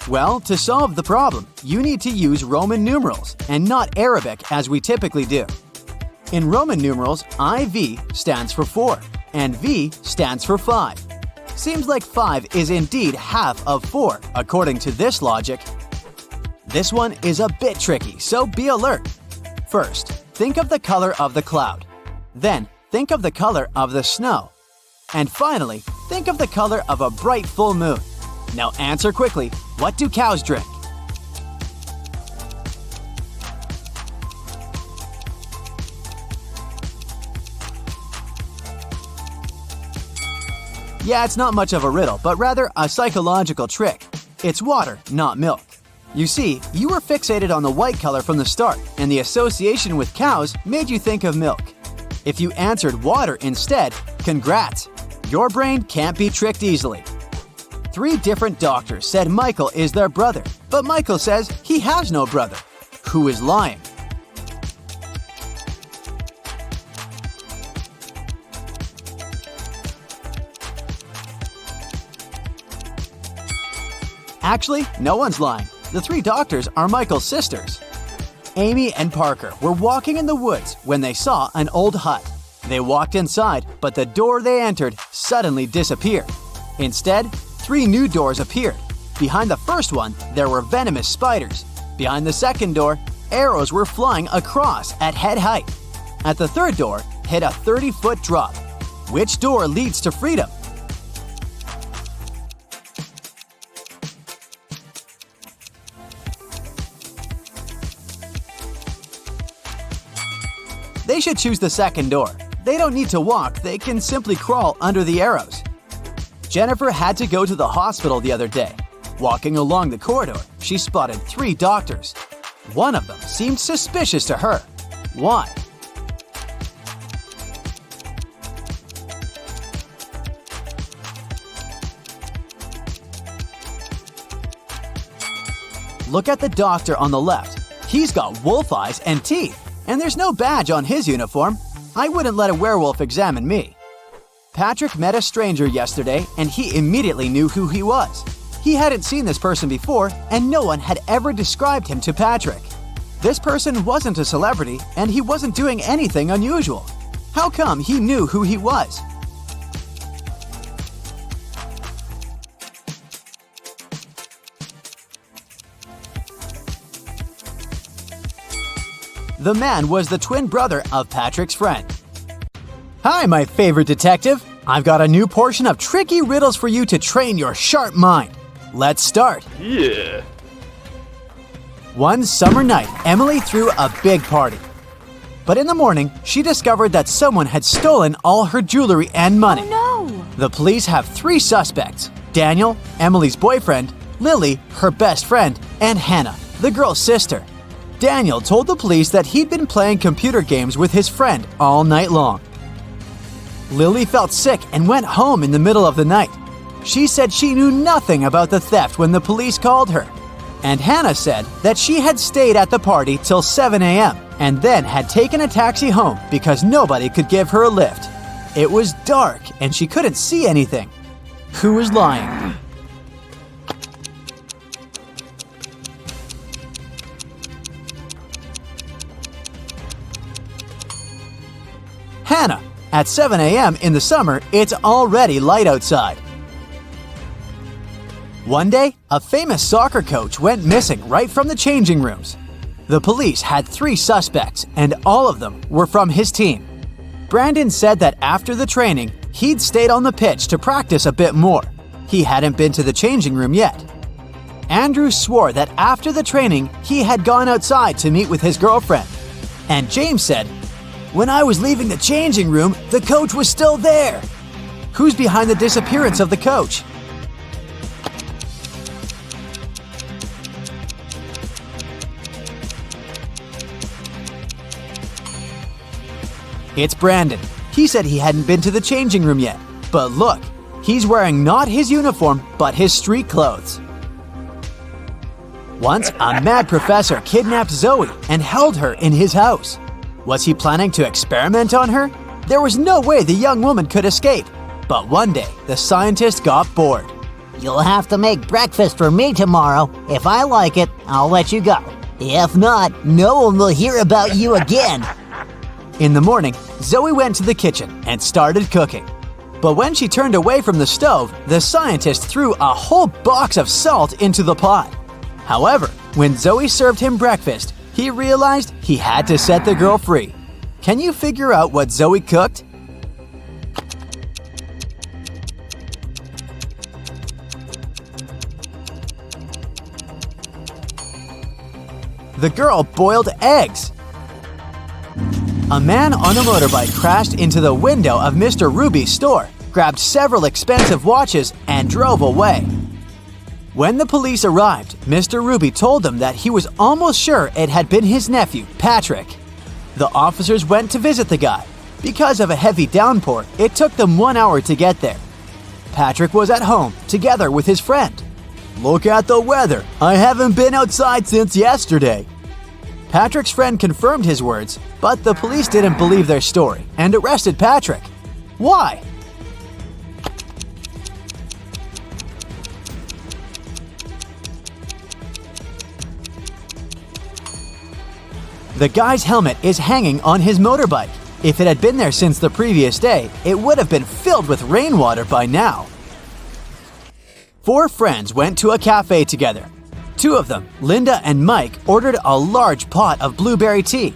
Well, to solve the problem, you need to use Roman numerals and not Arabic as we typically do. In Roman numerals, IV stands for 4 and V stands for 5. Seems like 5 is indeed half of 4, according to this logic. This one is a bit tricky, so be alert. First, think of the color of the cloud. Then, think of the color of the snow. And finally, think of the color of a bright full moon. Now answer quickly, what do cows drink? Yeah, it's not much of a riddle, but rather a psychological trick. It's water, not milk. You see, you were fixated on the white color from the start, and the association with cows made you think of milk. If you answered water instead, congrats! Your brain can't be tricked easily. 3 different doctors said Michael is their brother, but Michael says he has no brother. Who is lying? Actually, no one's lying. The 3 doctors are Michael's sisters. Amy and Parker were walking in the woods when they saw an old hut. They walked inside, but the door they entered suddenly disappeared. Instead, 3 new doors appeared. Behind the first one, there were venomous spiders. Behind the second door, arrows were flying across at head height. At the third door, hit a 30-foot drop. Which door leads to freedom? They should choose the second door. They don't need to walk, they can simply crawl under the arrows. Jennifer had to go to the hospital the other day. Walking along the corridor, she spotted 3 doctors. One of them seemed suspicious to her. Why? Look at the doctor on the left. He's got wolf eyes and teeth, and there's no badge on his uniform. I wouldn't let a werewolf examine me. Patrick met a stranger yesterday, and he immediately knew who he was. He hadn't seen this person before, and no one had ever described him to Patrick. This person wasn't a celebrity, and he wasn't doing anything unusual. How come he knew who he was? The man was the twin brother of Patrick's friend. Hi, my favorite detective. I've got a new portion of tricky riddles for you to train your sharp mind. Let's start. Yeah. One summer night, Emily threw a big party. But in the morning, she discovered that someone had stolen all her jewelry and money. Oh no! The police have 3 suspects: Daniel, Emily's boyfriend, Lily, her best friend, and Hannah, the girl's sister. Daniel told the police that he'd been playing computer games with his friend all night long. Lily felt sick and went home in the middle of the night. She said she knew nothing about the theft when the police called her. And Hannah said that she had stayed at the party till 7 a.m. and then had taken a taxi home because nobody could give her a lift. It was dark and she couldn't see anything. Who was lying? Hannah. At 7 a.m. in the summer, it's already light outside. One day, a famous soccer coach went missing right from the changing rooms. The police had 3 suspects, and all of them were from his team. Brandon said that after the training, he'd stayed on the pitch to practice a bit more. He hadn't been to the changing room yet. Andrew swore that after the training, he had gone outside to meet with his girlfriend. And James said, "When I was leaving the changing room, the coach was still there." Who's behind the disappearance of the coach? It's Brandon. He said he hadn't been to the changing room yet. But look, he's wearing not his uniform, but his street clothes. Once, a mad professor kidnapped Zoe and held her in his house. Was he planning to experiment on her? There was no way the young woman could escape. But one day, the scientist got bored. You'll have to make breakfast for me tomorrow. If I like it, I'll let you go. If not, no one will hear about you again. In the morning, Zoe went to the kitchen and started cooking. But when she turned away from the stove, the scientist threw a whole box of salt into the pot. However, when Zoe served him breakfast, he realized he had to set the girl free. Can you figure out what Zoe cooked? The girl boiled eggs. A man on a motorbike crashed into the window of Mr. Ruby's store, grabbed several expensive watches, and drove away. When the police arrived, Mr. Ruby told them that he was almost sure it had been his nephew, Patrick. The officers went to visit the guy. Because of a heavy downpour, it took them 1 hour to get there. Patrick was at home, together with his friend. "Look at the weather. I haven't been outside since yesterday." Patrick's friend confirmed his words, but the police didn't believe their story and arrested Patrick. Why? The guy's helmet is hanging on his motorbike. If it had been there since the previous day, it would have been filled with rainwater by now. 4 friends went to a cafe together. 2 of them, Linda and Mike, ordered a large pot of blueberry tea.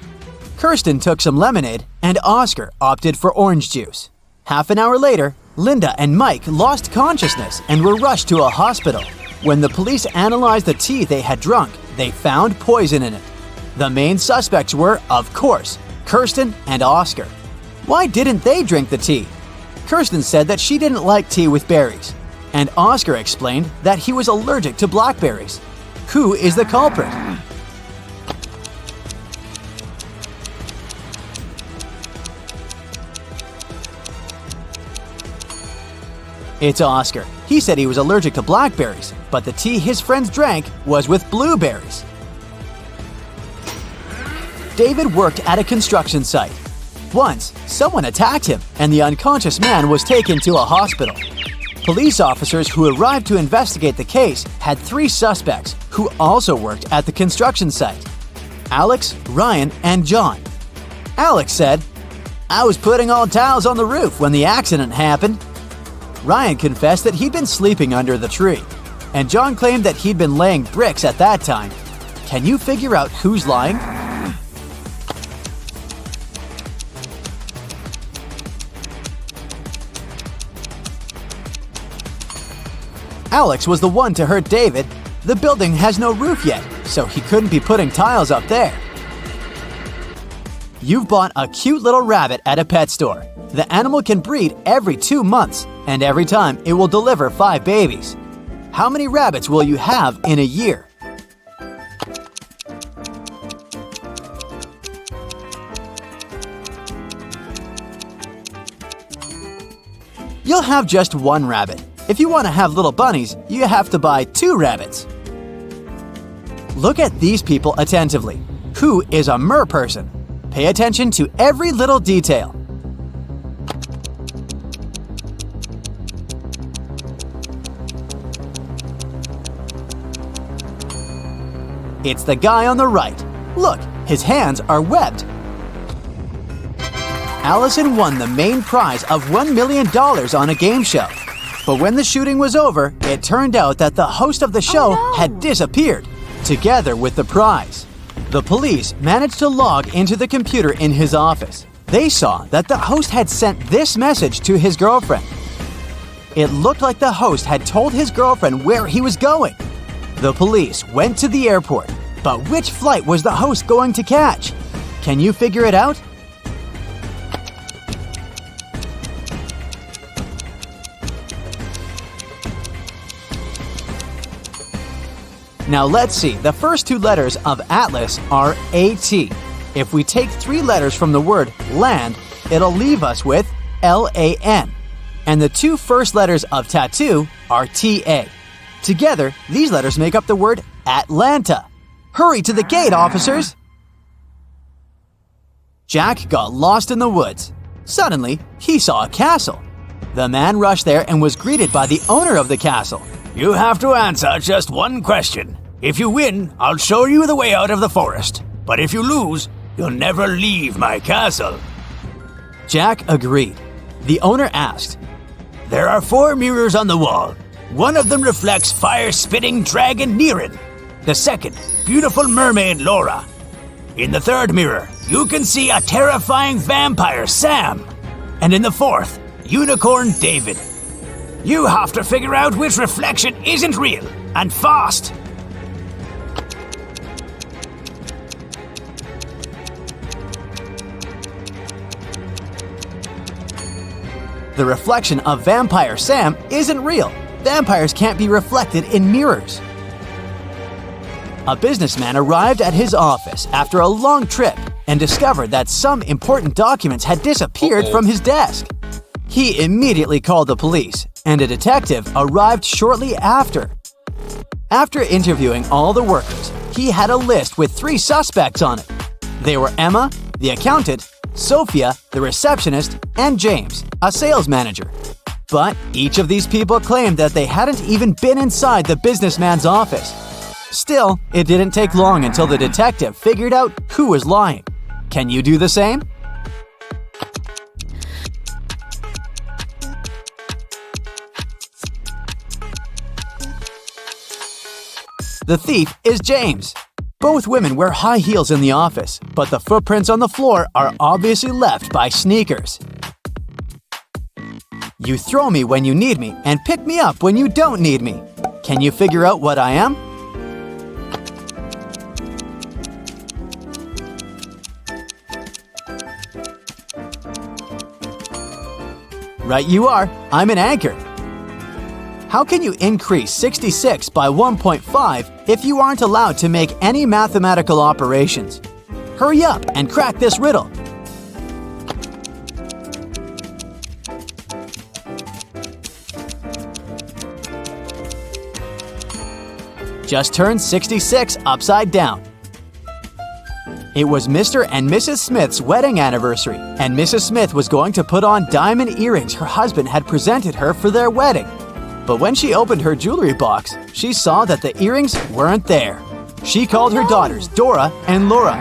Kirsten took some lemonade, and Oscar opted for orange juice. Half an hour later, Linda and Mike lost consciousness and were rushed to a hospital. When the police analyzed the tea they had drunk, they found poison in it. The main suspects were, of course, Kirsten and Oscar. Why didn't they drink the tea? Kirsten said that she didn't like tea with berries, and Oscar explained that he was allergic to blackberries. Who is the culprit? It's Oscar. He said he was allergic to blackberries, but the tea his friends drank was with blueberries. David worked at a construction site. Once, someone attacked him, and the unconscious man was taken to a hospital. Police officers who arrived to investigate the case had 3 suspects who also worked at the construction site: Alex, Ryan, and John. Alex said, "I was putting all tiles on the roof when the accident happened." Ryan confessed that he'd been sleeping under the tree, and John claimed that he'd been laying bricks at that time. Can you figure out who's lying? Alex was the one to hurt David. The building has no roof yet, so he couldn't be putting tiles up there. You've bought a cute little rabbit at a pet store. The animal can breed every 2 months, and every time it will deliver 5 babies. How many rabbits will you have in a year? You'll have just 1 rabbit. If you want to have little bunnies, you have to buy 2 rabbits. Look at these people attentively. Who is a mer person? Pay attention to every little detail. It's the guy on the right. Look, his hands are webbed. Allison won the main prize of $1 million on a game show. But when the shooting was over, it turned out that the host of the show had disappeared, together with the prize. The police managed to log into the computer in his office. They saw that the host had sent this message to his girlfriend. It looked like the host had told his girlfriend where he was going. The police went to the airport, but which flight was the host going to catch? Can you figure it out? Now let's see, the first 2 letters of Atlas are AT. If we take 3 letters from the word land, it'll leave us with LAN. And the 2 first letters of tattoo are TA. Together, these letters make up the word Atlanta. Hurry to the gate, officers! Jack got lost in the woods. Suddenly, he saw a castle. The man rushed there and was greeted by the owner of the castle. You have to answer just 1 question. If you win, I'll show you the way out of the forest. But if you lose, you'll never leave my castle. Jack agreed. The owner asked, There are 4 mirrors on the wall. One of them reflects fire-spitting dragon Niren. The second, beautiful mermaid Laura. In the 3rd mirror, you can see a terrifying vampire Sam. And in the 4th, unicorn David. You have to figure out which reflection isn't real, and fast. The reflection of Vampire Sam isn't real. Vampires can't be reflected in mirrors. A businessman arrived at his office after a long trip and discovered that some important documents had disappeared from his desk. He immediately called the police, and a detective arrived shortly after. After interviewing all the workers, he had a list with 3 suspects on it. They were Emma, the accountant, Sophia, the receptionist, and James, a sales manager. But each of these people claimed that they hadn't even been inside the businessman's office. Still, it didn't take long until the detective figured out who was lying. Can you do the same? The thief is James. Both women wear high heels in the office, but the footprints on the floor are obviously left by sneakers. You throw me when you need me and pick me up when you don't need me. Can you figure out what I am? Right you are. I'm an anchor. How can you increase 66 by 1.5 if you aren't allowed to make any mathematical operations? Hurry up and crack this riddle. just turned 66 upside down. It was Mr. and Mrs. Smith's wedding anniversary, and Mrs. Smith was going to put on diamond earrings her husband had presented her for their wedding. But when she opened her jewelry box, she saw that the earrings weren't there. She called her daughters, Dora and Laura.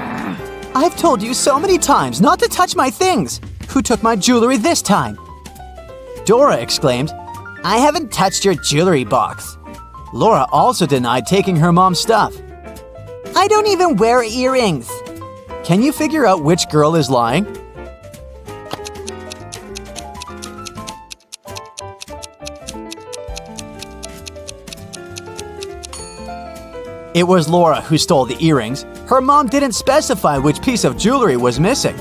"I've told you so many times not to touch my things. Who took my jewelry this time?" Dora exclaimed, "I haven't touched your jewelry box." Laura also denied taking her mom's stuff. "I don't even wear earrings." Can you figure out which girl is lying? It was Laura who stole the earrings. Her mom didn't specify which piece of jewelry was missing,